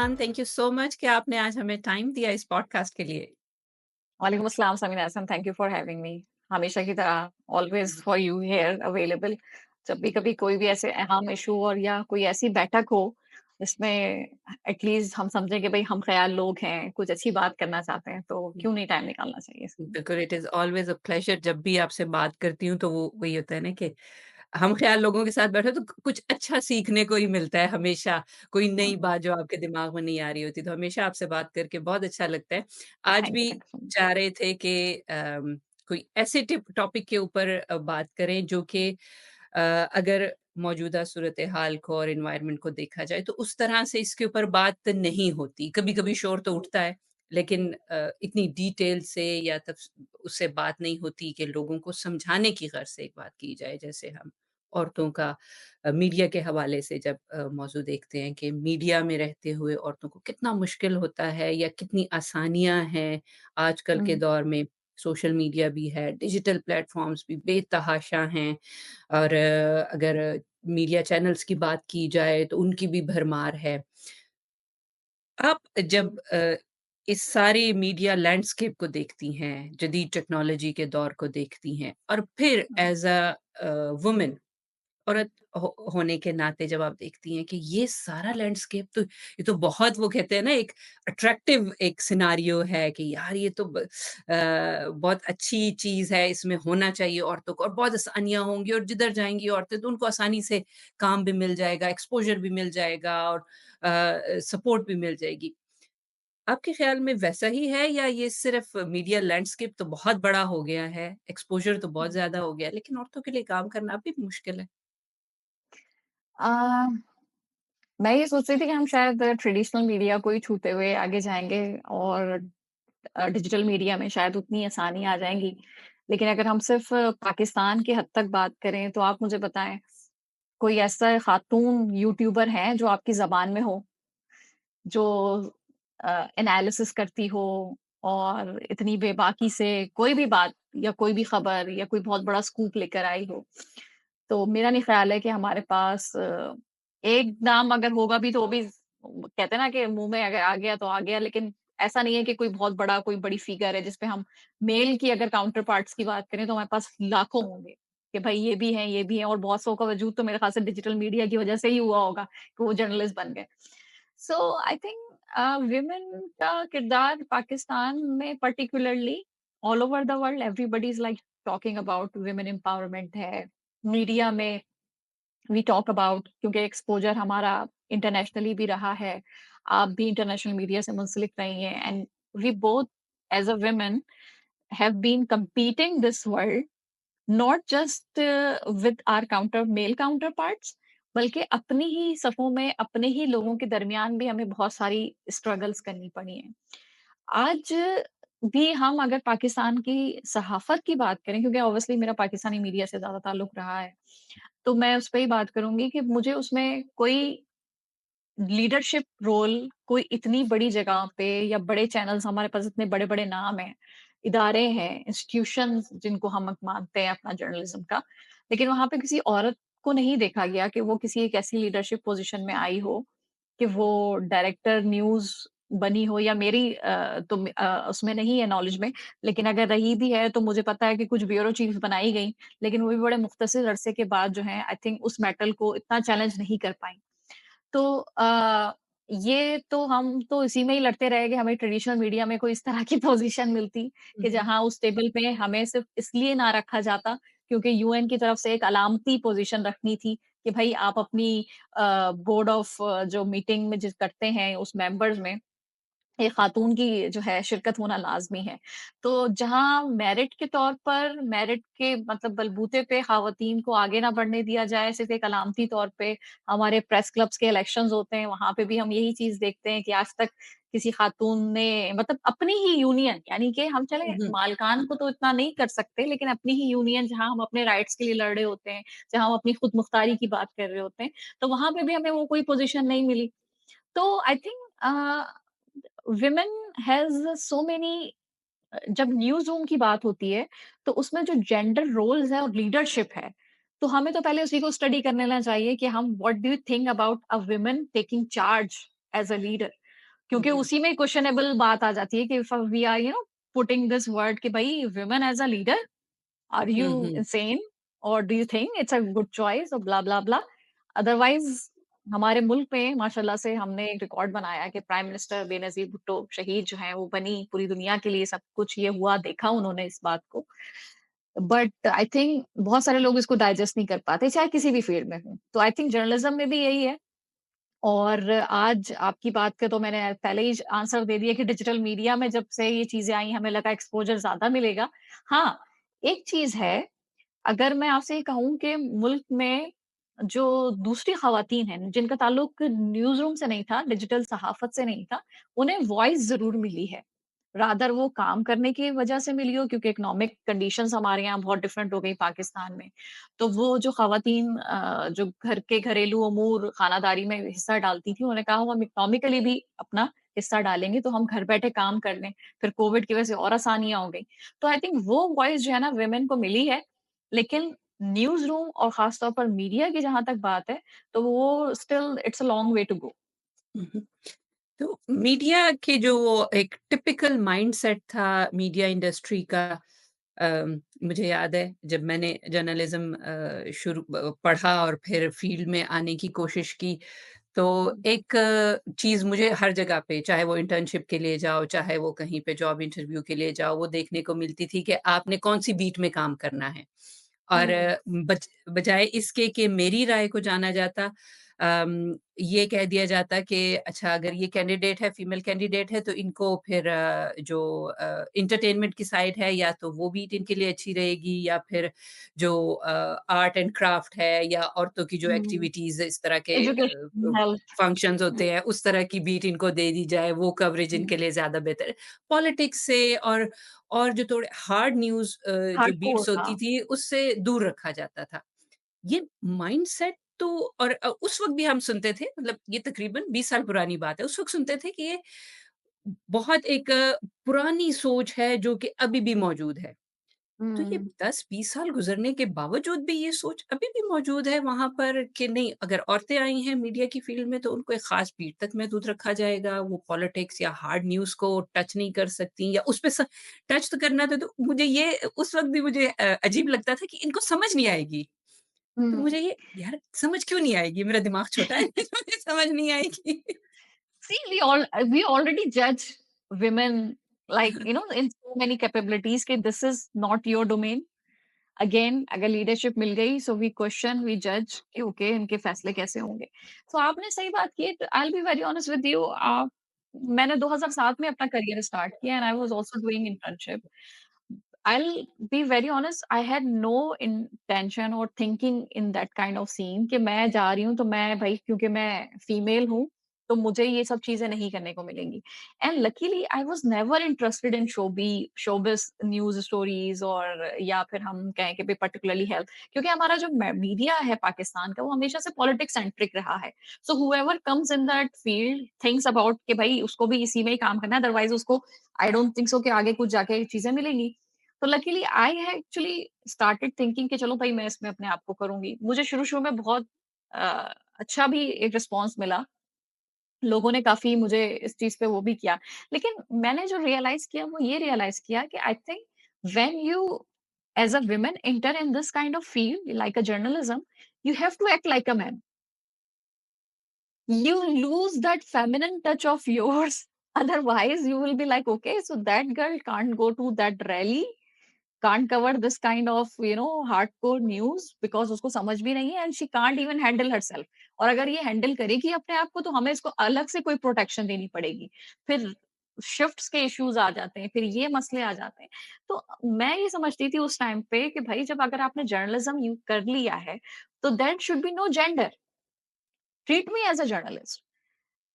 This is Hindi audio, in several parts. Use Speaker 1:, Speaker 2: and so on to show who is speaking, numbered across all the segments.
Speaker 1: जान, थैंक यू सो मच कि आपने आज हमें टाइम दिया इस पॉडकास्ट के लिए।
Speaker 2: वालेकुम अस्सलाम Sameena Hasan, thank you for having me. हमेशा की तरह always for you here available. जब भी कभी कोई भी ऐसे अहम इशू और या कोई ऐसी बैठक हो जिसमें एटलीस्ट हम समझें कि भाई हम ख्याल लोग हैं, कुछ अच्छी बात करना चाहते हैं, तो क्यों नहीं टाइम निकालना चाहिए इसके लिए।
Speaker 1: बिल्कुल, it is always a pleasure जब भी आपसे बात करती हूँ, तो वो वही होता है ना कि हम ख़याल लोगों के साथ बैठे तो कुछ अच्छा सीखने को ही मिलता है हमेशा। कोई नई
Speaker 2: हुँ,
Speaker 1: बात जो आपके दिमाग में नहीं आ रही होती, तो हमेशा आपसे बात करके बहुत अच्छा लगता है। आज भी
Speaker 2: थैंक यू सो मच।
Speaker 1: चाह रहे थे कि कोई ऐसे टॉपिक के ऊपर बात करें जो कि अ, अगर मौजूदा सूरत-ए-हाल को और एनवायरनमेंट को देखा जाए, तो उस तरह से इसके ऊपर बात नहीं होती। कभी-कभी शोर तो उठता है, लेकिन इतनी डिटेल से या उससे बात नहीं होती कि लोगों को समझाने की गर्ज से एक बात की जाए। जैसे हम औरतों का मीडिया के हवाले से जब मौज़ू देखते हैं कि मीडिया में रहते हुए औरतों को कितना मुश्किल होता है या कितनी आसानियाँ हैं आजकल के
Speaker 2: हुँ,
Speaker 1: दौर में। सोशल मीडिया भी है, डिजिटल प्लेटफ़ॉर्म्स भी बेतहाशा हैं। और अगर मीडिया चैनल्स की बात की जाए तो उनकी भी भरमार है। आप जब इस सारे मीडिया लैंडस्केप को देखती हैं, जदीद टेक्नोलॉजी के दौर को देखती हैं और फिर
Speaker 2: हुँ,
Speaker 1: एज़ वुमन औरत होने के नाते जब आप देखती हैं कि ये सारा लैंडस्केप तो ये तो बहुत वो कहते हैं ना एक अट्रैक्टिव एक सिनेरियो है कि यार ये तो बहुत अच्छी चीज़ है, इसमें होना चाहिए औरतों को और बहुत आसानियाँ होंगी और जिधर जाएँगी औरतें तो उनको आसानी से काम भी मिल जाएगा, एक्सपोज़र भी मिल जाएगा और सपोर्ट भी मिल जाएगी। आपके ख़्याल में वैसा ही है या ये सिर्फ़ मीडिया लैंडस्केप तो बहुत बड़ा हो गया है, एक्सपोज़र तो बहुत
Speaker 2: हुँ।
Speaker 1: ज़्यादा हो गया है, लेकिन औरतों के लिए काम करना अभी भी मुश्किल है?
Speaker 2: अ, मैं ये सोच रही थी कि हम शायद ट्रेडिशनल मीडिया को ही छूते हुए आगे जाएँगे और डिजिटल मीडिया में शायद उतनी आसानी आ जाएँगी। लेकिन अगर हम सिर्फ़ पाकिस्तान की हद तक बात करें, तो आप मुझे बताएँ, कोई ऐसा खातून यूट्यूबर है जो आपकी ज़बान में हो, जो एनालिसिस करती हो और इतनी बेबाकी से कोई भी बात या कोई भी खबर या कोई बहुत बड़ा स्कूप लेकर आई हो। तो मेरा नहीं ख़्याल है कि हमारे पास एक नाम अगर होगा भी तो वो भी कहते हैं ना कि मुँह में अगर आ गया तो आ गया, लेकिन ऐसा नहीं है कि कोई बहुत बड़ा कोई बड़ी फ़िगर है जिस पे हम मेल की अगर काउंटर पार्ट्स की बात करें तो हमारे पास लाखों होंगे, कि भाई ये भी हैं और बहुत सौ का वजूद तो मेरे ख़्याल से डिजिटल मीडिया की वज़ह से ही हुआ होगा कि वो जर्नलिस्ट बन गए। सो आई थिंक विमेन का किरदार पाकिस्तान में particularly all over the world everybody is like talking about women empowerment है। मीडिया में वी टॉक अबाउट, क्योंकि एक्सपोज़र हमारा इंटरनेशनली भी रहा है। आप भी इंटरनेशनल मीडिया से मुंसलिक रही हैं and we both as a women have been competing this world not just with our counter male counterparts, बल्कि अपनी ही सफ़ों में अपने ही लोगों के दरमियान भी हमें बहुत सारी स्ट्रगल्स करनी पड़ी हैं। आज भी हम अगर पाकिस्तान की सहाफ़त की बात करें, क्योंकि ऑब्वियसली मेरा पाकिस्तानी मीडिया से ज़्यादा ताल्लुक रहा है, तो मैं उस पे ही बात करूँगी कि मुझे उसमें कोई लीडरशिप रोल, कोई इतनी बड़ी जगह पे या बड़े चैनल्स, हमारे पास इतने बड़े-बड़े नाम हैं, इदारे हैं, इंस्टीट्यूशंस जिनको हम मानते हैं अपना जर्नलिज़्म का, लेकिन वहाँ पे किसी औरत को नहीं देखा गया कि वो किसी एक ऐसी लीडरशिप पोज़ीशन में आई हो कि वो डायरेक्टर न्यूज़ बनी हो, या मेरी उसमें नहीं है नॉलेज में, लेकिन अगर रही भी है तो मुझे पता है कि कुछ ब्यूरो चीफ्स बनाई गईं, लेकिन वो भी बड़े मुख्तसर अरसे के बाद जो है आई थिंक उस मेटल को इतना चैलेंज नहीं कर पाईं। तो ये तो हम तो इसी में ही लड़ते रहे कि हमें ट्रेडिशनल मीडिया में कोई इस तरह की पोज़ीशन मिलती
Speaker 1: हुँ,
Speaker 2: कि
Speaker 1: हुँ।
Speaker 2: जहाँ उस टेबल पे हमें सिर्फ़ इसलिए ना रखा जाता क्योंकि यूएन की तरफ से एक अलामती पोज़ीशन रखनी थी कि भई आप अपनी बोर्ड ऑफ जो मीटिंग में जिस करते हैं उस मेंबर्स में एक खातून की जो है शिरकत होना लाज़मी है। तो जहाँ मेरिट के तौर पर, मेरिट के मतलब बलबूते पे ख़वातीन को आगे ना बढ़ने दिया जाए, सिर्फ़ एक अलामती तौर पे हमारे प्रेस क्लब्स के इलेक्शंस होते हैं, वहाँ पे भी हम यही चीज़ देखते हैं कि आज तक किसी खातून ने मतलब अपनी ही यूनियन, यानी कि हम चले
Speaker 1: हुँ, हुँ।
Speaker 2: मालकान को तो इतना नहीं कर सकते, लेकिन अपनी ही यूनियन जहाँ हम अपने राइट्स के लिए लड़ रहे होते हैं, जहाँ हम अपनी खुद मुख्तारी की बात कर रहे होते हैं, तो वहाँ पे भी हमें वो कोई पोज़ीशन नहीं मिली। तो I think women has so many जब न्यूज़ रूम की बात होती है, तो उसमें जो जेंडर रोल्स है और लीडरशिप है, तो हमें तो पहले उसी को स्टडी कर लेना चाहिए कि हम what do you think about a woman taking charge as a leader? क्योंकि
Speaker 1: जी।
Speaker 2: उसी में क्वेश्चनेबल बात आ जाती है कि if we are putting this word कि भाई women as a leader, are you
Speaker 1: hmm, hmm.
Speaker 2: Insane और do you think it's a good choice और ब्ला ब्ला ब्ला। अदरवाइज़ हमारे मुल्क में माशाल्लाह से हमने एक रिकॉर्ड बनाया कि प्राइम मिनिस्टर बेनज़ीर भुट्टो शहीद जो हैं वो बनी, पूरी दुनिया के लिए सब कुछ ये हुआ, देखा उन्होंने इस बात को। बट आई थिंक बहुत सारे लोग इसको डाइजेस्ट नहीं कर पाते, चाहे किसी भी फील्ड में हो। तो आई थिंक जर्नलिज़्म में भी यही है। और आज आपकी बात का तो मैंने पहले ही आंसर दे दिया कि डिजिटल मीडिया में जब से ये चीज़ें आई, हमें लगा एक्सपोज़र ज़्यादा मिलेगा। हाँ, एक चीज़ है, अगर मैं आपसे ये कहूँ कि मुल्क में जो दूसरी ख़वातीन हैं, जिनका ताल्लुक न्यूज़ रूम से नहीं था, डिजिटल सहाफ़त से नहीं था, उन्हें वॉइस ज़रूर मिली है। रादर वो काम करने की वजह से मिली हो क्योंकि इकोनॉमिक कंडीशंस हमारे यहाँ बहुत डिफरेंट हो गई पाकिस्तान में। तो वो जो ख़वातीन जो घर के घरेलू अमूर ख़ानादारी में हिस्सा डालती थी, उन्होंने कहा हम इकोनॉमिकली भी अपना हिस्सा डालेंगे, तो हम घर बैठे काम कर लें। फिर कोविड की वजह से और आसानियाँ हो गई। तो आई थिंक वो वॉइस जो है ना वुमेन को मिली है, लेकिन न्यूज़ रूम और ख़ास तौर पर मीडिया की जहाँ तक बात है, तो वो still it's a long way to go.
Speaker 1: Hmm, hmm. तो मीडिया के जो वो एक टिपिकल माइंडसेट था मीडिया इंडस्ट्री का, मुझे याद है जब मैंने जर्नलिज्म पढ़ा और फिर फील्ड में आने की कोशिश की, तो
Speaker 2: हुँ,
Speaker 1: एक चीज़ मुझे हर जगह पे, चाहे वो इंटर्नशिप के लिए जाओ, चाहे वो कहीं पे जॉब इंटरव्यू के लिए जाओ, वो देखने को मिलती थी कि आपने कौन-सी बीट में काम करना है। और
Speaker 2: हुँ,
Speaker 1: बजाए इसके कि मेरी राय को जाना जाता, ये कह दिया जाता कि अच्छा अगर ये कैंडिडेट है, फीमेल कैंडिडेट है तो इनको फिर जो एंटरटेनमेंट की साइड है या तो वो बीट इनके लिए अच्छी रहेगी, या फिर जो आर्ट एंड क्राफ्ट है या औरतों की जो
Speaker 2: हुँ।
Speaker 1: एक्टिविटीज़ इस तरह के
Speaker 2: एजुकेशन, हेल्थ।
Speaker 1: फंक्शंस
Speaker 2: हुँ,
Speaker 1: होते हैं, उस तरह की बीट इनको दे दी जाए, वो कवरेज
Speaker 2: हुँ।
Speaker 1: इनके लिए ज़्यादा बेहतर है। पॉलिटिक्स से और जो थोड़े हार्ड न्यूज़ जो
Speaker 2: हार्डकोर
Speaker 1: बीट्स
Speaker 2: था।
Speaker 1: होती थी, उससे दूर रखा जाता था। ये माइंडसेट तो, और उस वक़्त भी हम सुनते थे, मतलब ये तकरीबन 20 साल पुरानी बात है। उस वक़्त सुनते थे कि ये बहुत एक पुरानी सोच है जो कि अभी भी मौजूद है। तो ये
Speaker 2: हुँ,
Speaker 1: 10-20 साल गुज़रने के बावजूद भी ये सोच अभी भी मौजूद है वहाँ पर कि नहीं, अगर औरतें आई हैं मीडिया की फ़ील्ड में तो उनको एक ख़ास भीड़ तक महदूद रखा जाएगा। वो पॉलिटिक्स या हार्ड न्यूज़ को टच नहीं कर सकती, या उस पे टच तो करना था, तो मुझे ये उस वक़्त भी मुझे अजीब लगता था कि इनको समझ नहीं आएगी। तो
Speaker 2: हुँ।
Speaker 1: मुझे ये यार समझ क्यों नहीं आएगी? मेरा दिमाग छोटा है मुझे समझ नहीं आएगी।
Speaker 2: See, we already judge women like, in so many capabilities कि this is not your domain. Again अगर लीडरशिप मिल गई सो वी क्वेश्चन वी जज कि ओके इनके फैसले कैसे होंगे। तो आपने सही बात की है। I will be very honest with you. मैंने 2007 में अपना करियर स्टार्ट किया and I was also doing internship. I'll be very honest, I had no intention or thinking in that kind of scene कि मैं जा रही हूँ तो मैं भाई क्योंकि मैं फीमेल हूँ तो मुझे ये सब चीजें नहीं करने को मिलेंगी। And luckily I was never interested in showbiz news stories और या फिर हम कहें कि पर्टिकुलरली हेल्थ, क्योंकि हमारा जो मीडिया है पाकिस्तान का वो हमेशा से पॉलिटिक्स सेंट्रिक रहा है। So whoever comes in that field thinks about कि भाई उसको भी इसी में ही काम करना है, अदरवाइज उसको आई डोंट थिंक सो कि आगे कुछ जाके चीजें मिलेंगी। तो luckily I actually started thinking कि चलो भाई मैं इसमें अपने आप को करूँगी। मुझे शुरू-शुरू में बहुत अच्छा भी एक रिस्पॉन्स मिला। लोगों ने काफ़ी मुझे इस चीज़ पे वो भी किया। लेकिन मैंने जो रियलाइज़ किया वो ये रियलाइज़ किया कि I think when you as a woman enter in this kind of field like a journalism, you have to act like a man. You lose that feminine touch of yours. Otherwise, you will be like, okay, so that girl can't go to that rally, can't cover this kind of hardcore news because उसको समझ भी नहीं है and she can't even handle herself. और अगर ये हैंडल करेगी अपने आप को तो हमें इसको अलग से कोई प्रोटेक्शन देनी पड़ेगी। फिर शिफ्ट्स के इश्यूज आ जाते हैं, फिर ये मसले आ जाते हैं। तो मैं ये समझती थी उस टाइम पे कि भाई जब अगर आपने जर्नलिज्म यू कर लिया है तो there should be no gender. Treat me as a journalist.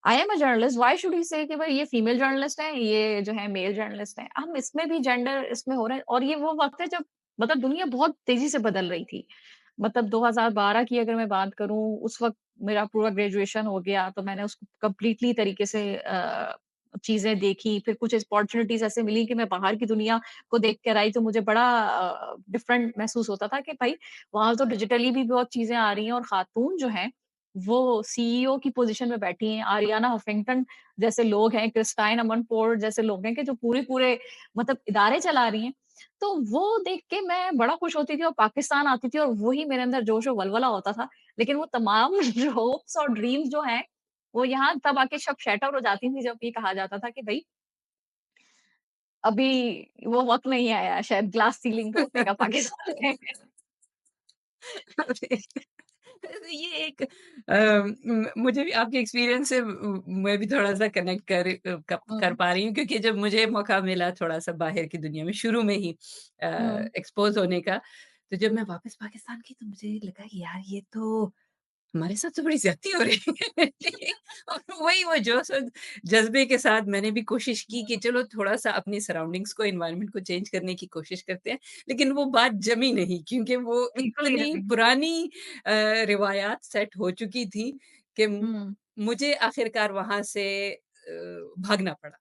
Speaker 2: I am a journalist, why should he say कि भाई ये फीमेल जर्नलिस्ट है, ये जो है मेल जर्नलिस्ट है। हम इसमें भी जेंडर इसमें हो रहा है और ये वो वक़्त है जब मतलब दुनिया बहुत तेज़ी से बदल रही थी। मतलब 2012 की अगर मैं बात करूँ, उस वक़्त मेरा पूरा ग्रेजुएशन हो गया, तो मैंने उसको कंप्लीटली तरीके से चीज़ें देखी। फिर कुछ अपॉर्च्युनिटीज़ ऐसे मिली कि मैं बाहर की दुनिया को देख कर आई, तो मुझे बड़ा डिफरेंट महसूस होता था कि भाई, वहाँ तो डिजिटली भी बहुत चीज़ें आ रही हैं और खातून जो हैं वो सीईओ की पोज़ीशन में बैठी हैं, आरियाना हफिंगटन जैसे लोग हैं, क्रिस्टाइन अमनपोर्ट जैसे लोग हैं कि जो पूरे-पूरे मतलब इदारे चला रही हैं। तो वो देख के मैं बड़ा खुश होती थी और पाकिस्तान आती थी और वही मेरे अंदर जोश और वलवला होता था। लेकिन वो तमाम जो होप्स और ड्रीम्स जो हैं, वो यहाँ तब आके सब शैटर हो जाती थी जब ये कहा जाता था कि भई अभी वो वक़्त नहीं आया शायद ग्लास सीलिंग तोड़ने का पाकिस्तान में।
Speaker 1: ये एक मुझे भी आपके एक्सपीरियंस से मैं भी थोड़ा-सा कनेक्ट कर
Speaker 2: हुँ,
Speaker 1: पा रही हूँ क्योंकि जब मुझे मौका मिला थोड़ा-सा बाहर की दुनिया में शुरू में ही
Speaker 2: हुँ,
Speaker 1: एक्सपोज़ होने का, तो जब मैं वापस पाकिस्तान की तो मुझे लगा कि यार ये तो हमारे साथ तो बड़ी ज़्यादती हो रही है। और वही वो जोश और जज़्बे के साथ मैंने भी कोशिश की कि
Speaker 2: हुँ,
Speaker 1: चलो थोड़ा-सा अपनी सराउंडिंग्स को, एनवायरनमेंट को चेंज करने की कोशिश करते हैं। लेकिन वो बात जमी नहीं क्योंकि वो
Speaker 2: बिल्कुल ही
Speaker 1: इतनी
Speaker 2: नहीं।
Speaker 1: पुरानी रिवायात सेट हो चुकी थी कि
Speaker 2: हुँ,
Speaker 1: मुझे आखिरकार वहाँ से भागना पड़ा।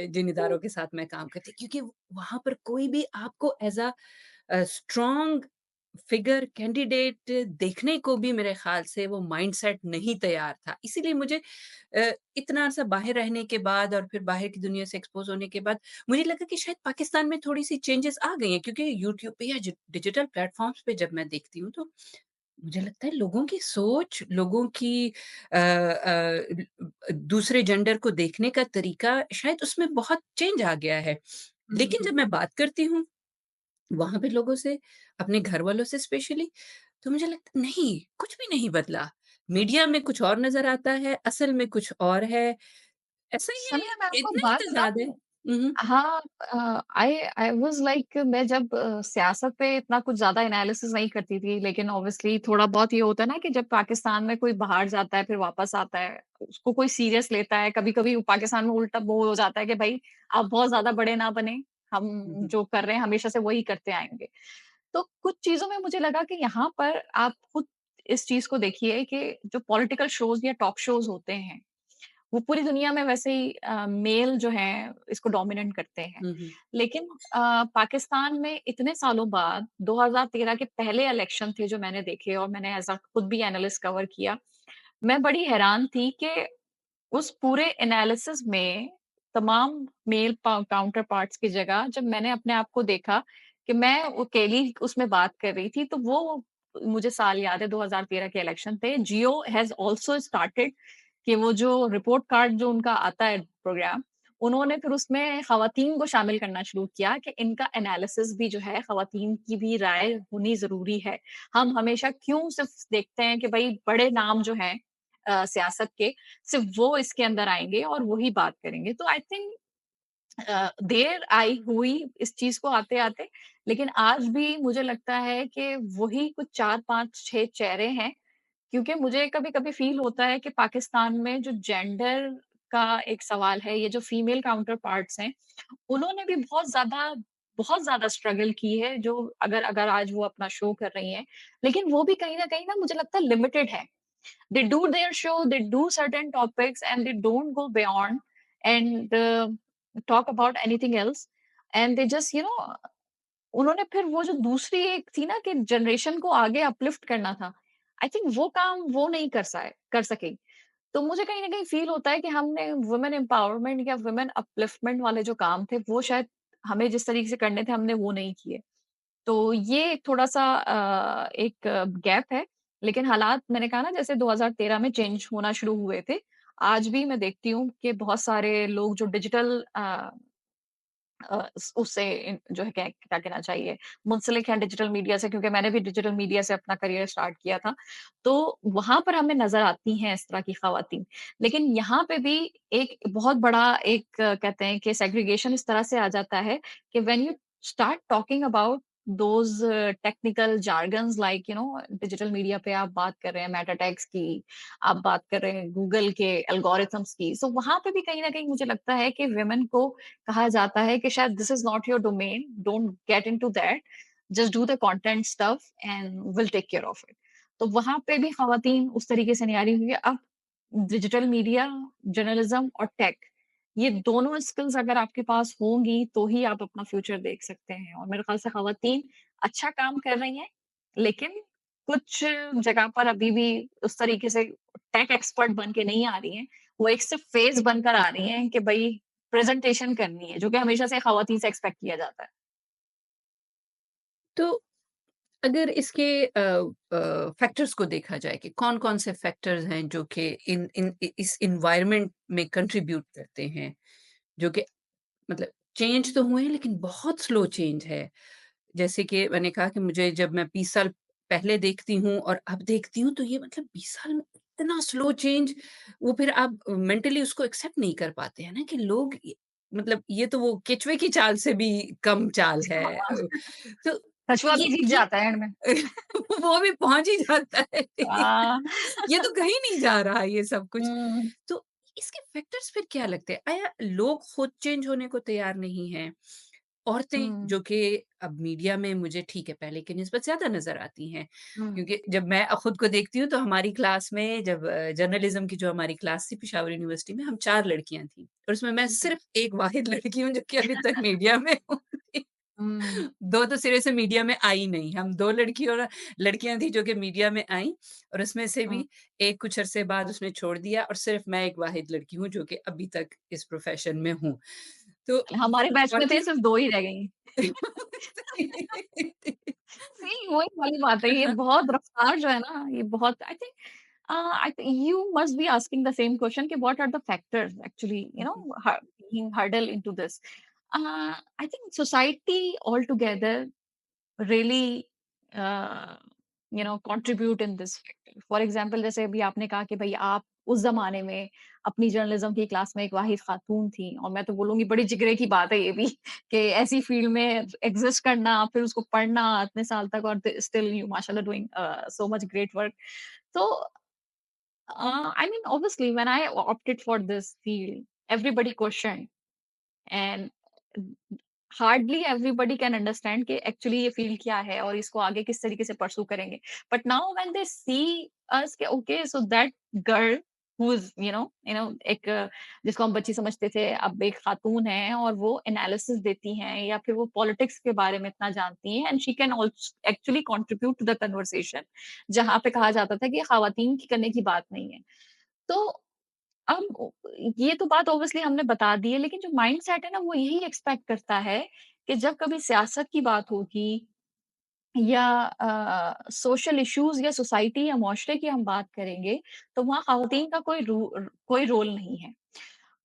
Speaker 1: जिन इदारों के साथ मैं काम करती क्योंकि वहाँ पर कोई भी आपको एज़ स्ट्रॉन्ग फिगर कैंडिडेट देखने को भी मेरे ख़्याल से वो माइंडसेट नहीं तैयार था। इसीलिए मुझे इतना अरसा बाहर रहने के बाद और फिर बाहर की दुनिया से एक्सपोज़ होने के बाद मुझे लगा कि शायद पाकिस्तान में थोड़ी-सी चेंजेज़ आ गई हैं क्योंकि यूट्यूब पे या डिजिटल प्लेटफ़ॉर्म्स पे जब मैं देखती हूँ तो मुझे लगता है लोगों की सोच, लोगों की दूसरे जेंडर को देखने का तरीका शायद उसमें बहुत चेंज आ गया है। लेकिन
Speaker 2: हुँ।
Speaker 1: जब मैं बात करती हूँ वहाँ पे लोगों से, अपने घरवालों से स्पेशली, तो मुझे लगता नहीं, कुछ भी नहीं बदला। मीडिया में कुछ और नज़र आता है, असल में कुछ और है। ऐसा ही
Speaker 2: समय मैं
Speaker 1: है,
Speaker 2: आपको
Speaker 1: इतना ही
Speaker 2: बात
Speaker 1: तज़ाद है।
Speaker 2: बताऊँ
Speaker 1: हुँ, हुँ।
Speaker 2: हाँ आई आई वाज़ लाइक मैं जब सियासत पे इतना कुछ ज़्यादा एनालिसिस नहीं करती थी, लेकिन ऑब्वियसली थोड़ा बहुत ये होता है ना कि जब पाकिस्तान में कोई बाहर जाता है, फिर वापस आता है, उसको कोई सीरियस लेता है। कभी-कभी पाकिस्तान में उल्टा वो हो जाता है कि भई आप बहुत ज़्यादा बड़े ना बने, हम
Speaker 1: हुँ, हुँ।
Speaker 2: जो कर रहे हैं हमेशा से वही करते आएँगे। तो कुछ चीज़ों में मुझे लगा कि यहाँ पर आप खुद इस चीज़ को देखिए कि जो पॉलिटिकल शोज़ या टॉक शोज़ होते हैं वो पूरी दुनिया में वैसे ही मेल जो हैं इसको डोमिनेट करते हैं।
Speaker 1: हुँ, हुँ।
Speaker 2: लेकिन पाकिस्तान में इतने सालों बाद 2013 के पहले इलेक्शन थे जो मैंने देखे और मैंने ऐज़ खुद भी एनालिस्ट कवर किया। मैं बड़ी हैरान थी कि उस पूरे एनालिसिस में तमाम मेल काउंटर पार्ट्स की जगह जब मैंने अपने आप को देखा कि मैं अकेली उसमें बात कर रही थी, तो वो मुझे साल याद है 2013 के इलेक्शन थे। जियो हैज़ आल्सो स्टार्टेड कि वो जो रिपोर्ट कार्ड जो उनका आता है प्रोग्राम, उन्होंने फिर उसमें ख़वातीन को शामिल करना शुरू किया कि इनका एनालिसिस भी जो है ख़वातीन की भी राय होनी ज़रूरी है। हम हमेशा क्यों सिर्फ़ देखते हैं कि भई बड़े नाम जो हैं सियासत के सिर्फ वो इसके अंदर आएँगे और वही बात करेंगे। तो आई थिंक देर आई हुई इस चीज़ को आते-आते, लेकिन आज भी मुझे लगता है कि वही कुछ 4, 5, 6 चेहरे हैं, क्योंकि मुझे कभी-कभी फ़ील होता है कि पाकिस्तान में जो जेंडर का एक सवाल है, ये जो फीमेल काउंटर पार्ट्स हैं, उन्होंने भी बहुत ज़्यादा स्ट्रगल की है, जो अगर अगर आज वो अपना शो कर रही हैं, लेकिन वो भी कहीं न कहीं ना मुझे लगता है लिमिटेड है। They do their show, they do certain topics, and they don't go beyond and talk about anything else. And they just, you know, उन्होंने फिर वो जो दूसरी एक थी ना कि जनरेशन को आगे अपलिफ्ट करना था, आई थिंक वो काम वो नहीं कर सके। तो मुझे कहीं न कहीं फ़ील होता है कि हमने वुमेन एम्पावरमेंट या वुमेन अपलिफ्टमेंट वाले जो काम थे, वो शायद हमें जिस तरीके से करने थे, हमने वो नहीं किए। तो ये थोड़ा-सा एक गैप है, लेकिन हालात मैंने कहा ना जैसे 2013 में चेंज होना शुरू हुए थे। आज भी मैं देखती हूँ कि बहुत सारे लोग जो डिजिटल उससे जो है क्या क्या कहना चाहिए, मुंसलिक हैं डिजिटल मीडिया से क्योंकि मैंने भी डिजिटल मीडिया से अपना करियर स्टार्ट किया था। तो वहाँ पर हमें नज़र आती हैं इस तरह की ख़वातीन। लेकिन यहाँ पे भी एक बहुत बड़ा एक कहते हैं कि सेग्रीगेशन इस तरह से आ जाता है कि when you start talking about those technical jargons like digital media पे आप बात कर रहे हैं मेटा टैग्स की, आप बात कर रहे हैं गूगल के एल्गोरिथम्स की। सो वहाँ पे भी कहीं न कहीं मुझे लगता है कि वुमेन को कहा जाता है कि शायद this is not your domain, don't get into that, just do the content stuff and will take care of it. तो वहाँ पे भी ख़वातीन उस तरीके से नहीं आ रही क्योंकि अब डिजिटल मीडिया, जर्नलिज़्म और टेक, ये दोनों स्किल्स अगर आपके पास होंगी, तो ही आप अपना फ्यूचर देख सकते हैं और मेरे ख़्याल से ख़वातीन अच्छा काम कर रही हैं, लेकिन कुछ जगह पर अभी भी उस तरीके से टेक एक्सपर्ट बन के नहीं आ रही हैं। वो एक सिर्फ़ फेस बनकर आ रही हैं कि भई प्रेज़ेंटेशन करनी है, जो कि हमेशा से ख़वातीन से एक्सपेक्ट किया जाता है।
Speaker 1: तो अगर इसके फैक्टर्स को देखा जाए कि कौन-कौन से फैक्टर्स हैं जो कि इन इन इ इस एनवायरनमेंट में कंट्रीब्यूट करते हैं, जो कि मतलब चेंज तो हुए हैं लेकिन बहुत स्लो चेंज है। जैसे कि मैंने कहा कि मुझे जब मैं 20 साल पहले देखती हूँ और अब देखती हूँ तो ये मतलब 20 साल में इतना स्लो चेंज, वो फिर आप मेंटली उसको एक्सेप्ट नहीं कर पाते हैं ना कि लोग मतलब ये तो वो केचुए की चाल से भी कम चाल है।
Speaker 2: हाँ,
Speaker 1: तो
Speaker 2: कछुआ भी जीत
Speaker 1: ये
Speaker 2: जाता है एंड में।
Speaker 1: वो भी पहुँच ही जाता है।
Speaker 2: हाँ।
Speaker 1: ये तो कहीं नहीं जा रहा ये सब कुछ।
Speaker 2: हुँ,
Speaker 1: तो इसके फैक्टर्स फिर क्या लगते हैं? आया लोग खुद चेंज होने को तैयार नहीं हैं। औरतें
Speaker 2: हुँ,
Speaker 1: जो कि अब मीडिया में मुझे ठीक है पहले की निस्बत ज़्यादा नज़र आती हैं।
Speaker 2: हुँ,
Speaker 1: क्योंकि जब मैं खुद को देखती हूँ तो हमारी क्लास में जब जर्नलिज़्म की जो हमारी क्लास थी पेशावर यूनिवर्सिटी में हम 4 लड़कियाँ थीं और उसमें मैं
Speaker 2: हुँ,
Speaker 1: सिर्फ़ एक वाहिद लड़की हूँ जो कि अभी तक मीडिया में हूँ।
Speaker 2: हुँ,
Speaker 1: 2 तो सिरे से मीडिया में आई नहीं। हम 2 लड़की और लड़कियाँ थी जो कि मीडिया में आईं और उसमें से
Speaker 2: हुँ।
Speaker 1: भी एक कुछ अरसे बाद उसने छोड़ दिया और सिर्फ़ मैं एक वाहिद लड़की हूँ जो कि अभी तक इस प्रोफ़ेशन में हूँ। तो
Speaker 2: हमारे बैच में थे
Speaker 1: औरतें
Speaker 2: सिर्फ़ 2 ही रह गई। नहीं, वही वाली बात है, ये बहुत रफ़्तार जो है ना, ये बहुत I think you must be asking the same question कि what are the factors actually, being hurdle into this. I think society altogether really uh, contribute in this factor. For example, जैसे अभी आपने कहा कि भई आप उस ज़माने में अपनी जर्नलिज़्म की क्लास में एक वाहिद खातून थी और मैं तो बोलूँगी बड़ी जिगरे की बात है ये भी कि ऐसी फ़ील्ड में एग्ज़िस्ट करना, फिर उसको पढ़ना इतने साल तक और स्टिल यू माशाल्लाह doing so much great work. So, I mean, obviously, when I opted for this field, everybody questioned, and hardly everybody can understand कि एक्चुअली ये फील्ड क्या है और इसको आगे किस तरीके से परस्यू करेंगे. बट नाउ व्हेन दे सी अस कि okay so that girl who is एक जिसको हम बच्ची समझते थे अब एक खातून है और वो एनालिसिस देती हैं या फिर वो पॉलिटिक्स के बारे में इतना जानती हैं and she can also actually contribute to the conversation जहां पे कहा जाता था कि खातन की करने की बात नहीं है. तो अब ये तो बात ऑब्वियसली हमने बता दी है, लेकिन जो माइंडसेट है ना, वो यही एक्सपेक्ट करता है कि जब कभी सियासत की बात होगी या सोशल इश्यूज़ या सोसाइटी या मुआशरे की हम बात करेंगे, तो वहाँ ख़वातीन का कोई रोल नहीं है।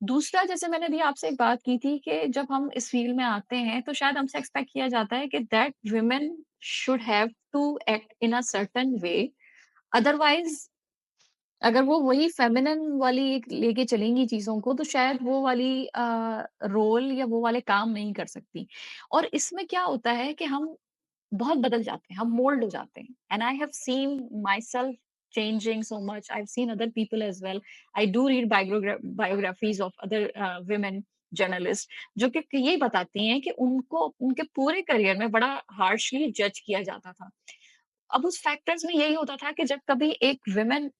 Speaker 2: दूसरा, जैसे मैंने अभी आपसे एक बात की थी कि जब हम इस फ़ील्ड में आते हैं, तो शायद हमसे एक्सपेक्ट किया जाता है कि that women should have to act in a certain way, otherwise अगर वो वही फ़ेमिनिन वाली एक लेके चलेंगी चीज़ों को, तो शायद वो वाली रोल या वो वाले काम नहीं कर सकती। और इसमें क्या होता है कि हम बहुत बदल जाते हैं, हम मोल्ड हो जाते हैं। And I have seen myself changing so much, I have seen other people as well. I do read biographies of other women journalist, जो कि यही बताती हैं कि उनको उनके पूरे करियर में बड़ा हार्शली जज किया जाता था। अब उस फैक्टर्स में यही होता था कि जब कभी एक वुमेन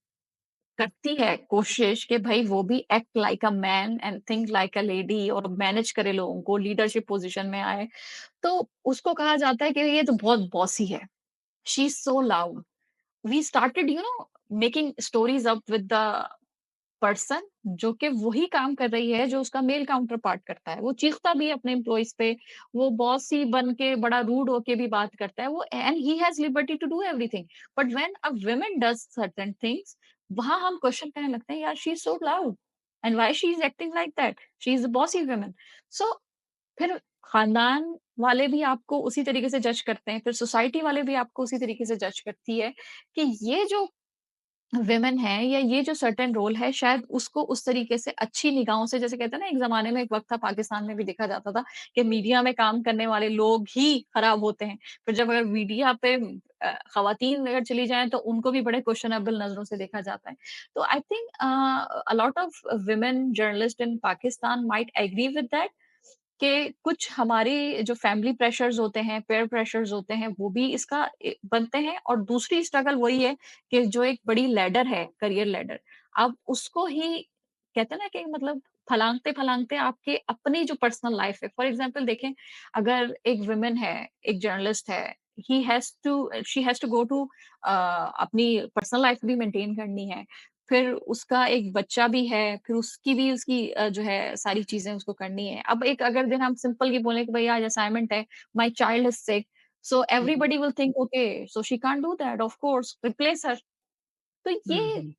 Speaker 2: करती है कोशिश कि भई वो भी act like a man and think like a lady और मैनेज करे लोगों को, लीडरशिप पोज़ीशन में आए, तो उसको कहा जाता है कि ये तो बहुत बॉसी है। She is so loud. We started making stories up with the person जो कि वही काम कर रही है जो उसका मेल काउंटर पार्ट करता है। वो चीखता भी है अपने एम्प्लॉइज़ पे, वो बॉस ही बन के बड़ा रूड होके भी बात करता है, वो and he has liberty to do everything. But when a woman does certain things, वहाँ हम क्वेश्चन करने लगते हैं, यार she is so loud and why she is acting like that? She is a bossy woman. So फिर खानदान वाले भी आपको उसी तरीके से जज करते हैं, फिर सोसाइटी वाले भी आपको उसी तरीके से जज करती है कि ये जो वुमेन है या ये जो सर्टेन रोल है शायद उसको उस तरीके से अच्छी निगाहों से, जैसे कहते हैं ना, एक ज़माने में एक वक़्त था पाकिस्तान में भी देखा जाता था कि मीडिया में काम करने वाले लोग ही खराब होते हैं। फिर जब अगर मीडिया पे ख़वातीन अगर चली जाएँ तो उनको भी बड़े क्वेश्चनेबल नज़रों से देखा जाता है। तो I think a lot of women journalist in Pakistan might agree with that कि कुछ हमारी जो फैमिली प्रेशर्स होते हैं, पीयर प्रेशर्स होते हैं, वो भी इसका बनते हैं, और दूसरी स्ट्रगल वही है कि जो एक बड़ी लैडर है, करियर लैडर, आप उसको ही कहते हैं ना कि मतलब फलांगते-फलांगते आपके अपनी जो पर्सनल लाइफ है, फॉर एग्ज़ाम्पल देखें, अगर एक वुमन है, एक जर्नलिस्ट है, she has to go to अपनी पर्सनल लाइफ भी मेंटेन करनी है। फिर उसका एक बच्चा भी है, फिर उसकी भी उसकी जो है सारी चीज़ें उसको करनी है। अब एक अगर दिन हम सिंपल ये बोलें कि भई आज असाइनमेंट है, my child is sick, so
Speaker 1: hmm, hmm.
Speaker 2: Everybody will think okay, so she can't do that, of course replace her. तो
Speaker 1: हुँ,
Speaker 2: ये
Speaker 1: हुँ।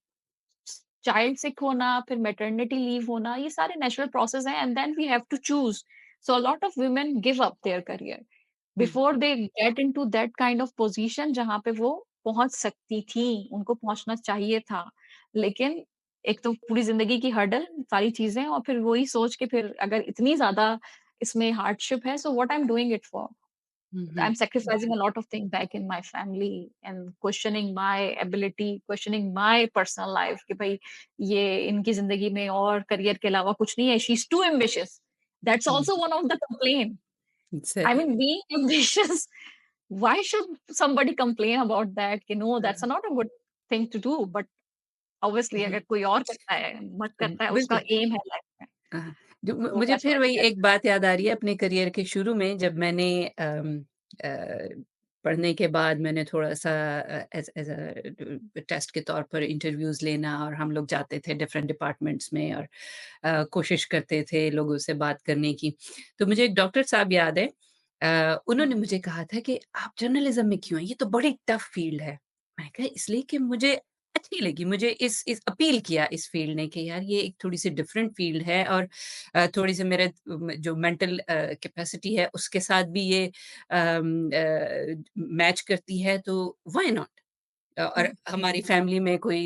Speaker 2: चाइल्ड सिक होना, फिर मैटरनिटी लीव होना, ये सारे नेचुरल प्रोसेस हैं and then we have to choose. So a lot of women give up their career
Speaker 1: hmm,
Speaker 2: before they get into that kind of position जहाँ पे वो पहुँच सकती थीं, उनको पहुँचना चाहिए था। लेकिन एक तो पूरी ज़िंदगी की हर्डल, सारी चीज़ें और फिर वही सोच के फिर अगर इतनी ज़्यादा इसमें हार्डशिप है, so what I am doing it for?
Speaker 1: Hmm, hmm.
Speaker 2: I'm sacrificing a
Speaker 1: exact
Speaker 2: lot of things back in my family and questioning my ability, questioning my personal life कि भाई ये इनकी ज़िंदगी में और करियर के अलावा कुछ नहीं है. She's too ambitious. That's
Speaker 1: hmm,
Speaker 2: also one of the complaint. I
Speaker 1: exactly.
Speaker 2: mean, being ambitious, why should somebody complain about that? कि no,
Speaker 1: हाँ,
Speaker 2: that's not a good thing to do. But obviously
Speaker 1: हाँ,
Speaker 2: अगर कोई और करता है, मत करता है, उसका
Speaker 1: बिल्कुल।
Speaker 2: एम है लाइफ में,
Speaker 1: हाँ, जो
Speaker 2: तो
Speaker 1: मुझे
Speaker 2: that's
Speaker 1: फिर
Speaker 2: what
Speaker 1: वही
Speaker 2: he has
Speaker 1: एक बात याद आ रही है अपने करियर के शुरू में जब मैंने पढ़ने के बाद मैंने थोड़ा-सा एज़ टेस्ट के तौर पर इंटरव्यूज़ लेना और हम लोग जाते थे डिफरेंट डिपार्टमेंट्स में और कोशिश करते थे लोगों से बात करने की। तो मुझे एक डॉक्टर साहब याद है उन्होंने
Speaker 2: done.
Speaker 1: मुझे कहा था कि आप जर्नलिज़्म में क्यों हैं? ये तो बड़ी टफ़ फ़ील्ड है। मैंने कहा इसलिए कि मुझे अच्छी लगी, मुझे इस अपील किया इस फ़ील्ड ने कि यार ये एक थोड़ी-सी डिफरेंट फ़ील्ड है और थोड़ी-सी मेरे जो मेंटल कैपेसिटी है उसके साथ भी ये मैच करती है तो व्हाई नॉट? और
Speaker 2: Mm,
Speaker 1: हमारी फैमिली में कोई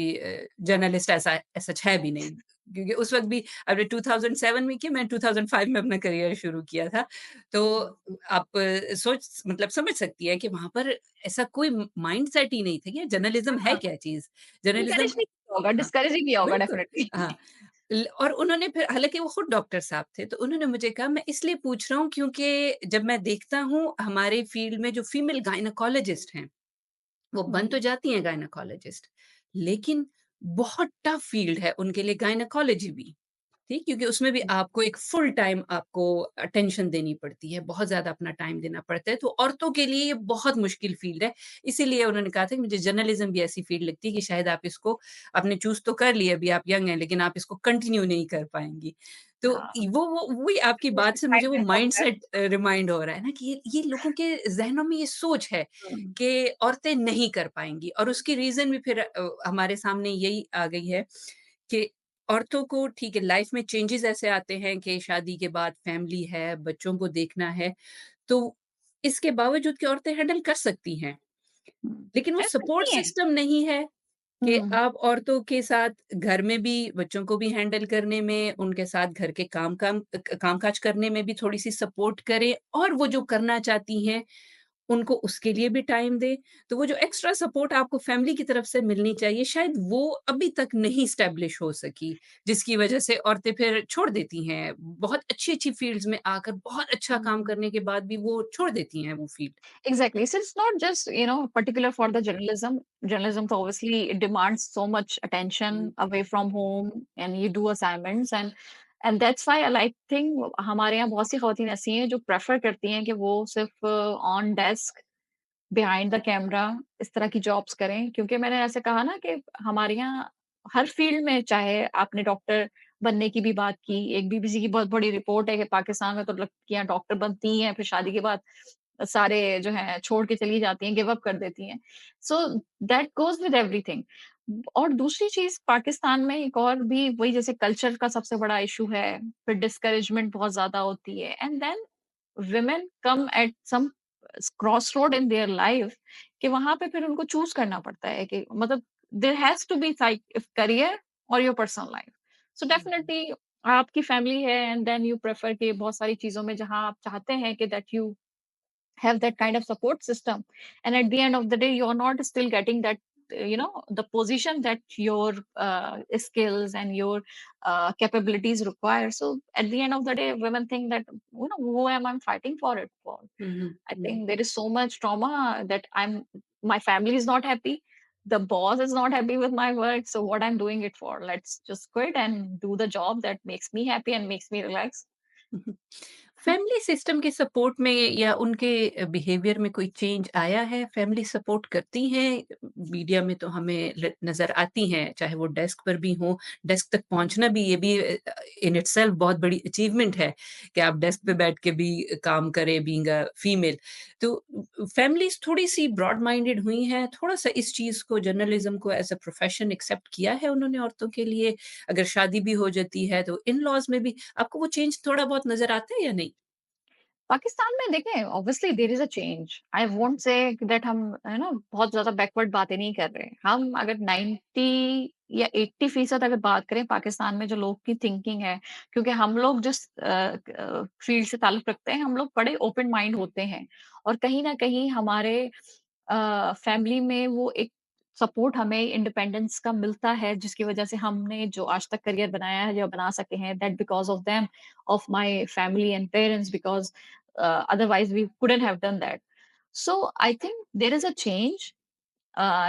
Speaker 1: जर्नलिस्ट ऐसा सच है भी नहीं। क्योंकि उस वक़्त भी आपने 2007 में किया, मैंने 2005 में अपना करियर शुरू किया था। तो
Speaker 2: mm.
Speaker 1: आप सोच मतलब समझ सकती हैं कि वहाँ पर ऐसा कोई माइंडसेट ही नहीं था कि जर्नलिज़्म है
Speaker 2: हाँ,
Speaker 1: क्या चीज़? जर्नलिज़्म
Speaker 2: एनकरेज नहीं किया होगा,
Speaker 1: हाँ,
Speaker 2: डिस्करेज ही किया होगा
Speaker 1: बिल्कुल,
Speaker 2: डेफिनिटली।
Speaker 1: हाँ। और उन्होंने फिर हालाँकि वो खुद डॉक्टर साहब थे, तो उन्होंने मुझे कहा मैं इसलिए पूछ रहा हूँ क्योंकि जब मैं देखता हूँ हमारे फ़ील्ड में जो फीमेल गायनेकोलॉजिस्ट हैं वो बन तो
Speaker 2: हुँ,
Speaker 1: जाती हैं गायनेकोलॉजिस्ट, लेकिन बहुत टफ फ़ील्ड है उनके लिए गायनेकोलॉजी भी, ठीक? क्योंकि उसमें भी
Speaker 2: हुँ,
Speaker 1: आपको एक फुल टाइम आपको अटेंशन देनी पड़ती है, बहुत ज़्यादा अपना टाइम देना पड़ता है, तो औरतों के लिए ये बहुत मुश्किल फ़ील्ड है। इसीलिए उन्होंने कहा था कि मुझे जर्नलिज़्म भी ऐसी फ़ील्ड लगती है कि शायद आप इसको आपने चूज़ तो कर लिया, अभी आप यंग हैं, लेकिन आप इसको कंटिन्यू नहीं कर पाएँगी। तो इ
Speaker 2: हाँ,
Speaker 1: वो वही आपकी बात से मुझे वो
Speaker 2: excitement of that.
Speaker 1: Mindset remind हो रहा है ना कि ये लोगों के ज़हनों में ये सोच है
Speaker 2: हुँ,
Speaker 1: कि औरतें नहीं कर पाएँगी और उसकी रीज़न भी फिर हमारे सामने यही आ गई है कि औरतों को ठीक है लाइफ में चेंजेस ऐसे आते हैं कि शादी के बाद फैमिली है, बच्चों को देखना है, तो इसके बावजूद कि औरतें हैंडल कर सकती हैं।
Speaker 2: हुँ,
Speaker 1: लेकिन वो
Speaker 2: कर
Speaker 1: सपोर्ट
Speaker 2: सकती हैं।
Speaker 1: सिस्टम नहीं है कि
Speaker 2: हुँ,
Speaker 1: आप औरतों के साथ घर में भी बच्चों को भी हैंडल करने में, उनके साथ घर के काम-काज करने में भी थोड़ी-सी सपोर्ट करें और वो जो करना चाहती हैं उनको उसके लिए भी टाइम दें। तो वो जो एक्स्ट्रा सपोर्ट आपको फैमिली की तरफ से मिलनी चाहिए, शायद वो अभी तक नहीं एस्टेब्लिश हो सकी, जिसकी वजह से औरतें फिर छोड़ देती हैं। बहुत अच्छी-अच्छी फ़ील्ड्स में आकर बहुत अच्छा काम
Speaker 2: हुँ।
Speaker 1: करने के बाद भी वो छोड़ देती हैं वो field.
Speaker 2: Exactly. So it's not just, particular for the journalism. Journalism so obviously it demands so much attention away from home and you do assignments and that's why I think हमारे यहाँ बहुत सी ख़वातीन ऐसी हैं जो प्रेफ़र करती हैं कि वो सिर्फ़ on desk behind the camera इस तरह की जॉब्स करें क्योंकि मैंने ऐसे कहा ना कि हमारे यहाँ हर फील्ड में चाहे आपने डॉक्टर बनने की भी बात की एक बीबीसी की बहुत बड़ी रिपोर्ट है कि पाकिस्तान में तो लड़कियां डॉक्टर बनती हैं फिर शादी के बाद सारे जो हैं छोड़ के चली जाती हैं गिव अप कर देती हैं so that goes with everything और दूसरी चीज पाकिस्तान में एक और भी वही जैसे कल्चर का सबसे बड़ा इशू है फिर डिस्करेजमेंट बहुत ज्यादा होती है and then women come at some crossroad in their life कि वहां पे फिर उनको चूज करना पड़ता है कि मतलब there has to be if career or your personal life so definitely आपकी फैमिली है एंड देन यू प्रेफर कि बहुत सारी चीजों में जहां आप चाहते हैं कि that you have that kind of support system and at the end of the day you're not still getting that the position that your skills and your capabilities require so at the end of the day women think that who am I fighting for it for
Speaker 1: hmm, hmm,
Speaker 2: I
Speaker 1: hmm,
Speaker 2: think there is so much trauma that my family is not happy the boss is not happy with my work so what I'm doing it for let's just quit and do the job that makes me happy and makes me relax
Speaker 1: hmm. Family system के सपोर्ट में या उनके बिहेवियर में कोई चेंज आया है? फैमिली सपोर्ट करती हैं? मीडिया में तो हमें नज़र आती हैं, चाहे वो डेस्क पर भी हों, डेस्क तक पहुँचना भी ये भी इन इटसेल्फ बहुत बड़ी अचीवमेंट है कि आप डेस्क पे बैठ के भी काम करें बीइंग अ फीमेल। तो फैमिलीज़ थोड़ी-सी ब्रॉड माइंडेड हुई हैं, थोड़ा-सा इस चीज़ को जर्नलिज़्म को एज़ अ प्रोफेशन एक्सेप्ट किया है उन्होंने औरतों के लिए? अगर शादी भी हो जाती है तो इन-लॉज़ में भी आपको वो चेंज थोड़ा बहुत नज़र आता है या नहीं?
Speaker 2: पाकिस्तान में देखें obviously there is a change. I won't say that हम बहुत ज़्यादा बैकवर्ड बातें नहीं कर रहे हैं। हम अगर 90 या 80% अगर बात करें पाकिस्तान में जो लोग की थिंकिंग है, क्योंकि हम लोग जिस फील्ड से ताल्लुक़ रखते हैं, हम लोग बड़े ओपन माइंड होते हैं और कहीं न कहीं हमारे फैमिली में वो एक सपोर्ट हमें इंडिपेंडेंस का मिलता है, जिसकी वजह से हमने जो आज तक करियर बनाया है, जो बना सके हैं, that because of them, of my family and parents because otherwise we couldn't have done that. So I think there is a change.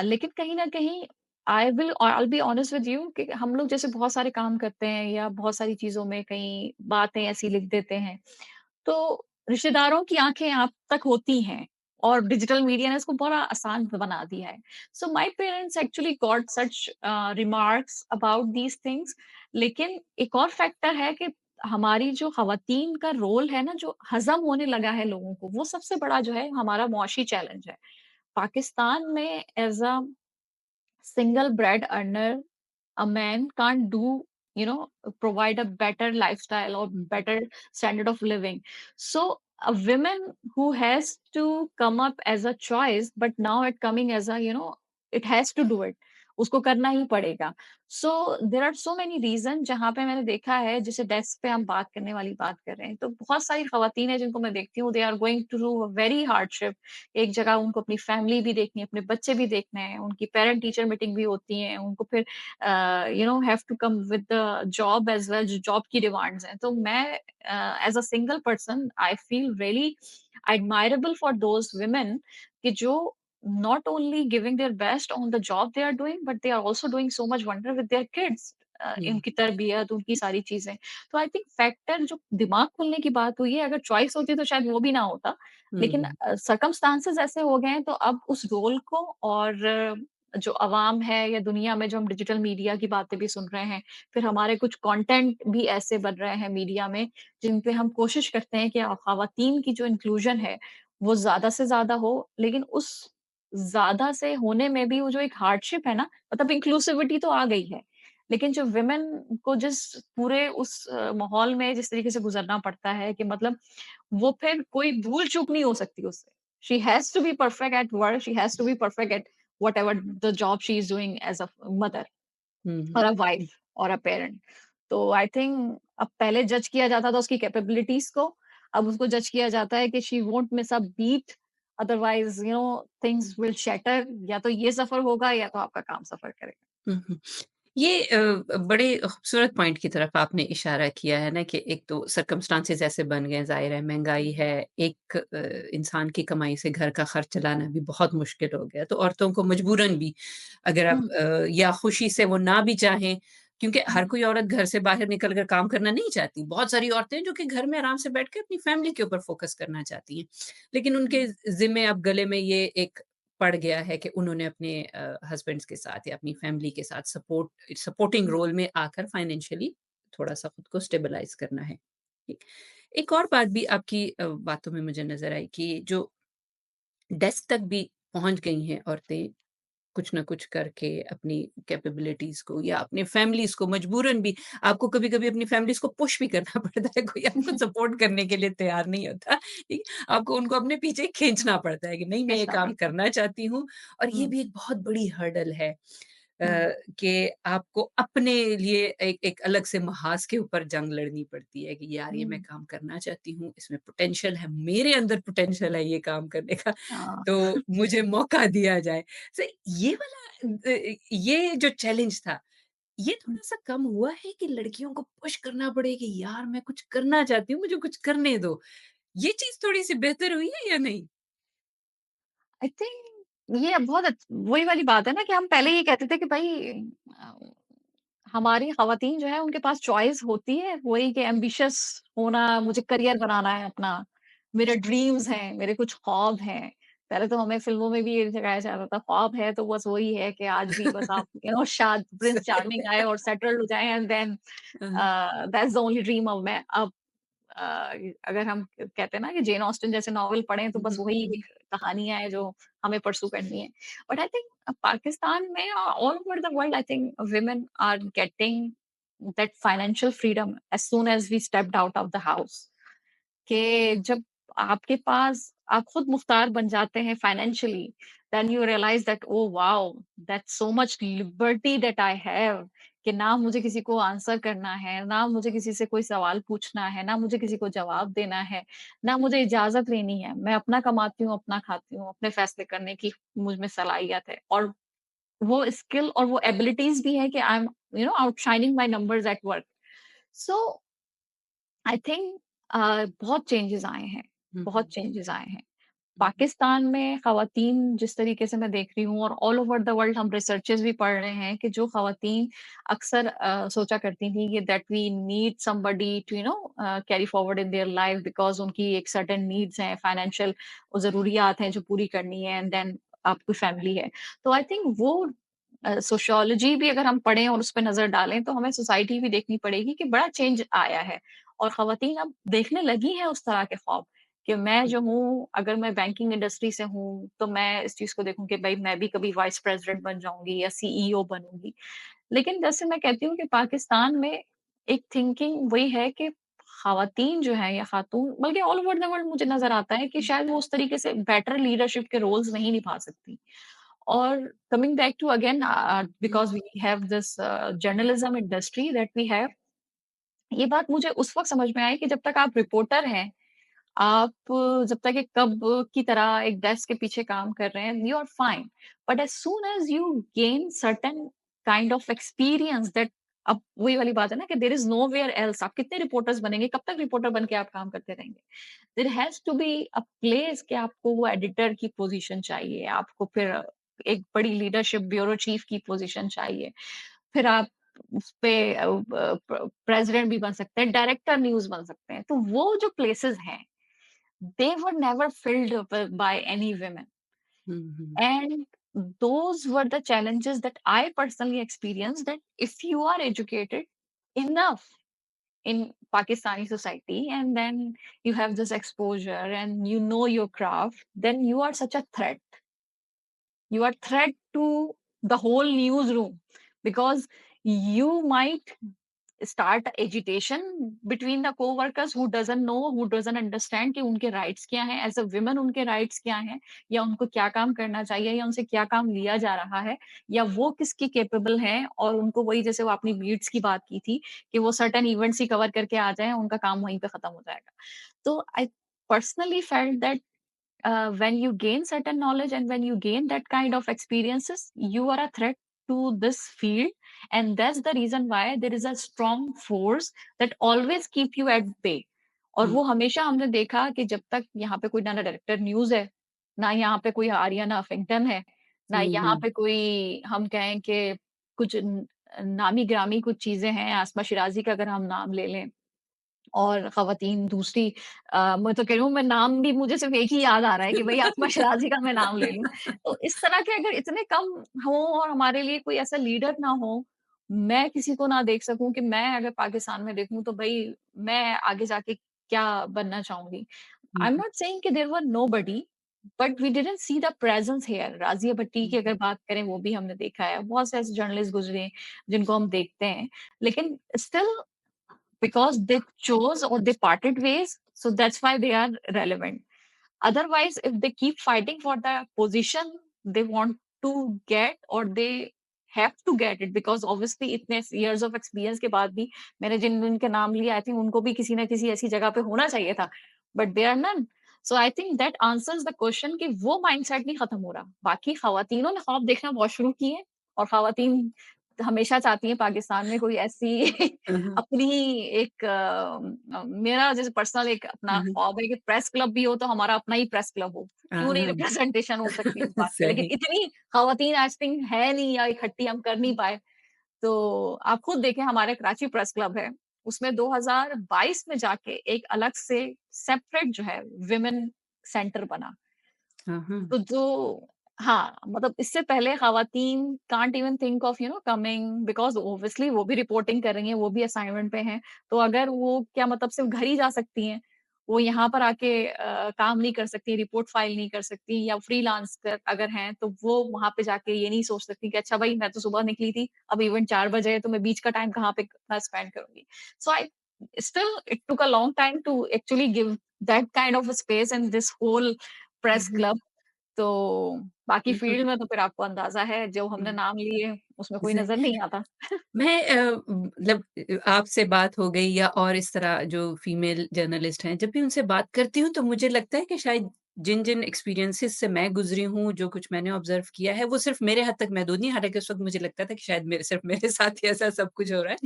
Speaker 2: लेकिन कहीं न कहीं I'll be honest with you कि हम लोग जैसे बहुत सारे काम करते हैं या बहुत सारी चीज़ों में कई बातें ऐसी लिख देते हैं, तो रिश्तेदारों की आँखें आप तक होती हैं और डिजिटल मीडिया ने इसको बड़ा आसान बना दिया है। So my parents actually got such remarks about these things. लेकिन एक और फैक्टर है कि हमारी जो ख़वातीन का रोल है ना, जो हज़म होने लगा है लोगों को, वो सबसे बड़ा जो है हमारा मुआशी चैलेंज है। पाकिस्तान में as a single bread earner, a man can't do, provide a better lifestyle or better standard of living. So a woman who has to come up as a choice, but now it coming as a, it has to do it, उसको करना ही पड़ेगा। So there are so many reason जहाँ पे मैंने देखा है, जैसे डेस्क पे हम बात करने वाली बात कर रहे हैं, तो बहुत सारी खवातीन है जिनको मैं देखती हूँ, they are going through very hardship. एक जगह उनको अपनी फैमिली भी देखनी है, अपने बच्चे भी देखने हैं, उनकी पेरेंट टीचर मीटिंग भी होती है, उनको फिर have to come with the job as well, जो जॉब की डिमांड्स हैं। तो मैं as a single person I feel really admirable for those women कि जो not only giving their best on the job they are doing, but they are also doing so much wonder with their kids.
Speaker 1: हुँ,
Speaker 2: इनकी तरबियत, उनकी सारी चीज़ें। तो आई थिंक फैक्टर जो दिमाग खुलने की बात हुई है, अगर चॉइस होती तो शायद वो भी ना होता। लेकिन
Speaker 1: हुँ,
Speaker 2: सर्कमस्टांसेस ऐसे हो गए हैं, तो अब उस रोल को और जो अवाम है या दुनिया में जो हम डिजिटल मीडिया की बातें भी सुन रहे हैं, फिर हमारे कुछ कंटेंट भी ऐसे बन रहे हैं मीडिया में, जिन पे हम कोशिश करते हैं कि ख़वातीन की जो इंक्लूज़न है, वो ज़्यादा से ज़्यादा हो। लेकिन उस ज़्यादा से होने में भी वो जो एक हार्डशिप है ना, मतलब इंक्लूसिविटी तो आ गई है, लेकिन जो वुमेन को जिस पूरे उस माहौल में जिस तरीके से गुज़रना पड़ता है कि मतलब वो फिर कोई भूल-चूक नहीं हो सकती उससे। She has to be perfect at work, she has to be perfect at whatever the job she is doing as a mother
Speaker 1: hmm,
Speaker 2: और
Speaker 1: हुँ,
Speaker 2: अ वाइफ और अ पेरेंट। तो आई थिंक अब पहले जज किया जाता था उसकी कैपेबिलिटीज़ को, अब उसको जज किया जाता है कि she won't miss a beat, otherwise things will shatter. या तो ये सफ़र होगा या तो आपका काम सफ़र करेगा।
Speaker 1: हुँ, हुँ। ये बड़े खूबसूरत पॉइंट की तरफ आपने इशारा किया है ना कि एक तो सर्कमस्टांसेस ऐसे बन गए, ज़ाहिर है महँगाई है, एक इंसान की कमाई से घर का खर्च चलाना भी बहुत मुश्किल हो गया। तो औरतों को मजबूरन भी अगर आप
Speaker 2: हुँ,
Speaker 1: या खुशी से वो ना भी चाहें, क्योंकि
Speaker 2: हुँ,
Speaker 1: हर कोई औरत घर से बाहर निकल कर काम करना नहीं चाहती। बहुत सारी औरतें हैं जो कि घर में आराम से बैठ के अपनी फैमिली के ऊपर फ़ोकस करना चाहती हैं। लेकिन उनके
Speaker 2: हुँ,
Speaker 1: ज़िम्मे अब गले में ये एक पड़ गया है कि उन्होंने अपने हस्बैंड्स के साथ या अपनी फैमिली के साथ सपोर्टिंग
Speaker 2: हुँ,
Speaker 1: रोल में आकर फाइनेंशियली थोड़ा-सा खुद को स्टेबलाइज़ करना है। ठीक। एक और बात भी आपकी बातों में मुझे नज़र आई कि जो डेस्क तक भी पहुँच गई हैं औरतें, कुछ न कुछ करके अपनी कैपेबिलिटीज़ को या अपने फैमिलीज़ को मजबूरन भी आपको कभी-कभी अपनी फैमिलीज़ को पुश भी करना पड़ता है, कोई आपको सपोर्ट करने के लिए तैयार नहीं होता, ठीक है? आपको उनको अपने पीछे खींचना पड़ता है कि नहीं मैं ये
Speaker 2: खींचना
Speaker 1: काम
Speaker 2: पड़ता है।
Speaker 1: करना चाहती हूँ और ये
Speaker 2: हुँ,
Speaker 1: भी एक बहुत बड़ी हर्डल है।
Speaker 2: हुँ,
Speaker 1: कि आपको अपने लिए एक एक अलग से महाज़ के ऊपर जंग लड़नी पड़ती है कि यार ये मैं
Speaker 2: हुँ,
Speaker 1: काम करना चाहती हूँ, इसमें पोटेंशियल है, मेरे अंदर पोटेंशियल है ये काम करने का,
Speaker 2: हाँ।
Speaker 1: तो मुझे मौका दिया जाए। सो ये वाला ये जो चैलेंज था, ये थोड़ा-सा कम हुआ है कि लड़कियों को पुश करना पड़े कि यार मैं कुछ करना चाहती हूँ, मुझे कुछ करने दो। ये चीज़ थोड़ी-सी बेहतर हुई है या नहीं?
Speaker 2: आई थिंक ये बहुत वही वाली बात है ना कि हम पहले ये कहते थे कि भाई हमारी ख़वातीन जो है उनके पास चॉइस होती है, वही कि एम्बिशियस होना, मुझे करियर बनाना है अपना, मेरे ड्रीम्स हैं, मेरे कुछ ख्वाब हैं। पहले तो हमें फ़िल्मों में भी ये दिखाया जाता था, ख्वाब है तो बस वही है कि आज भी बस आप शाद प्रिंस
Speaker 1: सही
Speaker 2: चार्मिंग आए और सेटल्ड हो जाएँ एंड देन
Speaker 1: हाँ,
Speaker 2: that's the only dream of मैं अब अगर हम कहते हैं ना कि जेन ऑस्टिन जैसे नॉवल पढ़ें तो
Speaker 1: हुँ,
Speaker 2: बस
Speaker 1: हुँ,
Speaker 2: वही
Speaker 1: हुँ,
Speaker 2: एक कहानियाँ हैं जो हमें परस्यू करनी है। बट आई थिंक पाकिस्तान में all over the world I think women are getting that financial freedom as soon as we stepped out of the house. कि जब आपके पास आप खुद मुख्तार बन जाते हैं financially, then you realize that oh wow, that's so much liberty that I have कि ना मुझे किसी को आंसर करना है, ना मुझे किसी से कोई सवाल पूछना है, ना मुझे किसी को जवाब देना है, ना मुझे इजाजत लेनी है। मैं अपना कमाती हूँ, अपना खाती हूँ, अपने फैसले करने की मुझ में सलाहियत है और वो स्किल और वो एबिलिटीज भी है कि I am outshining my numbers at work. So I think बहुत चेंजेस आए हैं,
Speaker 1: हुँ,
Speaker 2: बहुत चेंजेस आए हैं।
Speaker 1: हुँ,
Speaker 2: पाकिस्तान में ख़वातीन जिस तरीके से मैं देख रही हूँ और ऑल ओवर द वर्ल्ड हम रिसर्चेस भी पढ़ रहे हैं कि जो ख़वातीन अक्सर सोचा करती थी कि that we need somebody to carry forward in their life because उनकी एक सर्टेन नीड्स हैं, फाइनेंशियल ज़रूरियात हैं जो पूरी करनी है एंड देन आपकी फैमिली है। तो आई थिंक वो सोशियोलॉजी भी अगर हम पढ़ें और उस पे नज़र डालें तो हमें सोसाइटी भी देखनी पड़ेगी कि बड़ा चेंज आया है और ख़वातीन अब देखने लगी हैं उस तरह के ख्वाब कि मैं जो हूँ, अगर मैं बैंकिंग इंडस्ट्री से हूँ, तो मैं इस चीज़ को देखूँ कि भई मैं भी कभी वाइस प्रेज़िडेंट बन जाऊँगी या सीईओ बनूँगी। लेकिन जैसे मैं कहती हूँ कि पाकिस्तान में एक थिंकिंग वही है कि ख़वातीन जो हैं या ख़ातून बल्कि ऑल ओवर द वर्ल्ड मुझे नज़र आता है कि शायद वो उस तरीके से बेटर लीडरशिप के रोल्स नहीं निभा सकती। और coming back to again
Speaker 1: hmm,
Speaker 2: because we have this journalism industry that we have, ये बात मुझे उस वक़्त समझ में आई कि जब तक आप रिपोर्टर हैं, आप जब तक एक कब की तरह एक डेस्क के पीछे काम कर रहे हैं, you are fine. But as soon as you gain certain kind of experience that अब वही वाली बात है ना कि देयर इज़ नोवेयर एल्स, आप कितने रिपोर्टर्स बनेंगे, कब तक रिपोर्टर बन के आप काम करते रहेंगे? There has to be a place कि आपको वो एडिटर की पोज़ीशन चाहिए, आपको फिर एक बड़ी लीडरशिप ब्यूरो चीफ की पोज़ीशन चाहिए। फिर आप उसपे प्रेज़िडेंट भी बन सकते हैं, डायरेक्टर न्यूज़ बन सकते हैं। तो वो जो प्लेसेस हैं, they were never filled by any women.
Speaker 1: Hmm, hmm,
Speaker 2: And those were the challenges that I personally experienced that if you are educated enough in Pakistani society and then you have this exposure and you know your craft, then you are such a threat. You are threat to the whole newsroom because you might start agitation between the co-workers who doesn't know, who doesn't understand कि उनके राइट्स क्या हैं, एज़ अ वुमेन उनके राइट्स क्या हैं, या उनको क्या काम करना चाहिए, या उनसे क्या काम लिया जा रहा है, या वो किसकी कैपेबल हैं और उनको वही जैसे वो आपने बीट्स की बात की थी कि वो सर्टेन इवेंट्स ही कवर करके आ जाएँ, उनका काम वहीं पे खत्म हो जाएगा। तो I personally felt that when you gain certain knowledge and when you gain that kind of experiences, you are a threat to this field. And that's the reason why there is a strong force that always keep you at bay. और
Speaker 1: हुँ,
Speaker 2: वो हमेशा हमने देखा कि जब तक यहाँ पे कोई ना डायरेक्टर न्यूज़ है, ना यहाँ पे कोई आरियाना अफिंगटन है, ना
Speaker 1: हुँ,
Speaker 2: यहाँ
Speaker 1: हुँ,
Speaker 2: पे कोई हम कहें कि कुछ नामी-गिरामी कुछ चीज़ें हैं, आसमा शिराज़ी का अगर हम नाम ले लें और ख़वातीन दूसरी मैं तो कह रही हूँ मैं नाम भी मुझे सिर्फ़ एक ही याद आ रहा है कि भई आतिमा शराज़ी का मैं नाम ले लूँ। तो इस तरह के अगर इतने कम हों और हमारे लिए कोई ऐसा लीडर ना हो, मैं किसी को ना देख सकूँ कि मैं अगर पाकिस्तान में देखूँ तो भई मैं आगे जाके क्या बनना चाहूँगी। I am
Speaker 1: hmm,
Speaker 2: not saying कि there were nobody but we didn't see the presence here. Razia Bhatti की
Speaker 1: हुँ,
Speaker 2: अगर बात करें वो भी हमने देखा है। बहुत से ऐसे जर्नलिस्ट गुज़रे जिनको हम देखते हैं। लेकिन still because they chose or they parted ways, so that's why they are relevant. Otherwise, if they keep fighting for the position they want to get or they have to get it because obviously इतने years of experience के बाद भी मैंने जिन जिनके नाम लिए आई थिंक उनको भी किसी ना किसी ऐसी जगह पे होना चाहिए था but they are none. So I think that answers the question कि वो माइंडसेट नहीं खत्म हो रहा. बाकी खवातीनों ने ख्वाब देखना बहुत शुरू किए हैं और खवातीन हमेशा चाहती हैं पाकिस्तान में कोई ऐसी
Speaker 1: हाँ, हाँ,
Speaker 2: अपनी एक मेरा जैसे पर्सनल एक अपना
Speaker 1: हाँ,
Speaker 2: ख्वाब है कि प्रेस क्लब भी हो तो हमारा अपना ही प्रेस क्लब हो. क्यों नहीं
Speaker 1: हाँ,
Speaker 2: रिप्रेजेंटेशन हो सकती इस बात पे? लेकिन
Speaker 1: सही।
Speaker 2: इतनी ख़वातीन आज थिंक है नहीं या इकट्ठी हम कर नहीं पाए. तो आप खुद देखें हमारे कराची प्रेस क्लब है, उसमें 2022 में जाके एक अलग से सेपरेट जो है विमेन सेंटर बना।
Speaker 1: हाँ, हाँ।
Speaker 2: तो जो हाँ, मतलब इससे पहले ख़वातीन can't even think of coming because obviously वो भी रिपोर्टिंग कर रही हैं, वो भी असाइनमेंट पे हैं। तो अगर वो क्या मतलब सिर्फ़ घर ही जा सकती हैं, वो यहाँ पर आके काम नहीं कर सकती, रिपोर्ट फाइल नहीं कर सकती या फ्रीलांसर अगर हैं, तो वो वहाँ पे जाके ये नहीं सोच सकती कि अच्छा भाई मैं तो सुबह निकली थी, अब इवेंट 4 बजे है तो मैं बीच का टाइम कहाँ पे कितना स्पेंड करूँगी। सो आई still it took a long time to actually give that kind of a space in this whole
Speaker 1: hmm,
Speaker 2: press
Speaker 1: hmm.
Speaker 2: Club. तो बाकी
Speaker 1: बिल्कुल।
Speaker 2: फ़ील्ड में तो फिर आपको अंदाज़ा है, जो हमने
Speaker 1: हुँ,
Speaker 2: नाम लिए, उसमें कोई
Speaker 1: ज़
Speaker 2: नज़र नहीं आता।
Speaker 1: मैं मतलब आपसे बात हो गई या और इस तरह जो फीमेल जर्नलिस्ट हैं, जब भी उनसे बात करती हूँ तो मुझे लगता है कि शायद जिन-जिन एक्सपीरियंसेस से मैं गुज़री हूँ, जो कुछ मैंने ऑब्ज़र्व किया है, वो सिर्फ़ मेरे हद तक महदूद नहीं, हालाँकि उस वक़्त मुझे लगता था कि शायद मेरे सिर्फ़ मेरे साथ ही ऐसा सब कुछ हो रहा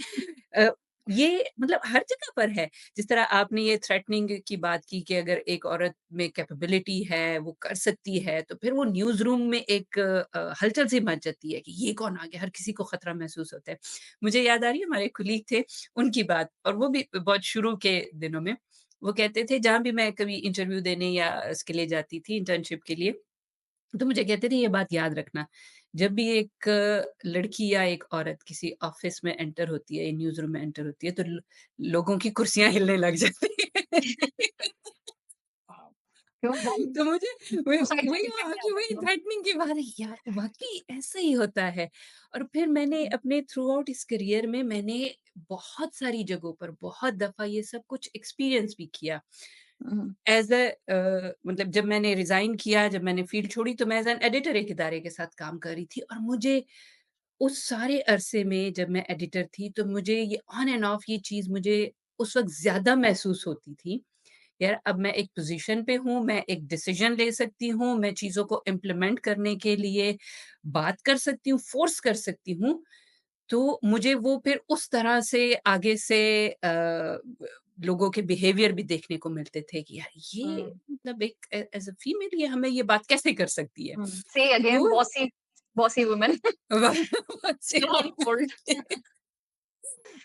Speaker 1: है। ये मतलब हर जगह पर है। जिस तरह आपने ये थ्रेटनिंग की बात की कि अगर एक औरत में कैपेबिलिटी है, वो कर सकती है, तो फिर वो न्यूज़ रूम में एक हलचल सी मच जाती है कि ये कौन आ गया? हर किसी को खतरा महसूस होता है। मुझे याद आ रही है हमारे कुलीग थे, उनकी बात और वो भी बहुत शुरू के दिनों में। वो कहते थे जहाँ भी मैं कभी इंटरव्यू देने या इसके लिए जाती थी इंटर्नशिप के लिए, तो मुझे कहते थे ये बात याद रखना, जब भी एक लड़की या एक औरत किसी ऑफ़िस में एंटर होती है, न्यूज़ रूम में एंटर होती है तो लोगों की कुर्सियाँ हिलने लग जाती हैं।
Speaker 2: क्यों
Speaker 1: तो मुझे वही
Speaker 2: सुसाइड
Speaker 1: वही
Speaker 2: नोट पे क्या
Speaker 1: आपकी वही
Speaker 2: होगा?
Speaker 1: थ्रेटनिंग की बात है यार, वाक़ई ऐसा ही होता है। और फिर मैंने अपने थ्रू आउट इस करियर में मैंने बहुत सारी जगहों पर बहुत दफ़ा ये सब कुछ एक्सपीरियंस भी किया।
Speaker 2: हुँ,
Speaker 1: एज़ मतलब जब मैंने रिज़ाइन किया, जब मैंने फ़ील्ड छोड़ी तो मैं एज़ एन एडिटर एक इदारे के साथ काम कर रही थी और मुझे उस सारे अरसे में जब मैं एडिटर थी, तो मुझे ये ऑन एंड ऑफ ये चीज़ मुझे उस वक़्त ज़्यादा महसूस होती थी। यार अब मैं एक पोज़ीशन पे हूँ, मैं एक डिसीज़न ले सकती हूँ, मैं चीज़ों को इम्प्लीमेंट करने के लिए बात कर सकती हूँ, फ़ोर्स कर सकती हूँ। तो मुझे वो फिर उस तरह से आगे से ब लोगों के बिहेवियर भी देखने को मिलते थे कि यार ये
Speaker 2: हुँ,
Speaker 1: मतलब एक एज़ अ फीमेल ये हमें ये बात कैसे कर सकती है?
Speaker 2: हुँ। से अगेन
Speaker 1: तो
Speaker 2: bossy bossy women slow unfold.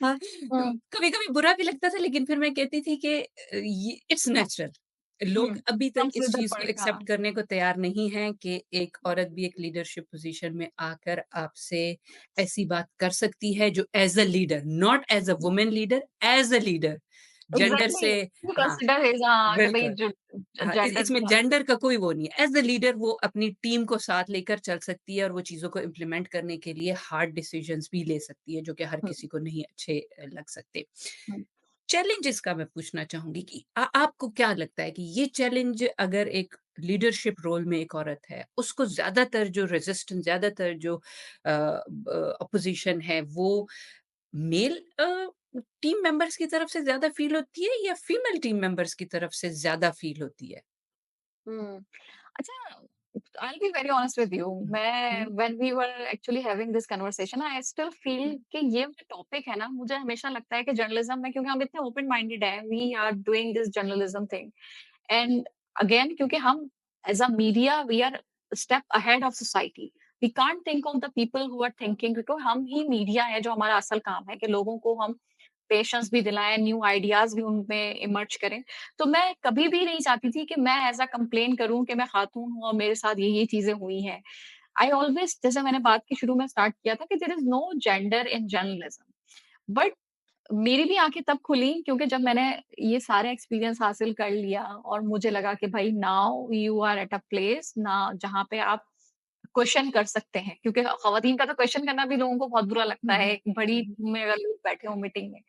Speaker 1: हाँ,
Speaker 2: हुँ,
Speaker 1: कभी-कभी बुरा भी लगता था लेकिन फिर मैं कहती थी कि ये इट्स नेचुरल।
Speaker 2: हुँ।
Speaker 1: लोग अभी तक
Speaker 2: कम्स
Speaker 1: इस
Speaker 2: विद द
Speaker 1: चीज़ को
Speaker 2: पर्क
Speaker 1: एक्सेप्ट
Speaker 2: हाँ।
Speaker 1: करने को तैयार नहीं हैं कि एक औरत भी एक लीडरशिप पोज़ीशन में आकर आपसे ऐसी बात कर सकती है जो as a leader, not as a women leader, as a leader. Gender
Speaker 2: exactly
Speaker 1: से
Speaker 2: यू
Speaker 1: हाँ,
Speaker 2: कंसिडर हिज़ हाँ, कि भई
Speaker 1: बिल्कुल।
Speaker 2: जो
Speaker 1: हाँ,
Speaker 2: जेंडर
Speaker 1: इसमें
Speaker 2: हाँ।
Speaker 1: जेंडर का कोई वो नहीं है। एज़ अ लीडर वो अपनी टीम को साथ लेकर चल सकती है और वो चीज़ों को इम्प्लीमेंट करने के लिए हार्ड डिसीज़न्स भी ले सकती है, जो कि हर
Speaker 2: हुँ,
Speaker 1: किसी को नहीं अच्छे लग सकते।
Speaker 2: हुँ,
Speaker 1: चैलेंजेस का मैं पूछना चाहूँगी कि आपको क्या लगता है कि ये चैलेंज अगर एक लीडरशिप रोल में एक औरत है, उसको ज़्यादातर जो रेज़िस्टेंस ज़्यादातर जो अपोज़िशन है वो मेल टीम मेंबर्स की तरफ से ज़्यादा फ़ील होती है या फीमेल टीम मेंबर्स की तरफ से ज़्यादा फ़ील होती है?
Speaker 2: हुँ। अच्छा, I'll be very honest with you.
Speaker 1: हुँ,
Speaker 2: मैं
Speaker 1: हुँ,
Speaker 2: when we were actually having this conversation, I still feel
Speaker 1: हुँ,
Speaker 2: कि ये जो टॉपिक है ना, मुझे हमेशा लगता है कि जर्नलिज्म में क्योंकि हम इतने ओपन माइंडेड हैं, we are doing this journalism thing. And again, क्योंकि हम as a media, we are a step ahead of society. We can't think of the people who are thinking क्योंकि हम ही मीडिया है जो हमारा असल काम है कि लोगों को हम पेशेंस भी दिलाएँ, न्यू आइडियाज़ भी उनमें इमर्ज करें। तो मैं कभी भी नहीं चाहती थी कि मैं ऐज़ अ कंप्लेन करूँ कि मैं खातून हूँ और मेरे साथ ये चीज़ें हुई हैं। आई ऑलवेज़ जैसे मैंने बात की शुरू में स्टार्ट किया था कि there is no gender in journalism. But मेरी भी आँखें तब खुली क्योंकि जब मैंने ये सारे एक्सपीरियंस हासिल कर लिया और मुझे लगा कि भाई now you are at a place ना जहाँ पे आप क्वेश्चन कर सकते हैं क्योंकि खवातीन का तो क्वेश्चन करना भी लोगों को बहुत बुरा लगता
Speaker 1: हुँ,
Speaker 2: है
Speaker 1: हुँ,
Speaker 2: एक बड़ी
Speaker 1: हुँ,
Speaker 2: में अगर लोग बैठे हो मीटिंग में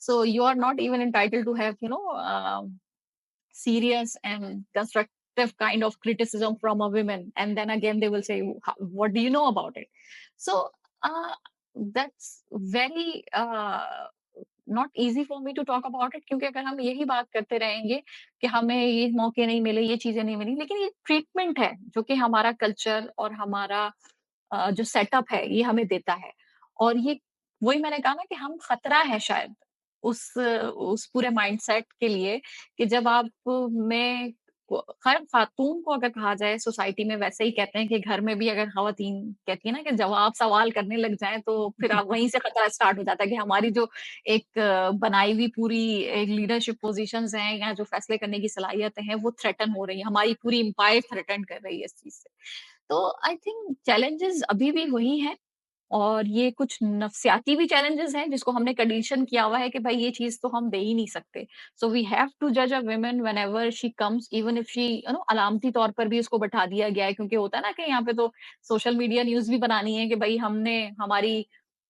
Speaker 2: so you are not even entitled to have serious and constructive kind of criticism from a woman and then again they will say what do you know about it so uh, that's very not easy for me to talk about it क्योंकि अगर हम यही बात करते रहेंगे कि हमें ये मौके नहीं मिले, ये चीज़ें नहीं मिली, लेकिन ये ट्रीटमेंट है जो कि हमारा कल्चर और हमारा जो सेटअप है ये हमें देता है। और ये वही मैंने कहा ना कि हम खतरा है शायद उस पूरे माइंडसेट के लिए कि जब आप में को हर खातून को अगर कहा जाए सोसाइटी में वैसे ही कहते हैं कि घर में भी अगर ख़वातीन कहती है ना कि जवाब सवाल करने लग जाएँ तो फिर आप वहीं से खतरा स्टार्ट हो जाता है कि हमारी जो एक बनाई हुई पूरी एक लीडरशिप पोज़ीशंस हैं या जो फ़ैसले करने की सलाहियतें हैं वो थ्रेटन हो रही हैं। हमारी पूरी एम्पायर थ्रेटन कर रही है इस चीज़ से। तो आई थिंक चैलेंजेज़ अभी भी वही हैं और ये कुछ नफ्सियाती भी चैलेंजेस हैं जिसको हमने कंडीशन किया हुआ है कि भाई ये चीज़ तो हम दे ही नहीं सकते। सो वी हैव टू जज a woman whenever she comes even if she अलामती तौर पर भी उसको बैठा दिया गया है क्योंकि होता है ना कि यहाँ पे तो सोशल मीडिया न्यूज़ भी बनानी है कि भाई हमने हमारी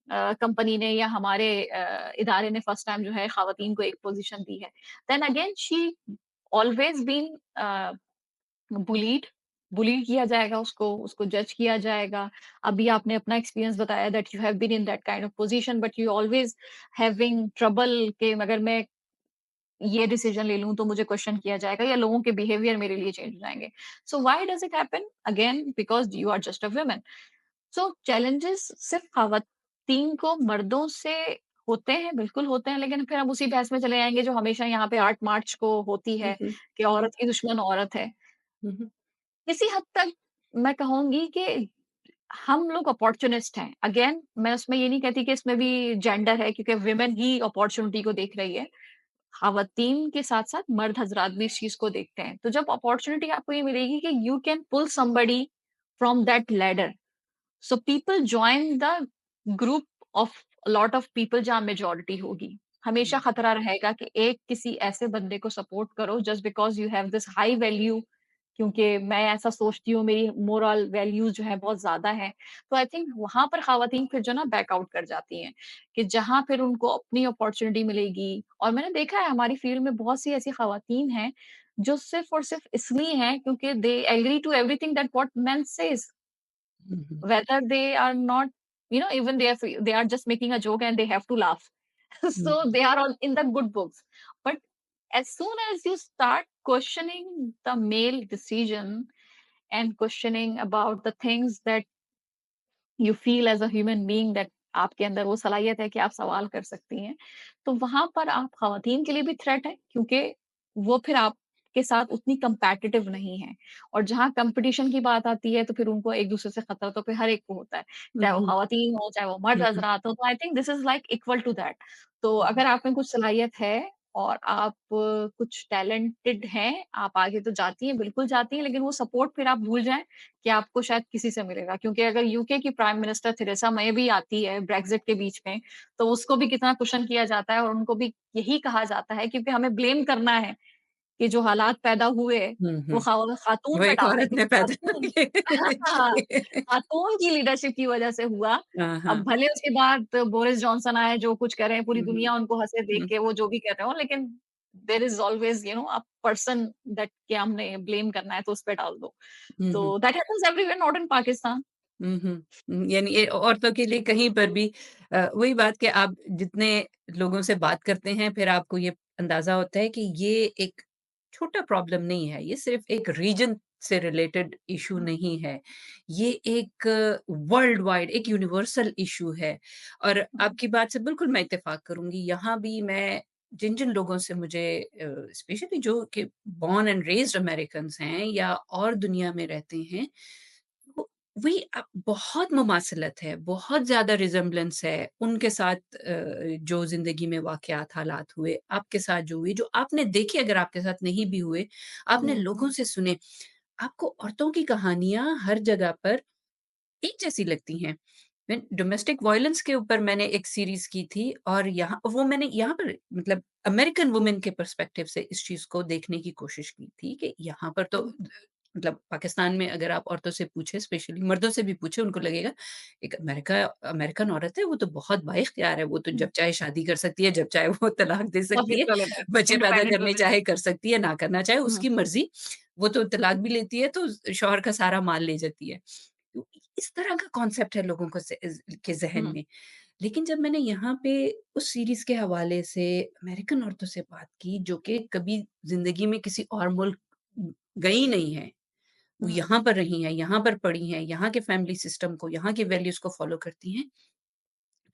Speaker 2: कंपनी ने या हमारे इदारे ने फर्स्ट टाइम जो है ख़वातीन को एक पोज़ीशन दी है। Then again she always been bullied bully किया जाएगा उसको, उसको जज किया जाएगा। अभी आपने अपना एक्सपीरियंस बताया that you have been in that kind of position but you always having trouble कि अगर मैं ये डिसीज़न ले लूँ तो मुझे क्वेश्चन किया जाएगा या लोगों के बिहेवियर मेरे लिए चेंज हो जाएँगे। So why does it happen? Again because you are just a woman. So challenges सिर्फ़ ख़वातीन को मर्दों से होते हैं, बिल्कुल होते हैं, लेकिन फिर हम उसी बहस में चले जाएँगे जो हमेशा यहाँ पे 8 मार्च को होती
Speaker 1: हुँ,
Speaker 2: है
Speaker 1: हुँ।
Speaker 2: कि औरत की दुश्मन औरत है।
Speaker 1: हुँ, हुँ।
Speaker 2: किसी हद तक मैं कहूँगी कि हम लोग अपॉर्च्युनिस्ट हैं। अगेन मैं उसमें ये नहीं कहती कि इसमें भी जेंडर है क्योंकि वुमेन ही अपॉर्च्युनिटी को देख रही है। ख़वातीन के साथ-साथ मर्द हज़रात भी इस चीज़ को देखते हैं। तो जब अपॉर्च्युनिटी आपको ये मिलेगी कि you can pull somebody from that ladder so people join the group of lot of people जहाँ मेजॉरिटी होगी। हमेशा खतरा रहेगा कि एक किसी ऐसे बंदे को सपोर्ट करो just because you have this high value क्योंकि मैं ऐसा सोचती हूँ, मेरी मोरल वैल्यूज़ जो है बहुत ज़्यादा हैं। तो आई थिंक वहाँ पर ख़वातीन फिर जो है ना बैक आउट कर जाती हैं, कि जहाँ फिर उनको अपनी अपॉर्च्युनिटी मिलेगी और मैंने देखा है हमारी फ़ील्ड में बहुत सी ऐसी ख़वातीन हैं, जो सिर्फ़ और सिर्फ़ इसलिए हैं क्योंकि they agree to everything that what men says.
Speaker 1: Hmm, hmm.
Speaker 2: Whether they are not, even they are just making a joke and they have to laugh.
Speaker 1: Hmm,
Speaker 2: So they are all in the good books. But as soon as you start questioning the male decision and questioning about the things that you feel as a human being that आपके अंदर वो सलाहियत है कि आप सवाल कर सकती हैं। तो वहाँ पर आप ख़वातीन के लिए भी थ्रेट है क्योंकि वो फिर आपके साथ उतनी कम्पेटिटिव नहीं है। और जहाँ कॉम्पिटिशन की बात आती है तो फिर उनको एक-दूसरे से खतरा तो फिर हर एक को होता है।
Speaker 1: हुँ,
Speaker 2: चाहे वो
Speaker 1: हुँ,
Speaker 2: ख़वातीन हो, चाहे वो मर्द
Speaker 1: हुँ, हुँ,
Speaker 2: हज़रात हो, तो I think this is like equal to that. तो
Speaker 1: हुँ,
Speaker 2: अगर आप में कुछ सलाहियत है और आप कुछ टैलेंटेड हैं, आप आगे तो जाती हैं, बिल्कुल जाती हैं, लेकिन वो सपोर्ट फिर आप भूल जाएँ कि आपको शायद किसी से मिलेगा क्योंकि अगर यूके की प्राइम मिनिस्टर थेरेसा मे भी आती है ब्रेक्सिट के बीच में, तो उसको भी कितना क्वेश्चन किया जाता है और उनको भी यही कहा जाता है क्योंकि हमें ब्लेम करना है कि जो हालात पैदा हुए,
Speaker 1: हुँ,
Speaker 2: वो
Speaker 1: हुँ।
Speaker 2: खातून
Speaker 1: वो
Speaker 2: पे
Speaker 1: एक
Speaker 2: डाल दें
Speaker 1: औरत ने
Speaker 2: क्योंकि
Speaker 1: पैदा
Speaker 2: खातून हाँ,
Speaker 1: किए।
Speaker 2: खातून की लीडरशिप की वजह से हुआ।
Speaker 1: हाँ,
Speaker 2: अब
Speaker 1: हाँ।
Speaker 2: भले उसके बाद बोरिस जॉनसन आए, जो कुछ कर रहे हैं, पूरी
Speaker 1: हुँ, हुँ,
Speaker 2: दुनिया उनको हँसे देख
Speaker 1: हुँ,
Speaker 2: के, वो जो भी कर रहे हो, लेकिन there is always a person that कि हमने ब्लेम करना है, तो उस पे डाल दो।
Speaker 1: हुँ, हुँ,
Speaker 2: तो that happens everywhere not in Pakistan.
Speaker 1: Hmm, hmm. यानी ये औरतों के लिए कहीं पर भी वही बात कि आप जितने लोगों से बात करते हैं, फिर आपको ये अंदाज़ा होता है कि ये एक छोटा प्रॉब्लम नहीं है, ये सिर्फ़ एक रीजन से रिलेटेड इश्यू नहीं है। ये एक वर्ल्ड वाइड एक यूनिवर्सल इश्यू है और आपकी बात से बिल्कुल मैं इत्तेफ़ाक करूँगी। यहाँ भी मैं जिन-जिन लोगों से मुझे स्पेशली जो कि बोर्न एंड रेज़्ड अमेरिकन्स हैं या और दुनिया में रहते हैं, वो वही बहुत मुमासिलत है, बहुत ज़्यादा रिज़ेम्बलेंस है उनके साथ जो ज़िंदगी में वाक़यात हालात हुए, आपके साथ जो हुए, जो आपने देखे अगर आपके साथ नहीं भी हुए, आपने
Speaker 2: हुँ,
Speaker 1: लोगों से सुने। आपको औरतों की कहानियाँ हर जगह पर एक जैसी लगती हैं। मैं डोमेस्टिक वॉयलेंस के ऊपर मैंने एक सीरीज़ की थी और यहाँ वो मैंने यहाँ पर मतलब अमेरिकन वुमेन के पर्सपेक्टिव से इस चीज़ को देखने की कोशिश की थी कि यहाँ पर तो मतलब पाकिस्तान में अगर आप औरतों से पूछें, स्पेशली मर्दों से भी पूछें, उनको लगेगा एक अमेरिकन औरत है, वो तो बहुत बाइख्तियार है, वो तो
Speaker 2: हुँ।
Speaker 1: जब चाहे शादी कर सकती है, जब चाहे वो तलाक दे
Speaker 2: बहुत
Speaker 1: सकती है,
Speaker 2: लिबरल है,
Speaker 1: बच्चे पैदा
Speaker 2: इंडिपेंडेंट
Speaker 1: करने
Speaker 2: वुमन है।
Speaker 1: चाहे कर सकती है, ना करना चाहे
Speaker 2: हुँ,
Speaker 1: उसकी मर्ज़ी। वो तो तलाक भी लेती है, तो शौहर का सारा माल ले जाती है। तो इस तरह का कॉन्सेप्ट है लोगों को के ज़हन
Speaker 2: हुँ,
Speaker 1: में। लेकिन जब मैंने यहाँ पे उस सीरीज़ के हवाले से अमेरिकन औरतों से बात की जो कि कभी ज़िंदगी में किसी और मुल्क गई नहीं हैं, वो
Speaker 2: हुँ,
Speaker 1: यहाँ पर रही हैं, यहाँ पर पढ़ी हैं, यहाँ के फैमिली सिस्टम को, यहाँ के वैल्यूज़ को फ़ॉलो करती हैं,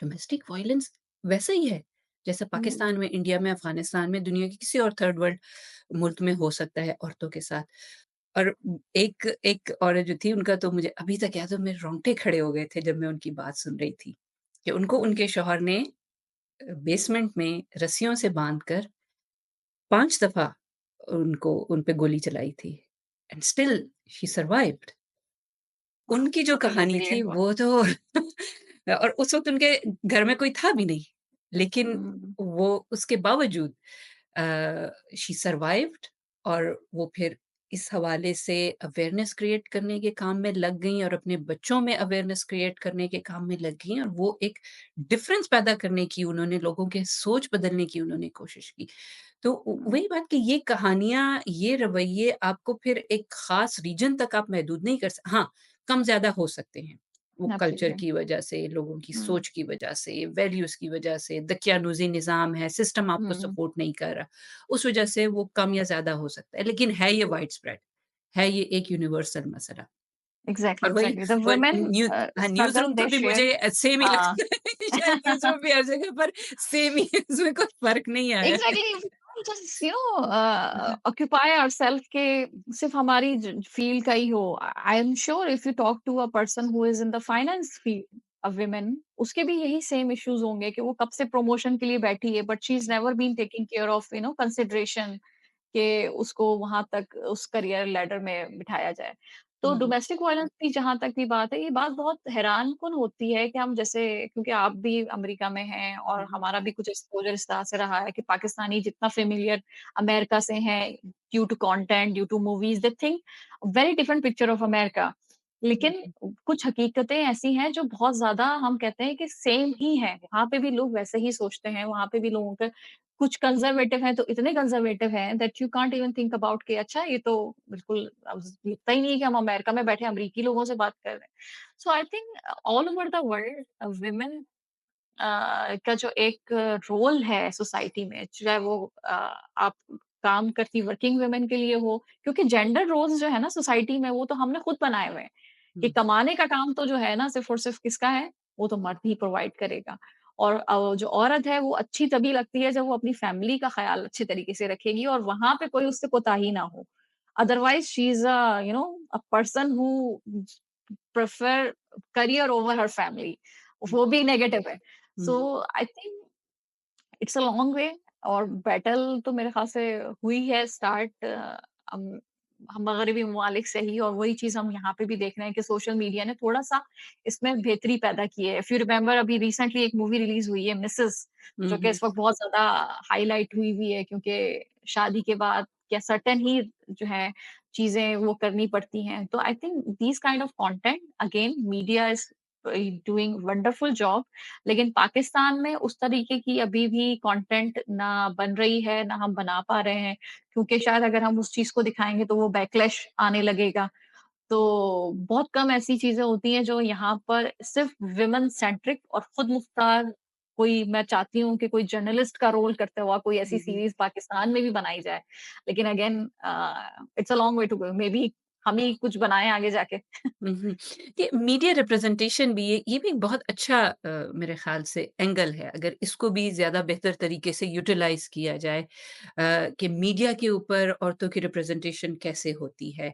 Speaker 1: डोमेस्टिक वायलेंस वैसा ही है। जैसे
Speaker 2: हुँ,
Speaker 1: पाकिस्तान में, इंडिया में, अफ़गानिस्तान में, दुनिया के किसी और थर्ड वर्ल्ड मुल्क में हो सकता है औरतों के साथ। और एक एक औरत जो थी उनका तो मुझे अभी तक याद है, मेरे रोंगटे खड़े हो गए थे जब मैं उनकी बात सुन रही थी, कि उनको उनके शौहर ने बेसमेंट में रस्सियों से बाँधकर 5 दफ़ा उन पे गोली चलाई थी एंड स्टिल शी सर्वाइव्ड। उनकी जो
Speaker 2: बड़ा
Speaker 1: कहानी थी
Speaker 2: ब्रिलियंट हुआ।
Speaker 1: वो तो और उस वक़्त उनके घर में कोई था भी नहीं, लेकिन
Speaker 2: हुँ,
Speaker 1: वो उसके बावजूद शी सर्वाइव्ड और वो फिर इस हवाले से अवेयरनेस क्रिएट करने के काम में लग गईं और अपने बच्चों में अवेयरनेस क्रिएट करने के काम में लग गईं और वो एक डिफ़रेंस पैदा करने की उन्होंने लोगों के सोच बदलने की उन्होंने कोशिश की। तो
Speaker 2: हुँ,
Speaker 1: वही बात कि ये कहानियाँ, ये रवैये आपको फिर एक ख़ास रीजन तक आप महदूद नहीं कर स हाँ, कम ज़्यादा हो सकते हैं। वो कल्चर
Speaker 2: एब्सोल्युटली।
Speaker 1: की वजह से, लोगों की
Speaker 2: हुँ,
Speaker 1: सोच की वजह से, वैल्यूज़ की वजह से, दकियानूज़ी निज़ाम है, सिस्टम आपको
Speaker 2: हुँ,
Speaker 1: सपोर्ट नहीं कर रहा, उस वजह से वो कम या ज़्यादा हो सकता है। लेकिन है ये वाइड स्प्रेड, है ये एक यूनिवर्सल मसला।
Speaker 2: एग्ज़ैक्टली,
Speaker 1: और वही
Speaker 2: एग्ज़ैक्टली द
Speaker 1: वो
Speaker 2: वुमेन
Speaker 1: हाँ, न्यूज़
Speaker 2: स्ट्रगल
Speaker 1: रूम का
Speaker 2: दे
Speaker 1: भी
Speaker 2: शेयर।
Speaker 1: मुझे सेम ही
Speaker 2: हाँ।
Speaker 1: लगता है। शायद न्यूज़ रूम भी हर जगह पर सेम ही है, उसमें कोई फ़र्क नहीं आया है।
Speaker 2: एग्ज़ैक्टली, जस्ट ऑक्यूपाई आवरसेल्फ के सिर्फ़ हमारी ज फ़ील्ड का ही हो। I am sure if you talk to a person who is in the finance field, a woman, उसके भी यही सेम इश्यूज़ होंगे कि वो कब से प्रमोशन के लिए बैठी है, but she is never been taking care of consideration कि उसको वहाँ तक उस करियर लैडर में बिठाया जाए। तो
Speaker 1: हुँ,
Speaker 2: डोमेस्टिक वायलेंस की जहाँ तक भी बात है, ये बात बहुत हैरानकुन होती है कि हम जैसे, क्योंकि आप भी अमेरिका में हैं और
Speaker 1: हुँ,
Speaker 2: हमारा भी कुछ एक्सपोज़र इस तरह से रहा है कि पाकिस्तानी जितना फ़ेमिलियर अमेरिका से हैं, due to content, due to movies, they think very different picture of America. लेकिन
Speaker 1: हुँ,
Speaker 2: कुछ हकीकतें ऐसी हैं जो बहुत ज़्यादा हम कहते हैं कि सेम ही हैं। वहाँ पे भी लोग वैसे ही सोचते हैं, वहाँ पे भी लोगों के कुछ कंज़र्वेटिव हैं, तो इतने कंज़र्वेटिव हैं that you can't even think about कि अच्छा ये तो बिल्कुल लगता ही नहीं है कि हम अमेरिका में बैठे अमरीकी लोगों से बात कर रहे हैं। So I think all over the world women का जो एक रोल है सोसाइटी में, चाहे वो आप काम करती वर्किंग वुमेन के लिए हो, क्योंकि जेंडर रोल्स जो है ना सोसाइटी में, वो तो हमने खुद बनाए हुए हैं कि
Speaker 1: हुँ,
Speaker 2: कमाने का काम तो जो है ना सिर्फ़ और सिर्फ़ किसका है, वो तो मर्द ही प्रोवाइड करेगा। और जो औरत है वो अच्छी तभी लगती है जब वो अपनी फैमिली का ख़्याल अच्छे तरीके से रखेगी और वहाँ पे कोई उससे कोताही ना हो। Otherwise she is a person who prefer career over her family,
Speaker 1: hmm,
Speaker 2: वो भी नेगेटिव है। So
Speaker 1: hmm,
Speaker 2: I think it's a long way और बैटल तो मेरे ख़्याल से हुई है स्टार्ट अम, हम मगरिबी ममालिक से ही, और वही चीज़ हम यहाँ पे भी देख रहे हैं कि सोशल मीडिया ने थोड़ा-सा इसमें बेहतरी पैदा की है। इफ यू रिमेंबर अभी रिसेंटली एक मूवी रिलीज़ हुई है मिसेस,
Speaker 1: हुँ,
Speaker 2: जो कि
Speaker 1: हुँ,
Speaker 2: इस वक़्त बहुत ज़्यादा हाइलाइट हुई हुई है क्योंकि शादी के बाद क्या सर्टेन ही जो है चीज़ें वो करनी पड़ती हैं। तो I think these kind of content again media is doing wonderful job, लेकिन पाकिस्तान में उस तरीके की अभी भी कंटेंट ना बन रही है, ना हम बना पा रहे हैं, क्योंकि शायद अगर हम उस चीज़ को दिखाएँगे तो वो बैकलैश आने लगेगा। तो बहुत कम ऐसी चीज़ें होती हैं जो यहाँ पर सिर्फ़ वुमेन सेंट्रिक और खुद मुख्तार, कोई मैं चाहती हूँ कि कोई जर्नलिस्ट का रोल करता हुआ कोई ऐसी
Speaker 1: हुँ, हुँ।
Speaker 2: सीरीज़ पाकिस्तान में भी बनाई जाए। लेकिन again it's a long way to go, maybe हम ही कुछ बनाएँ आगे जाके।
Speaker 1: हुँ, हुँ। ये मीडिया रिप्रेज़ेंटेशन भी ये भी एक बहुत अच्छा मेरे ख़्याल से एंगल है, अगर इसको भी ज़्यादा बेहतर तरीके से यूटिलाइज़ किया जाए कि मीडिया के ऊपर औरतों की रिप्रेज़ेंटेशन कैसे होती है।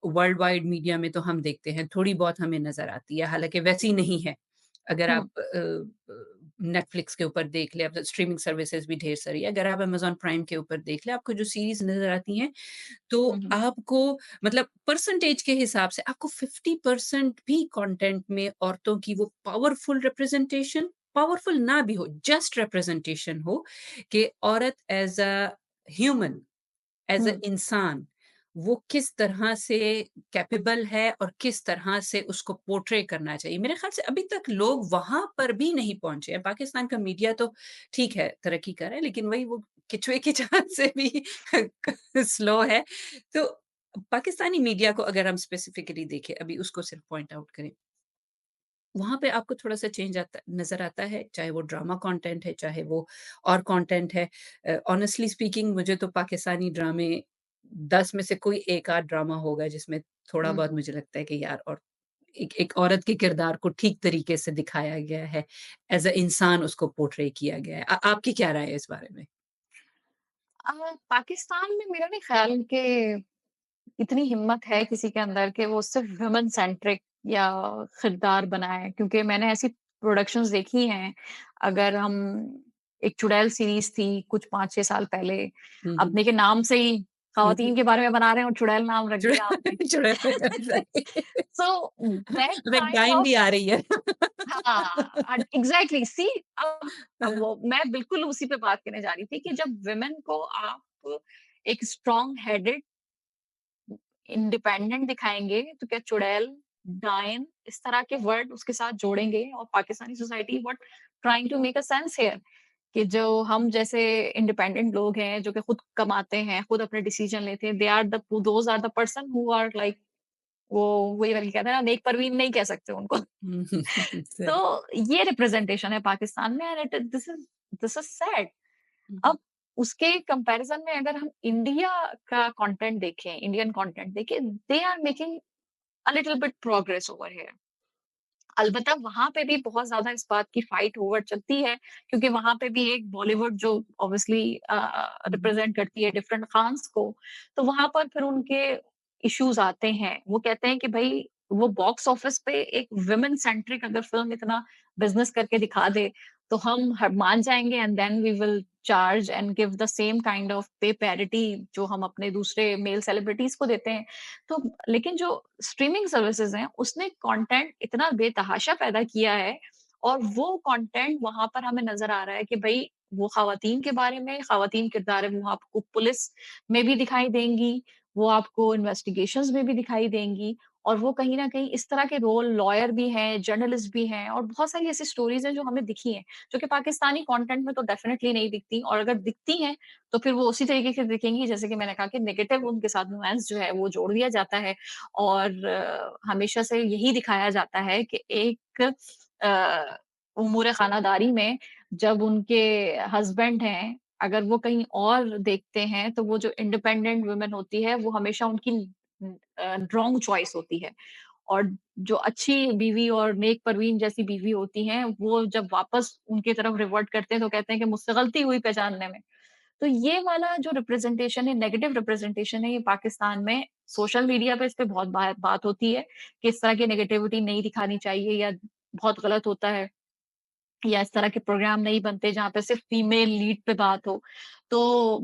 Speaker 1: वर्ल्ड वाइड मीडिया में तो हम देखते हैं, थोड़ी बहुत हमें नज़र आती है, हालाँकि वैसी नहीं है। अगर
Speaker 2: हुँ,
Speaker 1: आप नेटफ्लिक्स के ऊपर देख लें, अब तो स्ट्रीमिंग सर्विसेज़ भी ढेर सारी है, अगर आप अमेज़न प्राइम के ऊपर देख लें, आपको जो सीरीज़ नज़र आती हैं तो
Speaker 2: हुँ, हुँ,
Speaker 1: आपको मतलब परसेंटेज के हिसाब से आपको 50% भी कंटेंट में औरतों की वो पावरफुल रिप्रेजेंटेशन, पावरफुल ना भी हो, जस्ट रिप्रेजेंटेशन हो कि औरत as a human, as a
Speaker 2: hmm,
Speaker 1: इंसान, वो किस तरह से कैपेबल है और किस तरह से उसको पोर्ट्रे करना चाहिए। मेरे ख़्याल से अभी तक लोग वहाँ पर भी नहीं पहुँचे हैं। पाकिस्तान का मीडिया तो ठीक है, तरक्की कर रहा है, लेकिन वही वो केचुए की चाल से भी स्लो है। तो पाकिस्तानी मीडिया को अगर हम स्पेसिफिकली देखें, अभी उसको सिर्फ पॉइंट आउट करें, वहाँ पे आपको थोड़ा-सा चेंज आता नज़र आता है, चाहे वो ड्रामा कंटेंट है, चाहे वो और कंटेंट है। ऑनेस्टली स्पीकिंग मुझे तो पाकिस्तानी ड्रामे 10 में से कोई 1 आध ड्रामा होगा जिसमें थोड़ा
Speaker 2: हुँ,
Speaker 1: बहुत मुझे लगता है कि यार और एक एक औरत के किरदार को ठीक तरीके से दिखाया गया है, एज़ अ इंसान उसको पोर्ट्रे किया गया है। आपकी क्या राय है इस बारे में?
Speaker 2: पाकिस्तान में मेरा नहीं ख़्याल कि इतनी हिम्मत है किसी के अंदर कि वो सिर्फ़ वुमेन सेंट्रिक या किरदार बनाए, क्योंकि मैंने ऐसी प्रोडक्शंस देखी हैं। अगर हम एक चुड़ैल सीरीज़ थी कुछ 5-6 साल पहले,
Speaker 1: हुँ, हुँ।
Speaker 2: अपने के नाम से ही
Speaker 1: हुँ, हुँ।
Speaker 2: ख़वातीन के बारे में बना रहे हैं और चुड़ैल नाम रख
Speaker 1: चुड़ा
Speaker 2: दिया आपने।
Speaker 1: चुड़ा सही
Speaker 2: सो दैट
Speaker 1: अब एक
Speaker 2: काइंड
Speaker 1: टाइम
Speaker 2: ऑफ
Speaker 1: भी आ रही है।
Speaker 2: हाँ, एग्ज़ैक्टली सी
Speaker 1: हाँ।
Speaker 2: वो मैं बिल्कुल उसी पे बात करने जा रही थी कि जब वुमेन को आप एक स्ट्रॉन्ग हेडेड इंडिपेंडेंट दिखाएँगे, तो क्या चुड़ैल, डायन इस तरह के वर्ड उसके साथ जोड़ेंगे और Pakistani society what trying to make a sense here कि जो हम जैसे इंडिपेंडेंट लोग हैं, जो कि खुद कमाते हैं, खुद अपने डिसीजन लेते हैं, they are the those are the person who are like वो वही वाली कहते हैं ना, नेक परवीन नहीं कह सकते उनको।
Speaker 1: हुँ,
Speaker 2: तो
Speaker 1: सही।
Speaker 2: ये रिप्रेजेंटेशन है पाकिस्तान में एंड दिस इज़ सैड।
Speaker 1: हुँ, हुँ।
Speaker 2: अब उसके कंपैरिज़न में अगर हम इंडिया का कंटेंट देखें, इंडियन कंटेंट देखें, they are making a little bit progress over here. अलबत्ता वहाँ पे भी बहुत ज़्यादा इस बात की फाइट ओवर चलती है, क्योंकि वहाँ पे भी एक बॉलीवुड जो ऑब्वियसली
Speaker 1: हुँ,
Speaker 2: रिप्रेज़ेंट करती है डिफरेंट खान्स को, तो वहाँ पर फिर उनके इश्यूज़ आते हैं। वो कहते हैं कि भई वो बॉक्स ऑफिस पे एक वुमेन सेंट्रिक अगर फ़िल्म इतना बिज़नेस करके दिखा दे, तो हम मान जाएँगे and then we will charge and give the same kind of pay parity जो हम अपने दूसरे मेल सेलिब्रिटीज़ को देते हैं। तो लेकिन जो स्ट्रीमिंग सर्विसेज़ हैं, उसने कंटेंट इतना बेतहाशा पैदा किया है और वो कंटेंट वहाँ पर हमें नज़र आ रहा है कि भई वो ख़वातीन के बारे में ख़वातीन किरदार है, वो आपको पुलिस में भी दिखाई देंगी, वो आपको इन्वेस्टिगेशंस में भी दिखाई देंगी और वो कहीं न कहीं इस तरह के रोल लॉयर भी हैं, जर्नलिस्ट भी हैं और बहुत सारी ऐसी स्टोरीज़ हैं जो हमें दिखी हैं, जो कि पाकिस्तानी कंटेंट में तो डेफ़िनिटली नहीं दिखती और अगर दिखती हैं, तो फिर वो उसी तरीके से दिखेंगी जैसे कि मैंने कहा कि नेगेटिव उनके साथ नुआंस जो है वो जोड़ दिया जाता है और हमेशा से यही दिखाया जाता है कि एक उम्ूर खानादारी में जब उनके हस्बैंड हैं, अगर वो कहीं और देखते हैं, तो वो जो इंडिपेंडेंट वुमन होती है, वो हमेशा उनकी रॉन्ग चॉइस होती है। और जो अच्छी बीवी और नेक परवीन जैसी बीवी होती हैं, वो जब वापस उनकी तरफ रिवर्ट करते हैं, तो कहते हैं कि मुझसे गलती हुई पहचानने में। तो ये वाला जो रिप्रेजेंटेशन है, नेगेटिव रिप्रेजेंटेशन है, ये पाकिस्तान में सोशल मीडिया पे इस पे बहुत बात होती है कि इस तरह की नेगेटिविटी नहीं दिखानी चाहिए या बहुत गलत होता है। या इस तरह के प्रोग्राम नहीं बनते जहाँ पे सिर्फ फीमेल लीड पे बात हो। तो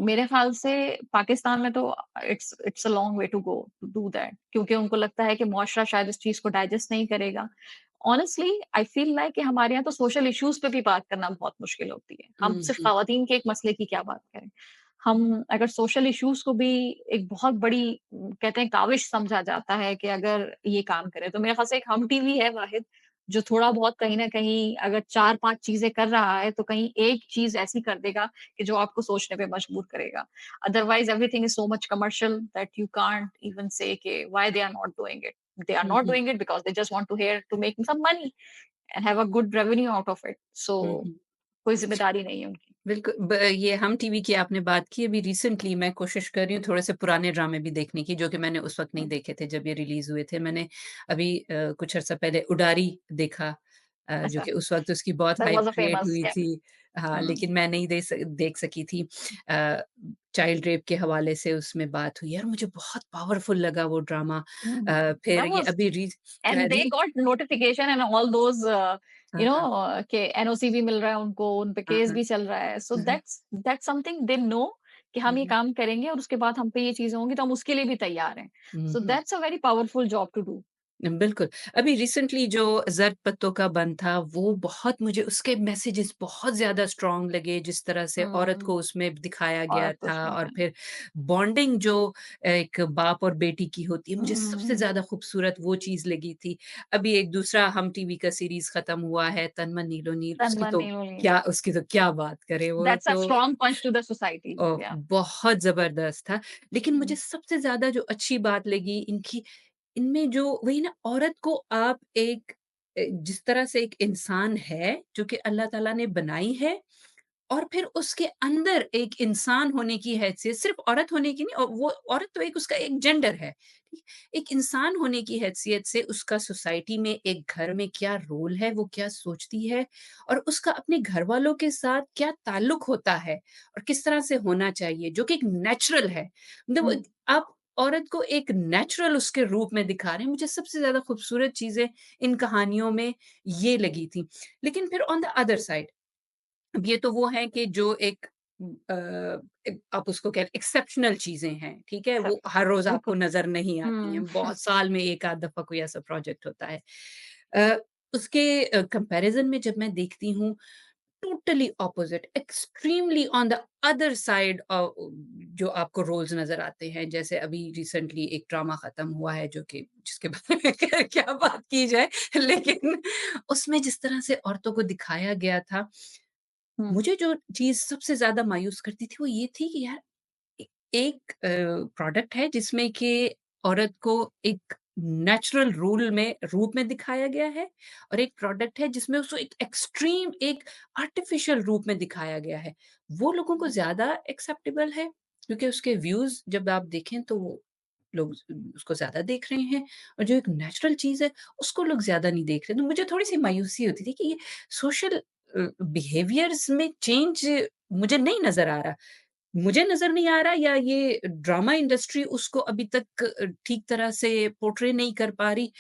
Speaker 2: मेरे ख़्याल से पाकिस्तान में तो it's a long way to go to do that क्योंकि उनको लगता है कि मुआशरा शायद इस चीज़ को डाइजेस्ट नहीं करेगा। ऑनेस्टली आई फ़ील लाइक कि हमारे यहाँ तो सोशल इश्यूज़ पे भी बात करना बहुत मुश्किल होती है। हम
Speaker 1: हुँ,
Speaker 2: सिर्फ
Speaker 1: हुँ।
Speaker 2: ख़वातीन के एक मसले की क्या बात करें। हम अगर सोशल इश्यूज़ को भी एक बहुत बड़ी कहते हैं काविश समझा जाता है कि अगर ये काम करें, तो मेरे ख़्याल से एक हम टीवी है वाहिद जो थोड़ा बहुत कहीं न कहीं अगर 4-5 चीज़ें कर रहा है, तो कहीं एक चीज़ ऐसी कर देगा कि जो आपको सोचने पे मजबूर करेगा। Otherwise everything is so much commercial that you can't even say कि why they are not doing it. They are
Speaker 1: hmm,
Speaker 2: not
Speaker 1: hmm.
Speaker 2: doing it because they just want to here to make some money and have a good revenue out of it. So
Speaker 1: हुँ, हुँ।
Speaker 2: कोई ज़िम्मेदारी नहीं है उनकी।
Speaker 1: बिल्कुल, ये हम टीवी की आपने बात की, अभी रिसेंटली मैं कोशिश कर रही हूँ थोड़े-से पुराने ड्रामे भी देखने की, जो कि मैंने उस वक़्त नहीं
Speaker 2: हुँ,
Speaker 1: देखे थे जब ये रिलीज़ हुए थे। मैंने अभी कुछ अर्सा पहले उडारी देखा, जो
Speaker 2: अच्छा,
Speaker 1: कि उस वक़्त उसकी बहुत
Speaker 2: that
Speaker 1: hype
Speaker 2: was a
Speaker 1: create
Speaker 2: famous
Speaker 1: हुई
Speaker 2: yeah.
Speaker 1: थी। हाँ,
Speaker 2: हुँ,
Speaker 1: लेकिन मैं नहीं देख सकी थी। चाइल्ड रेप के हवाले से उसमें बात हुई और मुझे बहुत पावरफुल लगा वो ड्रामा।
Speaker 2: हुँ।
Speaker 1: फिर
Speaker 2: That
Speaker 1: ये
Speaker 2: was
Speaker 1: अभी
Speaker 2: and they
Speaker 1: री
Speaker 2: got notification and all those
Speaker 1: हाँ, हाँ।
Speaker 2: कि एनओसी भी मिल रहा है उनको, उन पे
Speaker 1: हाँ,
Speaker 2: केस
Speaker 1: हाँ।
Speaker 2: भी चल रहा है। सो
Speaker 1: हाँ, हाँ।
Speaker 2: दैट्स समथिंग दे नो कि
Speaker 1: हुँ,
Speaker 2: हम ये
Speaker 1: हुँ।
Speaker 2: काम करेंगे और उसके बाद हम पे ये चीज़ें होंगी तो हम उसके लिए भी तैयार हैं।
Speaker 1: Hmm,
Speaker 2: so
Speaker 1: hmm.
Speaker 2: That's a very powerful job to do.
Speaker 1: बिल्कुल, अभी रिसेंटली जो ज़र्द पत्तों का बंद था, वो बहुत मुझे उसके मैसेजेस बहुत ज़्यादा स्ट्रॉन्ग लगे, जिस तरह से औरत
Speaker 2: हुँ,
Speaker 1: को उसमें दिखाया
Speaker 2: और
Speaker 1: गया
Speaker 2: तो
Speaker 1: था
Speaker 2: उसमें
Speaker 1: और
Speaker 2: है।
Speaker 1: फिर बॉन्डिंग जो एक बाप और बेटी की होती है, मुझे सबसे
Speaker 2: हुँ,
Speaker 1: ज़्यादा खूबसूरत वो चीज़ लगी थी। अभी एक दूसरा हम टीवी का सीरीज़ खत्म हुआ है, तन मन नीलो नील,
Speaker 2: तन-मन नीलो-नील।
Speaker 1: उसकी तो क्या बात करें, वो
Speaker 2: दैट्स अ
Speaker 1: तो
Speaker 2: strong punch to the society.
Speaker 1: Oh!
Speaker 2: Yeah
Speaker 1: बहुत ज़बरदस्त था। लेकिन मुझे
Speaker 2: हुँ,
Speaker 1: सबसे ज़्यादा जो अच्छी बात लगी इनकी इनमें जो वही ना औरत को आप एक जिस तरह से एक इंसान है, जो कि अल्लाह ताला ने बनाई है और फिर उसके अंदर एक इंसान होने की हैसियत, सिर्फ़ औरत होने की नहीं, और वो औरत तो एक उसका एक जेंडर है, ठीक? एक इंसान होने की हैसियत से उसका सोसाइटी में, एक घर में क्या रोल है, वो क्या सोचती है, और उसका अपने घरवालों के साथ क्या ताल्लुक होता है, और किस तरह से होना चाहिए, जो कि एक नेचुरल है। मतलब
Speaker 2: हुँ,
Speaker 1: आप औरत को एक नेचुरल उसके रूप में दिखा रहे हैं। मुझे सबसे ज़्यादा खूबसूरत चीज़ें इन कहानियों में ये लगी थी। लेकिन फिर ऑन द अदर साइड, अब ये तो वो है कि जो एक आप उसको कह एक्सेप्शनल चीज़ें हैं, ठीक है? वो
Speaker 2: एक्सेप्ट
Speaker 1: हर रोज़ आपको
Speaker 2: बिल्कुल।
Speaker 1: नज़र नहीं आती
Speaker 2: हुँ,
Speaker 1: हैं, बहुत साल में 1 आध दफ़ा कोई ऐसा प्रोजेक्ट होता है। अ, उसके कंपैरिज़न में जब मैं देखती हूँ, totally opposite, extremely on the other side, जो आपको रोल्स नज़र आते हैं, जैसे अभी रिसेंटली एक ड्रामा ख़त्म हुआ है, जो कि जिसके बारे में क्या बात की जाए, लेकिन उसमें जिस तरह से औरतों को दिखाया गया था,
Speaker 2: हुँ,
Speaker 1: मुझे जो चीज़ सबसे ज़्यादा मायूस करती थी, वो ये थी कि यार, ए एक प्रोडक्ट है जिसमें कि औरत को एक नेचुरल रूप में दिखाया गया है, और एक प्रोडक्ट है जिसमें उसको एक एक्सट्रीम, एक आर्टिफ़िशियल रूप में दिखाया गया है। वो लोगों को
Speaker 2: हुँ,
Speaker 1: ज़्यादा एक्सेप्टेबल है, क्योंकि उसके व्यूज़ जब आप देखें तो वो लोग उसको ज़्यादा देख रहे हैं, और जो एक नेचुरल चीज़ है, उसको लोग ज़्यादा नहीं देख रहे। तो मुझे थोड़ी-सी मायूसी होती थी कि ये सोशल बिहेवियर्स में चेंज मुझे नहीं नज़र आ रहा। मुझे नज़र नहीं आ रहा, या ये ड्रामा इंडस्ट्री उसको अभी तक ठीक तरह से पोर्ट्रे नहीं कर पा रही।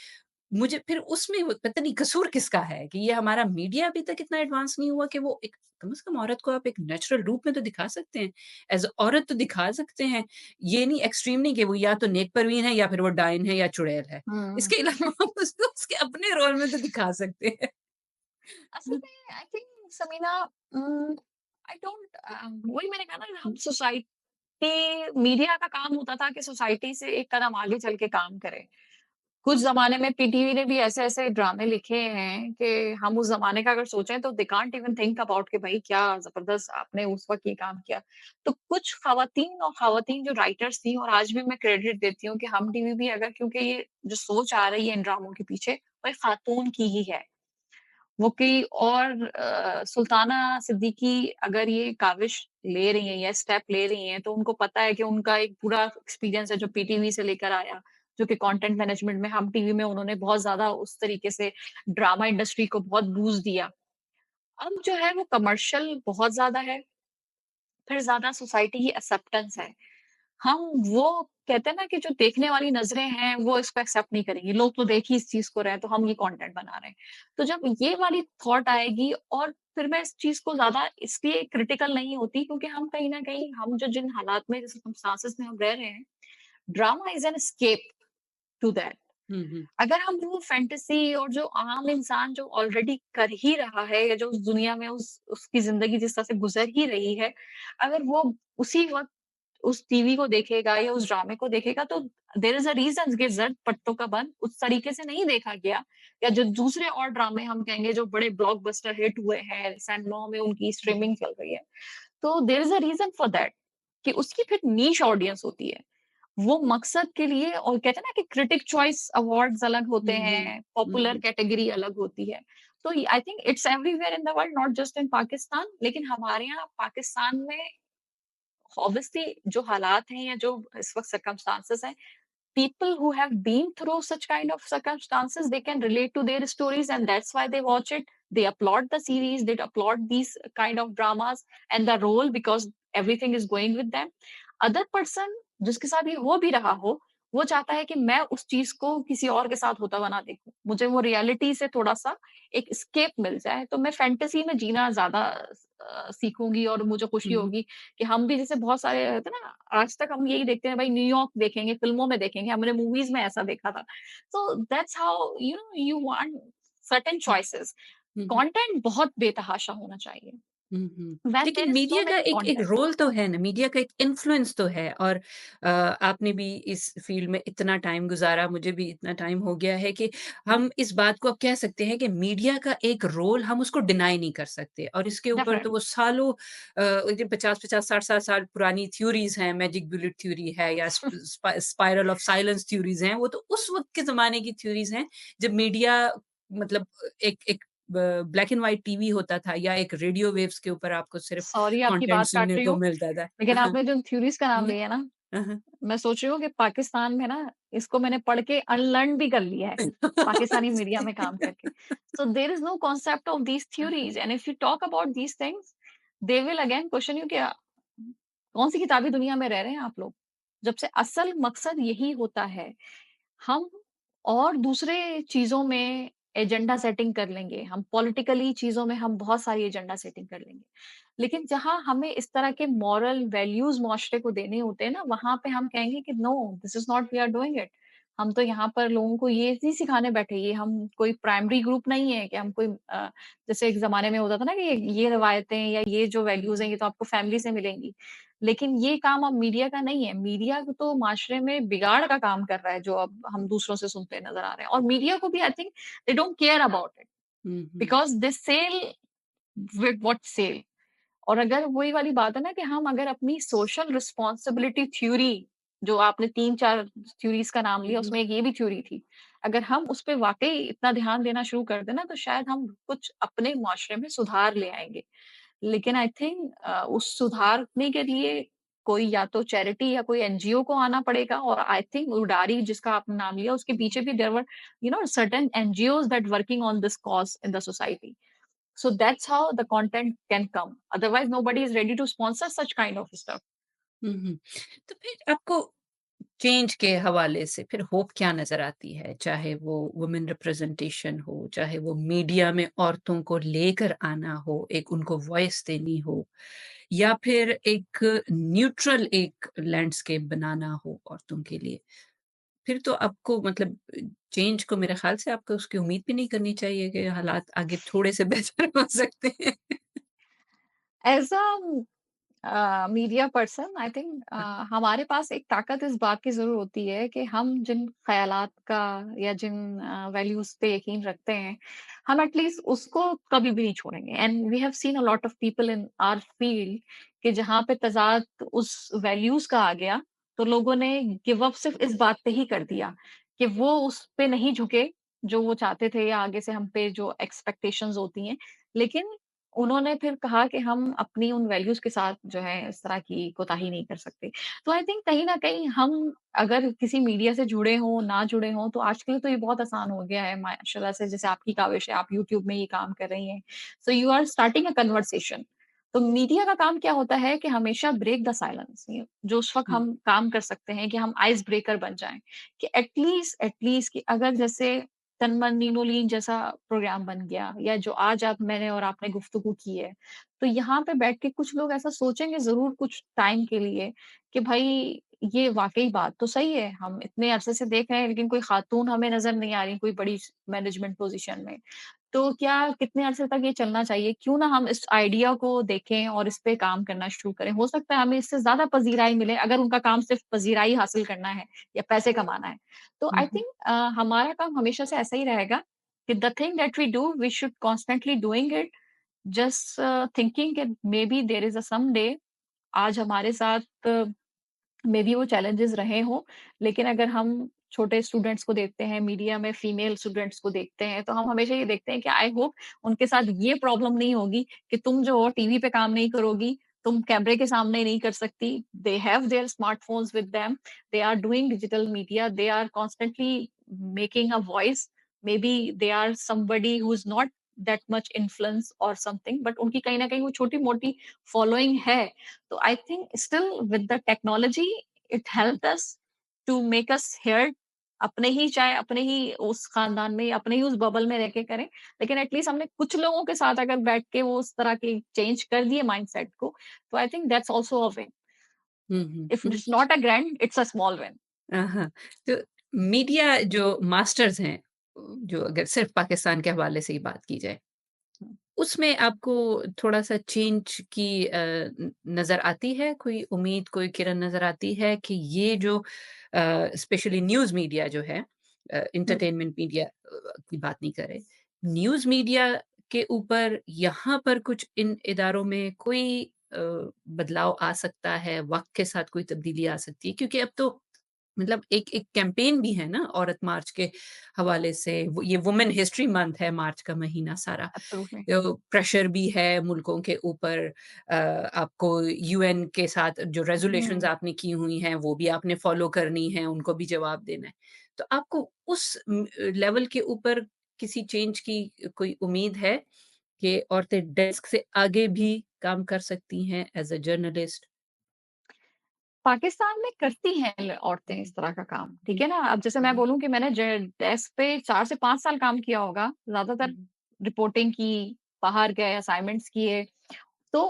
Speaker 1: मुझे फिर उसमें वो पता नहीं कसूर किसका है, कि ये हमारा मीडिया अभी तक इतना एडवांस नहीं हुआ कि वो एक, कम से कम औरत को आप एक नेचुरल रूप में तो दिखा सकते हैं। एज़ अ औरत तो दिखा सकते हैं। ये नहीं, एक्सट्रीम नहीं कि वो या तो नेक परवीन है, या फिर वो डायन है, या चुड़ैल है।
Speaker 2: हुँ।
Speaker 1: इसके अलावा आप उसको उसके अपने रोल में तो दिखा सकते हैं।
Speaker 2: असल में I think Samina I don't वही मैंने कहा ना हम सोसाइटी मीडिया का काम होता था कि सोसाइटी से एक कदम आगे चल के काम करे। कुछ ज़माने में पीटीवी ने भी ऐसे-ऐसे ड्रामे लिखे हैं कि हम उस ज़माने का अगर सोचें तो they can't even think about कि भाई क्या ज़बरदस्त आपने उस वक़्त ये काम किया। तो कुछ ख़वातीन जो राइटर्स थी और आज भी मैं क्रेडिट देती हूँ कि हम टीवी भी अगर क्योंकि ये जो सोच आ रही है इन ड्रामों के पीछे, वो एक ख़ातून की ही है। वो कोई और सुल्ताना सिद्दीकी अगर ये काविश ले रही हैं या स्टेप ले रही हैं, तो उनको पता है कि उनका एक पूरा एक्सपीरियंस है जो पीटीवी से लेकर आया, जो कि कंटेंट मैनेजमेंट में हम टीवी में उन्होंने बहुत ज़्यादा उस तरीके से ड्रामा इंडस्ट्री को बहुत बूस्ट दिया। अब जो है वो कमर्शियल बहुत ज़्यादा है, फिर ज़्यादा सोसाइटी की एक्सेप्टेंस है। हम वो कहते हैं ना कि जो देखने वाली नज़रें हैं, वो इसको एक्सेप्ट नहीं करेंगी। लोग तो देख ही इस चीज़ को रहे हैं, तो हम ये कंटेंट बना रहे हैं। तो जब ये वाली थॉट आएगी और फिर मैं इस चीज़ को ज़्यादा इसलिए क्रिटिकल नहीं होती क्योंकि हम कहीं न कहीं हम जो जिन हालात में, जिस सर्कमस्टेंसेस में हम रह रहे हैं, drama is an escape to that.
Speaker 1: Hmm, hmm.
Speaker 2: अगर हम वो फैंटेसी और जो आम इंसान जो ऑलरेडी कर ही रहा है या जो उस दुनिया में उसकी ज़िंदगी जिस तरह से गुज़र ही रही है, अगर वो उसी वक़्त उस टीवी को देखेगा या उस ड्रामे को देखेगा तो देयर इज़ अ रीज़न कि ज़र्द पट्टों का बंद उस तरीके से नहीं देखा गया या जो दूसरे और ड्रामे हम कहेंगे जो बड़े ब्लॉकबस्टर हिट हुए हैं, सैनमो में उनकी स्ट्रीमिंग चल रही है। तो there is a reason for that कि उसकी फिर नीश ऑडियंस होती है। वो मकसद के लिए और कहते हैं ना कि क्रिटिक चॉइस अवार्ड्स अलग होते
Speaker 1: हुँ, हुँ।
Speaker 2: हैं, पॉपुलर
Speaker 1: हुँ,
Speaker 2: कैटेगरी अलग होती है। तो I think it's everywhere in the world not just in Pakistan लेकिन हमारे यहाँ पाकिस्तान में ऑब्वियसली जो हालात हैं या जो इस वक़्त सर्कमस्टांसेस हैं, people who have been through such kind of circumstances, they can relate to their stories and that's why they watch it. They applaud the series, they applaud these kind of dramas and the role because everything is going with them. Other person जिसके साथ ये हो भी रहा हो, वो चाहता है कि मैं उस चीज़ को किसी और के साथ होता हुआ ना देखूँ। मुझे वो रियलिटी से थोड़ा-सा एक एस्केप मिल जाए, तो मैं फैंटेसी में जीना ज़्यादा सीखूँगी और मुझे खुशी
Speaker 1: हुँ।
Speaker 2: होगी कि हम भी जैसे बहुत सारे होते हैं ना, आज तक हम यही देखते हैं भाई न्यूयॉर्क देखेंगे, फ़िल्मों में देखेंगे, हमने मूवीज़ में ऐसा देखा था। So that's how you want certain
Speaker 1: hmm,
Speaker 2: choices.
Speaker 1: Hmm, hmm.
Speaker 2: Content बहुत बेतहाशा होना चाहिए।
Speaker 1: हुँ, हुँ।
Speaker 2: व्हेन
Speaker 1: लेकिन
Speaker 2: देयर इज़ सो
Speaker 1: मीडिया का
Speaker 2: मेनी
Speaker 1: एक
Speaker 2: कंटेंट।
Speaker 1: रोल तो है ना, मीडिया का एक इन्फ्लुएंस तो है, और आपने भी इस फ़ील्ड में इतना टाइम गुज़ारा, मुझे भी इतना टाइम हो गया है कि हम इस बात को अब कह सकते हैं कि मीडिया का एक रोल हम उसको डिनाई नहीं कर सकते, और इसके ऊपर तो
Speaker 2: डेफिनिटली।
Speaker 1: वो सालों, ये 50-50, 60-60 साल पुरानी थ्योरीज़ हैं, मैजिक बुलेट थ्योरी है, या स्पाइरल ऑफ साइलेंस थ्योरीज़ हैं, वो तो उस वक़्त के ज़माने की थ्योरीज़ हैं, जब मीडिया मतलब एक एक ब्लैक एंड व्हाइट टीवी होता था या एक रेडियो वेव्स के ऊपर आपको सिर्फ़
Speaker 2: सॉरी आपकी
Speaker 1: कंटेंट
Speaker 2: बात काट
Speaker 1: सुनने
Speaker 2: रही
Speaker 1: को
Speaker 2: हूँ,
Speaker 1: मिलता था।
Speaker 2: लेकिन आपने जो थ्योरीज़ का नाम
Speaker 1: हुँ,
Speaker 2: लिया ना,
Speaker 1: हाँ, हाँ।
Speaker 2: मैं सोच रही हूँ कि पाकिस्तान में ना इसको मैंने पढ़ के अनलर्न भी कर लिया है, पाकिस्तानी मीडिया में काम करके। So there is no concept of these theories and if you talk about these things, they will again question you कि कौन-सी किताबी दुनिया में रह रहे हैं आप लोग? जब से असल मकसद यही होता है, हम और दूसरे चीज़ों में एजेंडा सेटिंग कर लेंगे, हम पॉलिटिकली चीज़ों में हम बहुत सारी एजेंडा सेटिंग कर लेंगे। लेकिन जहाँ हमें इस तरह के मॉरल वैल्यूज़ मुआशरे को देने होते हैं ना, वहाँ पे हम कहेंगे कि no, this is not we are doing it. हम तो यहाँ पर लोगों को ये नहीं सिखाने बैठे, ये हम कोई प्राइमरी ग्रुप नहीं है कि हम कोई जैसे एक ज़माने में होता था ना कि ये रवायतें या ये जो वैल्यूज़ हैं, ये तो आपको फैमिली से मिलेंगी। लेकिन ये काम अब मीडिया का नहीं है। मीडिया तो माशरे में बिगाड़ का काम कर रहा है, जो अब हम दूसरों से सुनते नज़र आ रहे हैं और मीडिया को भी I think they don't care about it
Speaker 1: hmm, hmm.
Speaker 2: Because they sell with what sell. और अगर वही वाली बात है ना कि हम अगर अपनी सोशल रिस्पॉन्सिबिलिटी थ्योरी, जो आपने 3-4 थ्योरीज़ का नाम
Speaker 1: हुँ,
Speaker 2: लिया,
Speaker 1: हुँ।
Speaker 2: उसमें एक ये भी थ्योरी थी। अगर हम उस पे वाक़ई इतना ध्यान देना शुरू कर दें ना, तो शायद हम कुछ अपने माशरे में सुधार ले आएँगे। लेकिन आई थिंक उस सुधारने के लिए कोई या तो चैरिटी या कोई एनजीओ को आना पड़ेगा और आई थिंक उडारी जिसका आपने नाम लिया, उसके पीछे भी there were certain NGOs that working on this cause in the society. So that's how the content can come. Otherwise, nobody is ready to sponsor such kind of stuff.
Speaker 1: Hmm, hmm. तो फिर आपको चेंज के हवाले से फिर होप क्या नज़र आती है? चाहे वो वुमेन रिप्रेजेंटेशन हो, चाहे वो मीडिया में औरतों को लेकर आना हो, एक उनको वॉइस देनी हो या फिर एक न्यूट्रल एक लैंडस्केप बनाना हो औरतों के लिए। फिर तो आपको मतलब चेंज को मेरे ख़्याल से आपको उसकी उम्मीद भी नहीं करनी चाहिए कि हालात आगे थोड़े से बेहतर हो सकते हैं।
Speaker 2: As a media person I think हमारे पास एक ताकत इस बात की ज़रूर होती है कि हम जिन ख़यालात का या जिन वैल्यूज़ पे यकीन रखते हैं, हम एटलीस्ट उसको कभी भी नहीं छोड़ेंगे and we have seen a lot of people in our field कि जहाँ पे तज़ाद उस वैल्यूज़ का आ गया, तो लोगों ने गिव अप सिर्फ़ इस बात पे ही कर दिया कि वो उस पे नहीं झुके, जो वो चाहते थे या आगे से हम पे जो एक्सपेक्टेशंस होती हैं। लेकिन उन्होंने फिर कहा कि हम अपनी उन वैल्यूज़ के साथ जो है इस तरह की कोताही नहीं कर सकते। तो आई थिंक कहीं न कहीं हम अगर किसी मीडिया से जुड़े हों, ना जुड़े हों, तो आजकल तो ये बहुत आसान हो गया है माशाल्लाह से जैसे आपकी काविश है, आप यूट्यूब में ये काम कर रही हैं। So you are starting a conversation. तो मीडिया का काम क्या होता है कि हमेशा ब्रेक द साइलेंस जो उस वक़्त
Speaker 1: हुँ,
Speaker 2: हम काम कर सकते हैं कि हम आइस ब्रेकर बन जाएँ, कि एटलीस्ट कि अगर जैसे तनमन नीनोलीन जैसा प्रोग्राम बन गया या जो आज आप मैंने और आपने गुफ्तगू की है, तो यहाँ पे बैठ के कुछ लोग ऐसा सोचेंगे ज़रूर कुछ टाइम के लिए कि भाई ये वाक़ई बात तो सही है, हम इतने अरसे से देख रहे हैं लेकिन कोई खातून हमें नज़र नहीं आ रही, कोई बड़ी मैनेजमेंट पोज़ीशन में। तो क्या कितने अरसे तक ये चलना चाहिए? क्यों ना हम इस आइडिया को देखें और इस पे काम करना शुरू करें। हो सकता है हमें इससे ज़्यादा पज़ीराई मिले अगर उनका काम सिर्फ़ पज़ीराई हासिल करना है या पैसे कमाना है। तो
Speaker 1: हुँ,
Speaker 2: आई
Speaker 1: हुँ,
Speaker 2: थिंक हमारा काम हमेशा से ऐसा ही रहेगा कि the thing that we do we should constantly doing it just thinking कि maybe there is a some day आज हमारे साथ मे बी वो चैलेंजेस रहे हों, लेकिन अगर हम छोटे स्टूडेंट्स को देखते हैं, मीडिया में फीमेल स्टूडेंट्स को देखते हैं, तो हम हमेशा ये देखते हैं कि आई होप उनके साथ ये प्रॉब्लम नहीं होगी कि तुम जो हो टीवी पे काम नहीं करोगी, तुम कैमरे के सामने नहीं कर सकती। They have their smartphones with them, they are doing digital media, they are constantly making a voice, maybe they are somebody who is not that much influence और समथिंग बट उनकी कहीं न कहीं वो छोटी-मोटी फॉलोइंग है। तो I think still with the technology, it helped us to make us heard अपने ही चाहे अपने ही उस खानदान में, अपने ही उस बबल में रह के करें। लेकिन एटलीस्ट हमने कुछ लोगों के साथ अगर बैठ के वो उस तरह के चेंज कर दिए माइंडसेट को, तो I think that's also a win.
Speaker 1: Hmm, hmm,
Speaker 2: if
Speaker 1: hmm.
Speaker 2: It's not a grand, it's a small win.
Speaker 1: हाँ, तो मीडिया जो मास्टर्स हैं, जो अगर सिर्फ़ पाकिस्तान के हवाले से ही बात की जाए, उसमें आपको थोड़ा-सा चेंज की नज़र आती है? कोई उम्मीद, कोई किरण नज़र आती है कि ये जो स्पेशली न्यूज़ मीडिया जो है
Speaker 2: हुँ।
Speaker 1: एंटरटेनमेंट मीडिया की बात नहीं कर रहे, न्यूज़ मीडिया के ऊपर यहाँ पर कुछ इन इदारों में कोई बदलाव आ सकता है, वक़्त के साथ कोई तब्दीली आ सकती है? क्योंकि अब तो मतलब एक एक कैंपेन भी है ना औरत मार्च के हवाले से, वो ये वुमेन हिस्ट्री मंथ है, मार्च का महीना सारा।
Speaker 2: एब्सोल्युटली।
Speaker 1: तो प्रेशर भी है मुल्कों के ऊपर, आपको यूएन के साथ जो रेज़ोल्यूशंस
Speaker 2: हुँ।
Speaker 1: आपने की हुई हैं, वो भी आपने फ़ॉलो करनी है, उनको भी जवाब देना है। तो आपको उस लेवल के ऊपर किसी चेंज की कोई उम्मीद है कि औरतें डेस्क से आगे भी काम कर सकती हैं एज़ अ जर्नलिस्ट?
Speaker 2: पाकिस्तान में करती हैं औरतें इस तरह का काम, ठीक है ना? अब जैसे मैं बोलूँ कि मैंने डेस्क पे 4 से 5 साल काम किया होगा, ज़्यादातर रिपोर्टिंग की, बाहर गए, असाइनमेंट्स किए, तो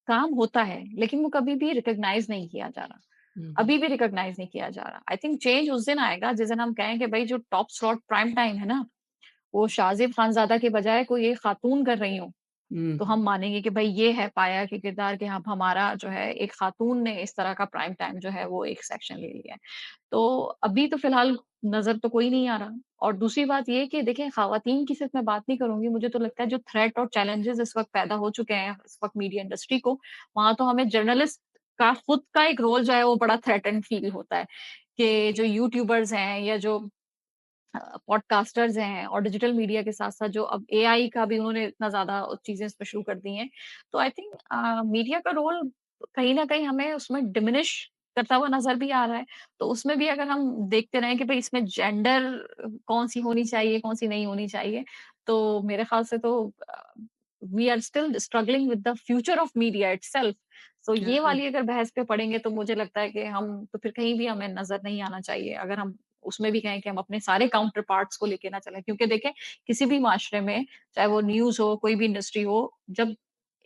Speaker 2: काम होता है, लेकिन वो कभी भी रिकॉग्नाइज़ नहीं किया जा रहा।
Speaker 1: हुँ, हुँ।
Speaker 2: अभी भी रिकॉग्नाइज़ नहीं किया जा रहा। आई थिंक चेंज उस दिन आएगा जिस दिन हम कहें कि भई जो टॉप स्लॉट प्राइम टाइम है ना, वो शाज़िब खानज़ादा के बजाय कोई एक खातून कर रही हो।
Speaker 1: हुँ,
Speaker 2: तो हम मानेंगे कि भई ये है पाया कि किरदार कि अब हमारा जो है एक खातून ने इस तरह का प्राइम टाइम जो है वो एक सेक्शन ले लिया है। तो अभी तो फ़िलहाल नज़र तो कोई नहीं आ रहा। और दूसरी बात ये है कि देखिए ख़वातीन की सिर्फ़ मैं बात नहीं करूँगी, मुझे तो लगता है जो थ्रेट और चैलेंजेज़ इस वक़्त पैदा हो चुके हैं इस वक़्त मीडिया इंडस्ट्री को, वहाँ तो हमें जर्नलिस्ट का खुद का एक रोल जो है वो बड़ा थ्रेटन्ड फ़ील होता है, कि जो यूट्यूबर्स हैं या जो पॉडकास्टर्स हैं और डिजिटल मीडिया के साथ-साथ जो अब एआई का भी उन्होंने इतना ज़्यादा चीज़ें इसमें शुरू कर दी हैं। तो आई थिंक मीडिया का रोल कहीं न कहीं हमें उसमें डिमिनिश करता हुआ नज़र भी आ रहा है। तो उसमें भी अगर हम देखते रहें कि भई इसमें जेंडर कौन-सी होनी चाहिए, कौन-सी नहीं होनी चाहिए, तो मेरे ख़्याल से तो we are still struggling with the future of media itself. So ये
Speaker 1: हाँ।
Speaker 2: वाली अगर बहस पे पड़ेंगे तो मुझे लगता है कि हम तो फिर कहीं भी हमें नज़र नहीं आना चाहिए। अगर हम उसमें भी कहें कि हम अपने सारे काउंटर पार्ट्स को लेके ना चलें। क्योंकि देखें किसी भी माशरे में, चाहे वो न्यूज़ हो, कोई भी इंडस्ट्री हो, जब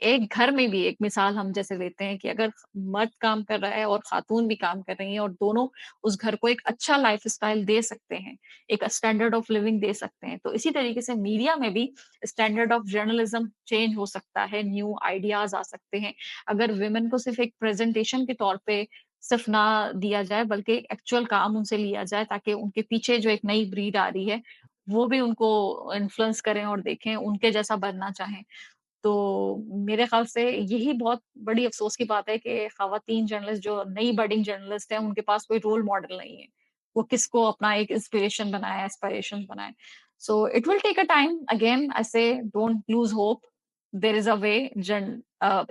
Speaker 2: एक घर में भी एक मिसाल हम जैसे लेते हैं कि अगर मर्द काम कर रहा है और खातून भी काम कर रही हैं और दोनों उस घर को एक अच्छा लाइफ़स्टाइल दे सकते हैं, एक स्टैंडर्ड ऑफ लिविंग दे सकते हैं। तो इसी तरीके से मीडिया में भी स्टैंडर्ड ऑफ जर्नलिज़्म चेंज हो सकता है, न्यू आइडियाज़ आ सकते हैं। अगर वुमेन को सिर्फ़ एक प्रेज़ेंटेशन के तौर पे सिर्फ ना दिया जाए बल्कि एक्चुअल काम उनसे लिया जाए ताकि उनके पीछे जो एक नई ब्रीड आ रही है, वो भी उनको इन्फ्लुएंस करें और देखें, उनके जैसा बनना चाहें। तो मेरे ख़्याल से यही बहुत बड़ी अफ़सोस की बात है कि ख़वातीन जर्नलिस्ट जो नई बडिंग जर्नलिस्ट हैं, उनके पास कोई रोल मॉडल नहीं है। वो किसको अपना एक इंस्पिरेशन बनाएँ, एस्पिरेशंस बनाएँ। So it will take a time again I say don't lose hope, there is a way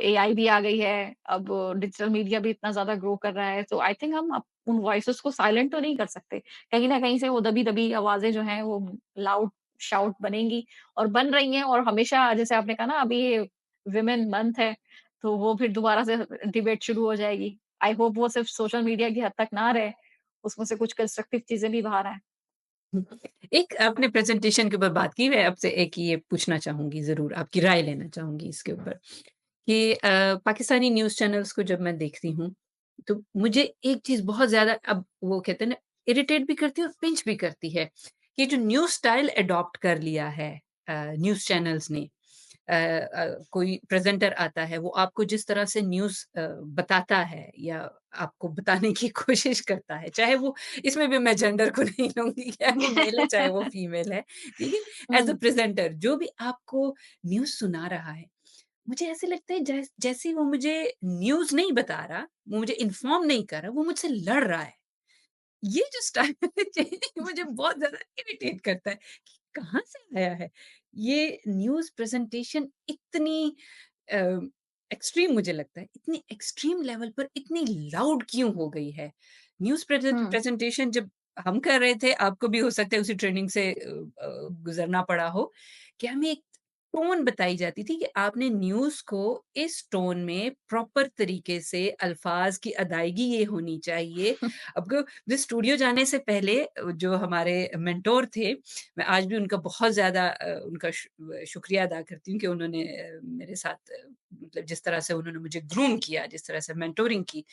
Speaker 2: AI भी आ गई है, अब डिजिटल मीडिया भी इतना ज़्यादा ग्रो कर रहा है, तो आई थिंक हम उन वॉइसेज़ को साइलेंट तो नहीं कर सकते। कहीं न कहीं से वो दबी-दबी आवाज़ें जो हैं वो लाउड शाउट बनेंगी और बन रही हैं और हमेशा जैसे आपने कहा ना अभी वुमेन मंथ है, तो वो फिर दोबारा से डिबेट शुरू हो जाएगी। आई होप वो सिर्फ़ सोशल मीडिया की हद तक ना रहे, उसमें से कुछ कंस्ट्रक्टिव चीज़ें भी बाहर आएँ।
Speaker 1: एक आपने प्रेज़ेंटेशन के ऊपर बात की, मैं आपसे एक ये पूछना चाहूँगी ज़रूर, आपकी राय लेना चाहूँगी इसके ऊपर कि पाकिस्तानी न्यूज़ चैनल्स को जब मैं देखती हूँ, तो मुझे एक चीज़ बहुत ज़्यादा अब वो कहते हैं ना इरिटेट भी करती है और पिंच भी करती है, कि जो न्यूज़ स्टाइल एडॉप्ट कर लिया है न्यूज़ चैनल्स ने। कोई प्रेज़ेंटर आता है, वो आपको जिस तरह से न्यूज़ बताता है या आपको बताने की कोशिश करता है, चाहे वो इसमें भी मैं जेंडर को नहीं लूँगी, चाहे वो मेल है, चाहे वो फीमेल है, ठीक है? एज़ अ
Speaker 2: हुँ,
Speaker 1: प्रेज़ेंटर जो भी आपको न्यूज़ सुना रहा है, मुझे ऐसे लगता है जैसे वो मुझे न्यूज़ नहीं बता रहा, वो मुझे इन्फॉर्म नहीं कर रहा, वो मुझसे लड़ रहा है। ये जो स्टाइल है मुझे बहुत ज़्यादा इरिटेट करता है कि कहाँ से आया है? ये न्यूज़ प्रेज़ेंटेशन इतनी अ, एक्सट्रीम मुझे लगता है, इतनी एक्सट्रीम लेवल पर इतनी लाउड क्यों हो गई है? न्यूज़
Speaker 2: हुँ,
Speaker 1: प्रेज़ेंटेशन जब हम कर रहे थे, आपको भी हो सकता है उसी ट्रेनिंग से गुज़रना पड़ा हो, कि हमें एक टोन बताई जाती थी कि आपने न्यूज़ को इस टोन में प्रॉपर तरीके से अल्फ़ाज़ की अदायगी ये होनी चाहिए। अब जो स्टूडियो जाने से पहले जो हमारे मेंटर थे, मैं आज भी उनका बहुत ज़्यादा उनका शुक्रिया अदा करती हूँ कि उन्होंने मेरे साथ मतलब जिस तरह से उन्होंने मुझे ग्रूम किया, जिस तरह से मेंटोरिंग की,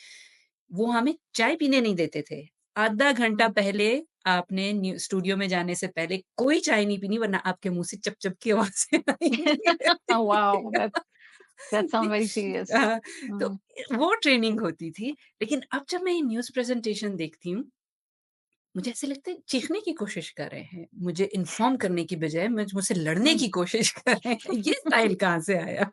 Speaker 1: वो हमें चाय पीने नहीं देते थे। आधा घंटा
Speaker 2: हुँ।
Speaker 1: पहले आपने स्टूडियो में जाने से पहले कोई चाय नहीं पीनी वरना आपके मुँह से चप-चप की आवाज़ें आएँगी।
Speaker 2: Wow! That sound very serious.
Speaker 1: हाँ, तो
Speaker 2: हुँ।
Speaker 1: वो ट्रेनिंग होती थी। लेकिन अब जब मैं ये न्यूज़ प्रेज़ेंटेशन देखती हूँ, मुझे ऐसा लगता है चीखने की कोशिश कर रहे हैं। मुझे इन्फॉर्म करने की बजाय मुझसे लड़ने
Speaker 2: हुँ।
Speaker 1: की कोशिश कर रहे हैं। ये स्टाइल कहाँ से आया?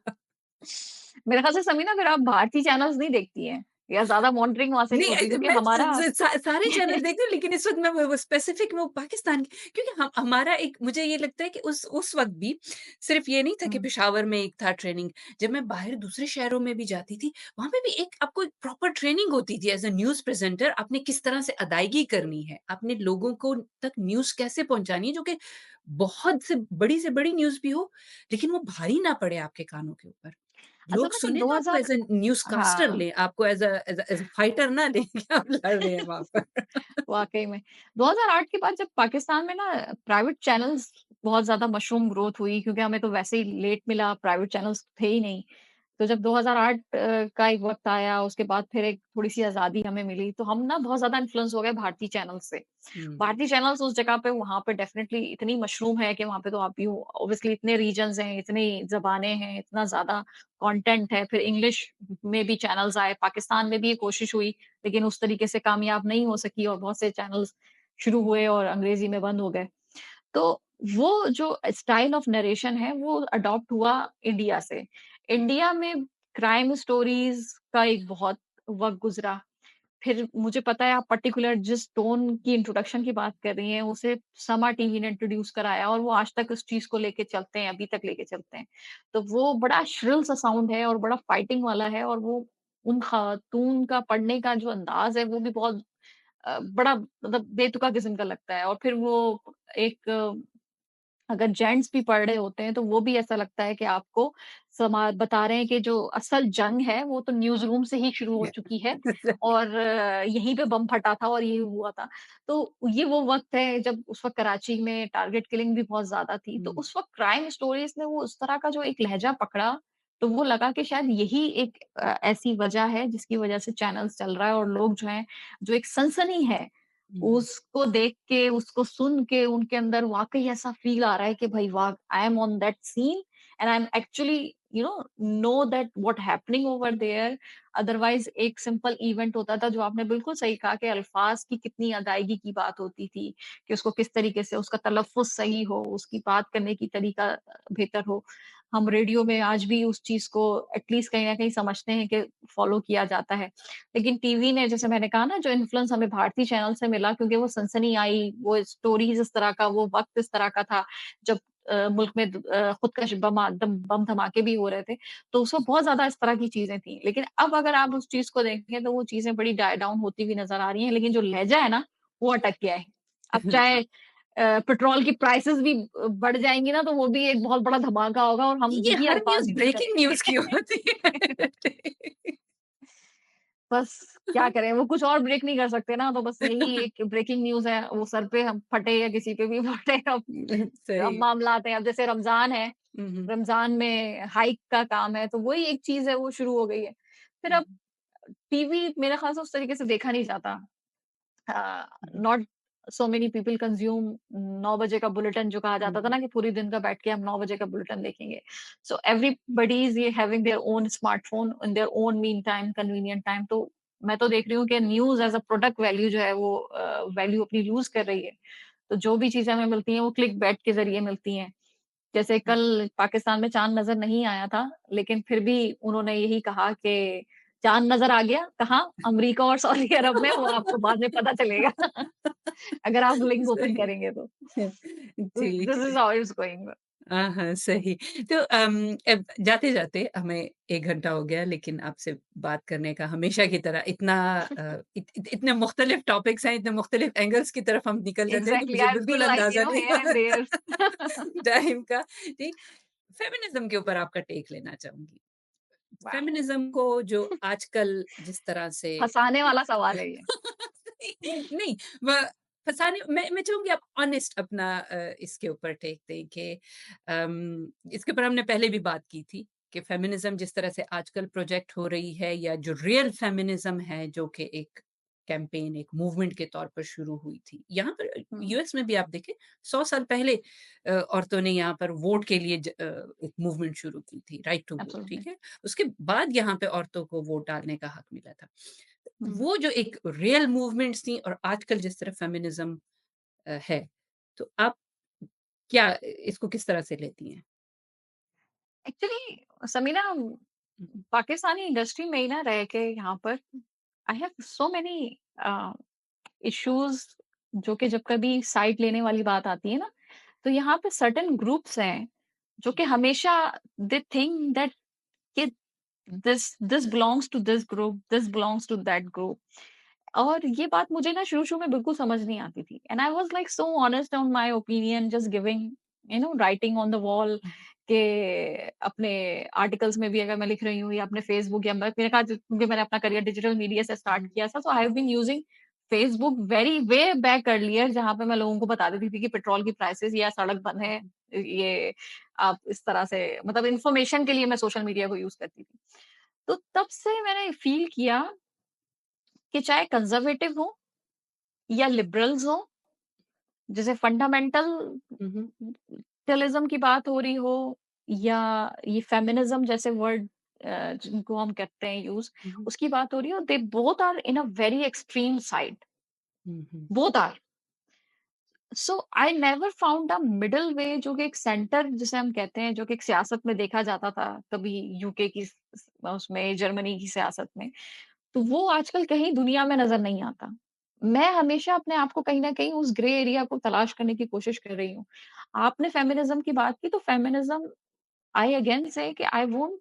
Speaker 2: मेरे ख़्याल से समीना फिर आप भारतीय चैनल्स नहीं देखती हैं? या ज़्यादा मॉनिटरिंग वहाँ से नहीं
Speaker 1: नहीं
Speaker 2: होती क्योंकि
Speaker 1: मैं स
Speaker 2: हमारा
Speaker 1: स सा सारे चैनल देखती हूँ, लेकिन इस वक़्त मैं वो स्पेसिफिक वो पाकिस्तान की, क्योंकि हम हमारा एक, मुझे ये लगता है कि उस वक़्त भी सिर्फ़ ये नहीं था कि
Speaker 2: हुँ।
Speaker 1: पेशावर में एक था ट्रेनिंग। जब मैं बाहर दूसरे शहरों में भी जाती थी, वहाँ पे भी एक आपको एक प्रॉपर ट्रेनिंग होती थी एज़ अ न्यूज़ प्रेज़ेंटर, आपने किस तरह से अदायगी करनी है, आपने लोगों को तक न्यूज़ कैसे पहुँचानी है, जो कि बहुत से बड़ी न्यूज़ भी हो, लेकिन वो भारी ना पड़े आपके कानों के ऊपर।
Speaker 2: असल
Speaker 1: लोग
Speaker 2: में जब
Speaker 1: सुने तो आपको
Speaker 2: 2000
Speaker 1: एज़ अ न्यूज़कास्टर
Speaker 2: हाँ।
Speaker 1: लें, आपको एज़ अ फाइटर ना लें कि आप लड़ रहे हैं वहाँ पर।
Speaker 2: वाक़ई में। 2008 के बाद जब पाकिस्तान में ना प्राइवेट चैनल्स बहुत ज़्यादा मशरूम ग्रोथ हुई क्योंकि हमें तो वैसे ही लेट मिला, प्राइवेट चैनल्स थे ही नहीं। तो जब 2008 का एक वक़्त आया, उसके बाद फिर एक थोड़ी-सी आज़ादी हमें मिली, तो हम ना बहुत ज़्यादा इन्फ्लुएंस हो गए भारतीय चैनल से।
Speaker 1: हुँ,
Speaker 2: भारतीय चैनल्स उस जगह पे वहाँ पे डेफ़िनेटली इतनी मशरूम है कि वहाँ पे तो आप भी ऑब्वियसली इतने रीजन्स हैं, इतनी ज़बानें हैं, इतना ज़्यादा कंटेंट है, फिर इंग्लिश में भी चैनल्स आए, पाकिस्तान में भी ये कोशिश हुई, लेकिन उस तरीके से कामयाब नहीं हो सकी और बहुत से चैनल्स शुरू हुए और अंग्रेज़ी में बंद हो गए। तो वो जो स्टाइल ऑफ नरेशन है, वो अडॉप्ट हुआ इंडिया से। इंडिया में क्राइम स्टोरीज़ का एक बहुत वक़्त गुज़रा। फिर मुझे पता है आप पर्टिकुलर जिस टोन की इंट्रोडक्शन की बात कर रही हैं, उसे समा टीवी ने इंट्रोड्यूस कराया और वो आज तक उस चीज़ को लेके चलते हैं, अभी तक लेके चलते हैं। तो वो बड़ा श्रिल सा साउंड है और बड़ा फाइटिंग वाला है और वो उन खातून का पढ़ने का जो अंदाज़ है, वो भी बहुत बड़ा मतलब बेतुका किस्म का लगता है और फिर वो एक अगर जेंट्स भी पढ़ रहे होते हैं, तो वो भी ऐसा लगता है कि आपको बता रहे हैं कि जो असल जंग है, वो तो न्यूज़ रूम से ही शुरू हो चुकी है और यहीं पे बम फटा था और यही हुआ था। तो ये वो वक़्त है जब उस वक़्त कराची में टारगेट किलिंग भी बहुत ज़्यादा थी। तो
Speaker 1: हुँ,
Speaker 2: उस वक़्त क्राइम स्टोरीज़ ने वो उस तरह का जो एक लहज़ा पकड़ा, तो वो लगा कि शायद यही एक ऐसी वजह है जिसकी वजह से चैनल्स चल रहा है और लोग जो हैं, जो एक सनसनी है
Speaker 1: हुँ,
Speaker 2: उसको देख के, उसको सुन के उनके अंदर वाक़ई ऐसा फ़ील आ रहा है कि भाई वाह! I am on that scene and I am actually know that what happening over there. Otherwise एक सिंपल इवेंट होता था जो आपने बिल्कुल सही कहा कि अल्फ़ाज़ की कितनी अदायगी की बात होती थी, कि उसको किस तरीके से उसका तलफ़्फ़ुज़ सही हो, उसकी बात करने की तरीका बेहतर हो। हम रेडियो में आज भी उस चीज़ को एटलीस्ट कहीं न कहीं समझते हैं कि फ़ॉलो किया जाता है। लेकिन टीवी ने जैसे मैंने कहा ना जो इन्फ्लुएंस हमें भारतीय चैनल से मिला क्योंकि वो सनसनी आई, वो स्टोरीज़ इस तरह का, वो वक़्त इस तरह का था जब मुल्क में खुदकश बम धमाके भी हो रहे थे, तो उसमें बहुत ज़्यादा इस तरह की चीज़ें थी। लेकिन अब अगर आप उस चीज़ को देखें तो वो चीज़ें बड़ी डाई डाउन होती हुई नज़र आ रही हैं, लेकिन जो लहज़ा है ना, वो अटक गया है। अब चाहे पेट्रोल की प्राइसेज़ भी बढ़ जाएँगी ना, तो वो भी एक बहुत बड़ा धमाका होगा और हम
Speaker 1: ये
Speaker 2: यही
Speaker 1: हर
Speaker 2: अल्फ़ाज़
Speaker 1: न्यूज़
Speaker 2: यूज़
Speaker 1: ब्रेकिंग न्यूज़
Speaker 2: करेंगे।
Speaker 1: क्यों होती है?
Speaker 2: बस क्या करें, वो कुछ और ब्रेक नहीं कर सकते ना, तो बस यही एक ब्रेकिंग न्यूज़ है, वो सर पे हम फटे या किसी पे भी फटे अब
Speaker 1: सही।
Speaker 2: मामलात हैं। अब जैसे रमज़ान है,
Speaker 1: हुँ, हुँ,
Speaker 2: रमज़ान में हाइक का काम है, तो वही एक चीज़ है, वो शुरू हो गई है। फिर अब
Speaker 1: हुँ,
Speaker 2: टीवी मेरे ख़्याल से उस तरीके से देखा नहीं जाता।
Speaker 1: Hmm,
Speaker 2: not so many people consume 9 बजे का बुलेटिन जो कहा जाता था
Speaker 1: हुँ,
Speaker 2: ना कि पूरे दिन का बैठ के हम 9 बजे का बुलेटिन देखेंगे। सो एवरीबॉडी इज़ ये having their own smartphone in their own mean time, convenient time. तो मैं तो देख रही हूँ कि news as a product value जो है वो वैल्यू अपनी लूज़ कर रही है। तो जो भी चीज़ें हमें मिलती हैं वो क्लिक बैट के ज़रिए मिलती हैं। जैसे
Speaker 1: हुँ।
Speaker 2: कल पाकिस्तान में चाँद नज़र नहीं आया था, लेकिन फिर भी उन्होंने यही कहा कि चाँद नज़र आ गया, कहाँ? अमेरिका और सऊदी अरब में, वो आपको बाद में पता चलेगा अगर आप लिंक ओपन
Speaker 1: सही।
Speaker 2: करेंगे तो।
Speaker 1: ठीक
Speaker 2: दिस
Speaker 1: है।
Speaker 2: Is how it's going.
Speaker 1: हाँ, हाँ, सही। तो अब जाते-जाते हमें 1 घंटा हो गया, लेकिन आपसे बात करने का हमेशा की तरह इतना इतने मुख्तलिफ टॉपिक्स हैं, इतने मुख्तलिफ एंगल्स की तरफ हम निकल जाते हैं कि
Speaker 2: एग्ज़ैक्टली
Speaker 1: मुझे
Speaker 2: आई
Speaker 1: बिल्कुल
Speaker 2: बीन लाइक
Speaker 1: अंदाज़ा नहीं
Speaker 2: हियर एंड
Speaker 1: होता
Speaker 2: देयर।
Speaker 1: टाइम का। ठीक, फेमिनिज़्म के ऊपर आपका टेक लेना चाहूँगी।
Speaker 2: वाओ!
Speaker 1: फेमिनिज़्म को जो आजकल जिस तरह से
Speaker 2: हँसाने वाला सवाल है ये।
Speaker 1: नहीं, व फँसाने मैं चाहूँगी आप ऑनेस्ट अपना इसके ऊपर टेक दें कि इसके ऊपर हमने पहले भी बात की थी कि फेमिनिज़्म जिस तरह से आजकल प्रोजेक्ट हो रही है, या जो रियल फेमिनिज़्म है जो कि एक कैंपेन, एक मूवमेंट के तौर पर शुरू हुई थी। यहाँ पर
Speaker 2: हुँ,
Speaker 1: यूएस में भी आप देखें 100 साल पहले औरतों ने यहाँ पर वोट के लिए एक मूवमेंट शुरू की थी, राइट टू वोट,
Speaker 2: एब्सोल्युटली।
Speaker 1: ठीक है? उसके बाद यहाँ पे औरतों को वोट डालने का हक मिला था।
Speaker 2: हुँ।
Speaker 1: वो जो एक रियल मूवमेंट्स थी और आजकल जिस तरह फेमिनिज़्म है, तो आप क्या इसको किस तरह से लेती हैं?
Speaker 2: एक्चुअली समीरा
Speaker 1: हुँ,
Speaker 2: पाकिस्तानी इंडस्ट्री में ही ना रह के यहाँ पर I have so many issues जो कि जब कभी साइड लेने वाली बात आती है ना, तो यहाँ पे सर्टेन ग्रुप्स हैं, जो कि हमेशा दे थिंक दैट कि this belongs to this group, this belongs to that group. और ये बात मुझे ना शुरू-शुरू में बिल्कुल समझ नहीं आती थी। And I was like so honest on my opinion, just giving writing on the wall के अपने आर्टिकल्स में भी अगर मैं लिख रही हूँ या अपने फेसबुक या मैंने कहा क्योंकि मैंने अपना करियर डिजिटल मीडिया से स्टार्ट किया था, so I have been using Facebook very way back earlier, जहाँ पे मैं लोगों को बता देती थी कि पेट्रोल की प्राइसेस या सड़क बंद है, ये आप इस तरह से मतलब इन्फॉर्मेशन के लिए मैं सोशल मीडिया को यूज़ करती थी। तो तब से मैंने फ़ील किया कि चाहे कंज़र्वेटिव हो या लिबरल्स हो, जैसे
Speaker 1: हुँ, हुँ,
Speaker 2: फंडामेंटलिज़्म की बात हो रही हो या ये फेमिनिज़्म जैसे वर्ड जिनको हम कहते हैं यूज़,
Speaker 1: हुँ, हुँ,
Speaker 2: उसकी बात हो रही हो, they both are in a very extreme side,
Speaker 1: hmm, hmm,
Speaker 2: both are. So I never found a middle way, जो कि एक सेंटर जिसे हम कहते हैं, जो कि एक सियासत में देखा जाता था, कभी यूके की उसमें, जर्मनी की सियासत में। तो वो आजकल कहीं दुनिया में नज़र नहीं आता। मैं हमेशा अपने आप को कहीं न कहीं उस ग्रे एरिया को तलाश करने की कोशिश कर रही हूँ। आपने फेमिनिज़्म की बात की, तो फेमिनिज़्म आई अगेन से कि I won't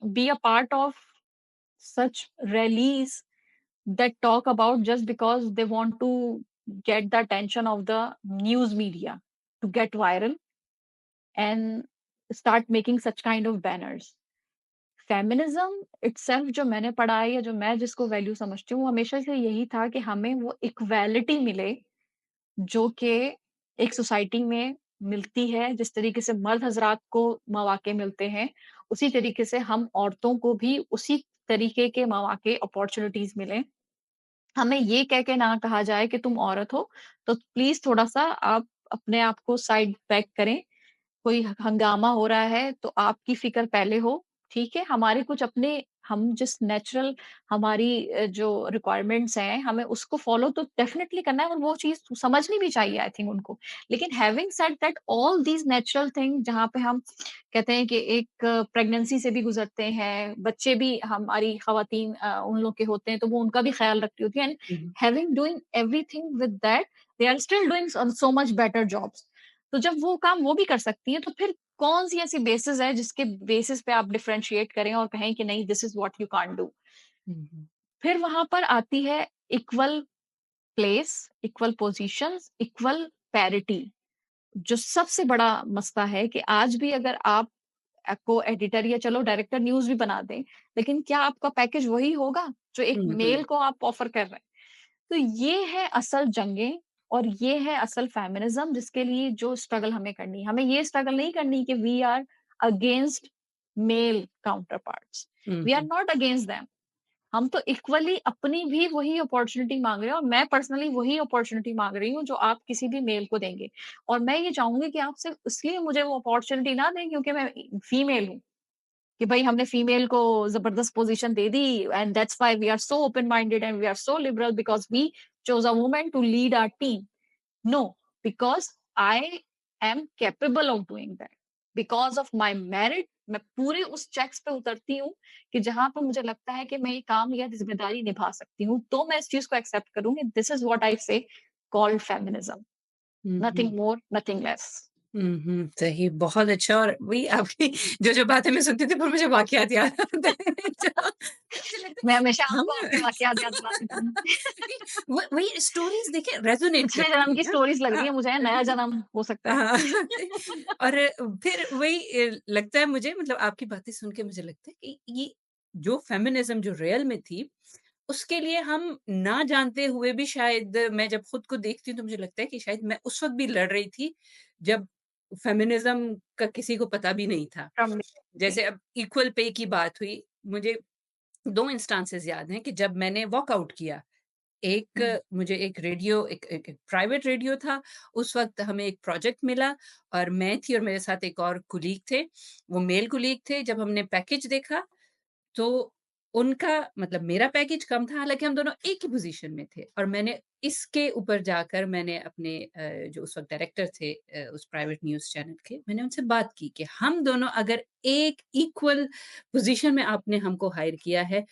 Speaker 2: be a part of such rallies that talk about just because they want to get the attention of the news media to get viral and start making such kind of banners. Feminism itself जो मैंने पढ़ा है या जो मैं जिसको वैल्यू समझती हूँ, वो हमेशा से यही था कि हमें वो इक्वालिटी मिले, जो कि एक सोसाइटी में मिलती है। जिस तरीके से मर्द हजरात को मौके मिलते हैं, उसी तरीके से हम औरतों को भी उसी तरीके के मौके, अपॉर्चुनिटीज मिले। हमें ये कह के ना कहा जाए कि तुम औरत हो, तो प्लीज थोड़ा सा आप अपने आप को साइड बैक करें। कोई हंगामा हो रहा है तो आपकी फ़िक्र पहले हो, ठीक है? हमारे कुछ अपने, हम जिस नेचुरल हमारी जो रिक्वायरमेंट्स हैं, हमें उसको फ़ॉलो तो डेफ़िनिटली करना है और वो चीज़ समझनी भी चाहिए आई थिंक उनको। लेकिन having said that all these natural thing, जहाँ पे हम कहते हैं कि एक प्रेगनेंसी से भी गुज़रते हैं, बच्चे भी हमारी ख़वातीन उन लोग के होते हैं, तो वो उनका भी ख़्याल रखती होती हैं, and
Speaker 1: hmm, hmm,
Speaker 2: having doing everything with that, they are still doing so much better jobs. तो जब वो काम वो भी कर सकती हैं, तो फिर कौन-सी ऐसी बेसिस है जिसके बेसिस पे आप डिफरेंशिएट करें और कहें कि नहीं, this is what you can't do.
Speaker 1: Hmm, hmm,
Speaker 2: फिर वहाँ पर आती है equal place, equal positions, equal parity. जो सबसे बड़ा मसला है कि आज भी अगर आप को एडिटर या चलो डायरेक्टर न्यूज़ भी बना दें, लेकिन क्या आपका पैकेज वही होगा जो एक
Speaker 1: हुँ, हुँ,
Speaker 2: मेल को आप ऑफर कर रहे हैं? तो ये है असल जंगें और ये है असल फेमिनिज्म, जिसके लिए जो स्ट्रगल हमें करनी है। हमें ये स्ट्रगल नहीं करनी कि we are against male counterparts,
Speaker 1: hmm,
Speaker 2: we are
Speaker 1: hmm,
Speaker 2: not against them. हम तो इक्वली अपनी भी वही अपॉर्चुनिटी मांग रहे हैं और मैं पर्सनली वही अपॉर्चुनिटी मांग रही हूँ जो आप किसी भी मेल को देंगे। और मैं ये चाहूंगी कि आप सिर्फ इसलिए मुझे वो अपॉर्चुनिटी ना दें क्योंकि मैं फीमेल हूँ, कि भाई हमने फीमेल को जबरदस्त पोजीशन दे दी, and that's why we are so open minded and we are so liberal because we chose a woman to lead our team. No, because I am capable of doing that. Because of my merit, मैं पूरे उस चेक्स पे उतरती हूँ कि जहाँ पे मुझे लगता है कि मैं ये काम या जिम्मेदारी निभा सकती हूँ, तो मैं इस चीज को एक्सेप्ट करूंगी। This is what I say called feminism,
Speaker 1: hmm, hmm.
Speaker 2: Nothing more, nothing less.
Speaker 1: Hmm, hmm, सही, बहुत अच्छा। और वही आपकी जो-जो बातें मैं सुनती थी, पर मुझे वाक़यात याद आते हैं जो मुझे लगता
Speaker 2: मैं
Speaker 1: है
Speaker 2: हमेशा
Speaker 1: हम
Speaker 2: आपको अपने वाकयात याद दिलाती हूँ।
Speaker 1: वो वही स्टोरीज़ देखिए रेज़ोनेट
Speaker 2: पिछले जन्म
Speaker 1: करती
Speaker 2: की
Speaker 1: हैं
Speaker 2: स्टोरीज लग
Speaker 1: ना।
Speaker 2: रही है मुझे, नया जन्म हो सकता है।
Speaker 1: हाँ, और फिर वही लगता है मुझे, मतलब आपकी बातें सुन के मुझे लगता है कि ये जो फ़ेमिनिज़्म जो रियल में थी, उसके लिए हम ना जानते हुए भी शायद, मैं जब खुद को देखती हूँ तो मुझे लगता है कि शायद मैं उस वक़्त भी लड़ रही थी, जब फ़ेमिनिज़्म का किसी को पता भी नहीं था।
Speaker 2: फ्रॉम
Speaker 1: जैसे अब इक्वल पे की बात हुई, मुझे 2 इंस्टांसेस याद हैं कि जब मैंने वॉकआउट किया। एक मुझे एक रेडियो, एक प्राइवेट रेडियो था, उस वक़्त हमें एक प्रोजेक्ट मिला और मैं थी और मेरे साथ एक और कोलीग थे, वो मेल कोलीग थे। जब हमने पैकेज देखा, तो उनका, मतलब मेरा पैकेज कम था, हालाँकि हम दोनों एक ही पोज़ीशन में थे, और मैंने इसके ऊपर जाकर मैंने अपने जो उस वक़्त डायरेक्टर थे उस प्राइवेट न्यूज़ चैनल के, मैंने उनसे बात की कि हम दोनों अगर एक इक्वल पोज़ीशन में आपने हमको हायर किया है,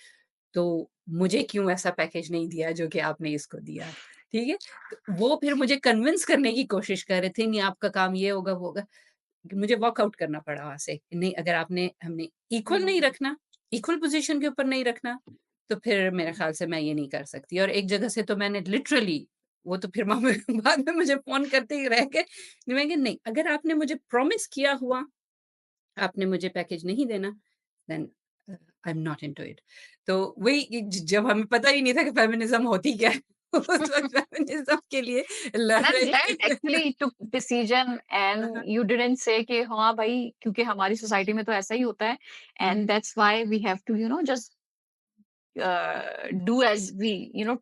Speaker 1: तो मुझे क्यों ऐसा पैकेज नहीं दिया जो कि आपने इसको दिया, ठीक है? तो वो फिर मुझे कन्विंस करने की कोशिश कर रहे थे, नहीं आपका काम ये होगा, वो होगा। मुझे वॉकआउट करना पड़ा वहाँ से, नहीं अगर आपने हमने इक्वल नहीं रखना, इक्वल पोज़ीशन के ऊपर नहीं रखना, तो फिर मेरे ख़्याल से मैं ये नहीं कर सकती और एक जगह से तो मैंने लिटरली वो तो फिर माँ बाद में मुझे फ़ोन करते ही रह गए, मैं कहा नहीं, अगर आपने मुझे प्रॉमिस किया हुआ, आपने मुझे पैकेज नहीं देना, then I am not into it. तो वही जब हमें पता ही नहीं था कि फेमिनिज़्म होती क्या है, उस वक़्त फेमिनिज़्म के लिए लड़
Speaker 2: And I'm
Speaker 1: रहे
Speaker 2: glad
Speaker 1: थे।
Speaker 2: actually you took decision
Speaker 1: हाँ,
Speaker 2: and
Speaker 1: हाँ।
Speaker 2: you didn't say कि हाँ भाई क्योंकि हमारी सोसाइटी में तो ऐसा ही होता है
Speaker 1: हुँ,
Speaker 2: and
Speaker 1: hmm.
Speaker 2: that's why we have to just do as we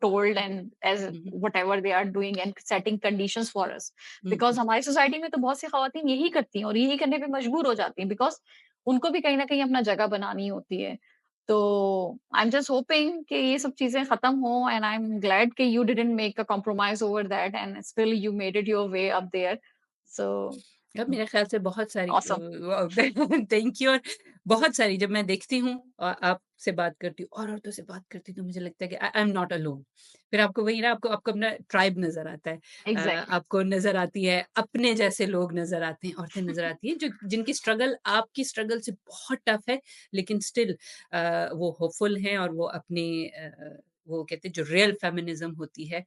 Speaker 2: told and as
Speaker 1: hmm, hmm.
Speaker 2: whatever they are doing and setting conditions for us
Speaker 1: hmm,
Speaker 2: because
Speaker 1: हुँ।
Speaker 2: हमारी सोसाइटी में तो बहुत सी खवातीन यही करती हैं और यही करने पे मजबूर हो जाती हैं बिकॉज उनको भी कहीं ना कहीं अपना जगह बनानी होती है तो आई एम जस्ट होपिंग कि ये सब चीजें खत्म हो एंड आई एम ग्लैड कि you didn't make a compromise over that and still you made it your way up there so
Speaker 1: अब मेरे ख़्याल से बहुत सारी
Speaker 2: ऑसम
Speaker 1: थैंक यू और बहुत सारी जब मैं देखती हूँ आपसे बात करती हूँ और औरतों से बात करती हूँ तो मुझे लगता है कि आई एम नॉट अलोन। फिर आपको वही ना आपको आपको अपना ट्राइब नज़र आता है।
Speaker 2: एग्जैक्टली
Speaker 1: आपको नज़र आती है अपने जैसे लोग नज़र आते हैं, औरतें नज़र आती हैं जो जिनकी स्ट्रगल आपकी स्ट्रगल से बहुत टफ है लेकिन स्टिल वो होपफुल हैं और वो अपने वो कहते हैं जो रियल फेमिनिज़्म होती है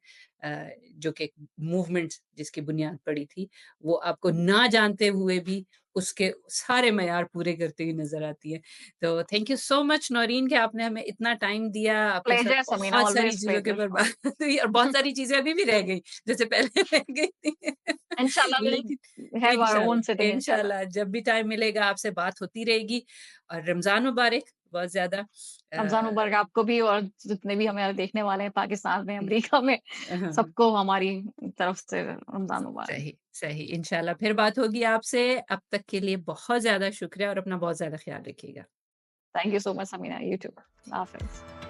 Speaker 1: जो कि मूवमेंट जिसकी बुनियाद पड़ी थी वो आपको ना जानते हुए भी उसके सारे मयार पूरे करती हुई नज़र आती है। तो thank you so much Naureen कि आपने हमें इतना टाइम दिया, आपके साथ
Speaker 2: प्लेजर समीना
Speaker 1: बहुत सारी
Speaker 2: ऑलवेज
Speaker 1: चीज़ों के
Speaker 2: प्लेजर
Speaker 1: ऊपर बात हुई और बहुत सारी चीज़ें अभी भी रह गई, जैसे पहले रह गई थी।
Speaker 2: inshallah
Speaker 1: लेकिन
Speaker 2: we'll have our own
Speaker 1: इंशाल्लाह,
Speaker 2: sitting inshallah.
Speaker 1: इंशाल्लाह जब भी टाइम मिलेगा आपसे बात होती रहेगी और रमज़ान मुबारक बहुत ज़्यादा
Speaker 2: रमज़ान
Speaker 1: अ,
Speaker 2: मुबारक आपको भी और जितने भी हमें देखने वाले हैं पाकिस्तान में,
Speaker 1: हुँ,
Speaker 2: अमेरिका में,
Speaker 1: हाँ।
Speaker 2: सबको हमारी तरफ से रमज़ान मुबारक।
Speaker 1: सही, सही। इंशाल्लाह फिर बात होगी आपसे। अब तक के लिए बहुत ज़्यादा शुक्रिया और अपना बहुत ज़्यादा ख़्याल रखिएगा।
Speaker 2: Thank you so much Samina, you too. अल्लाह हाफ़िज़।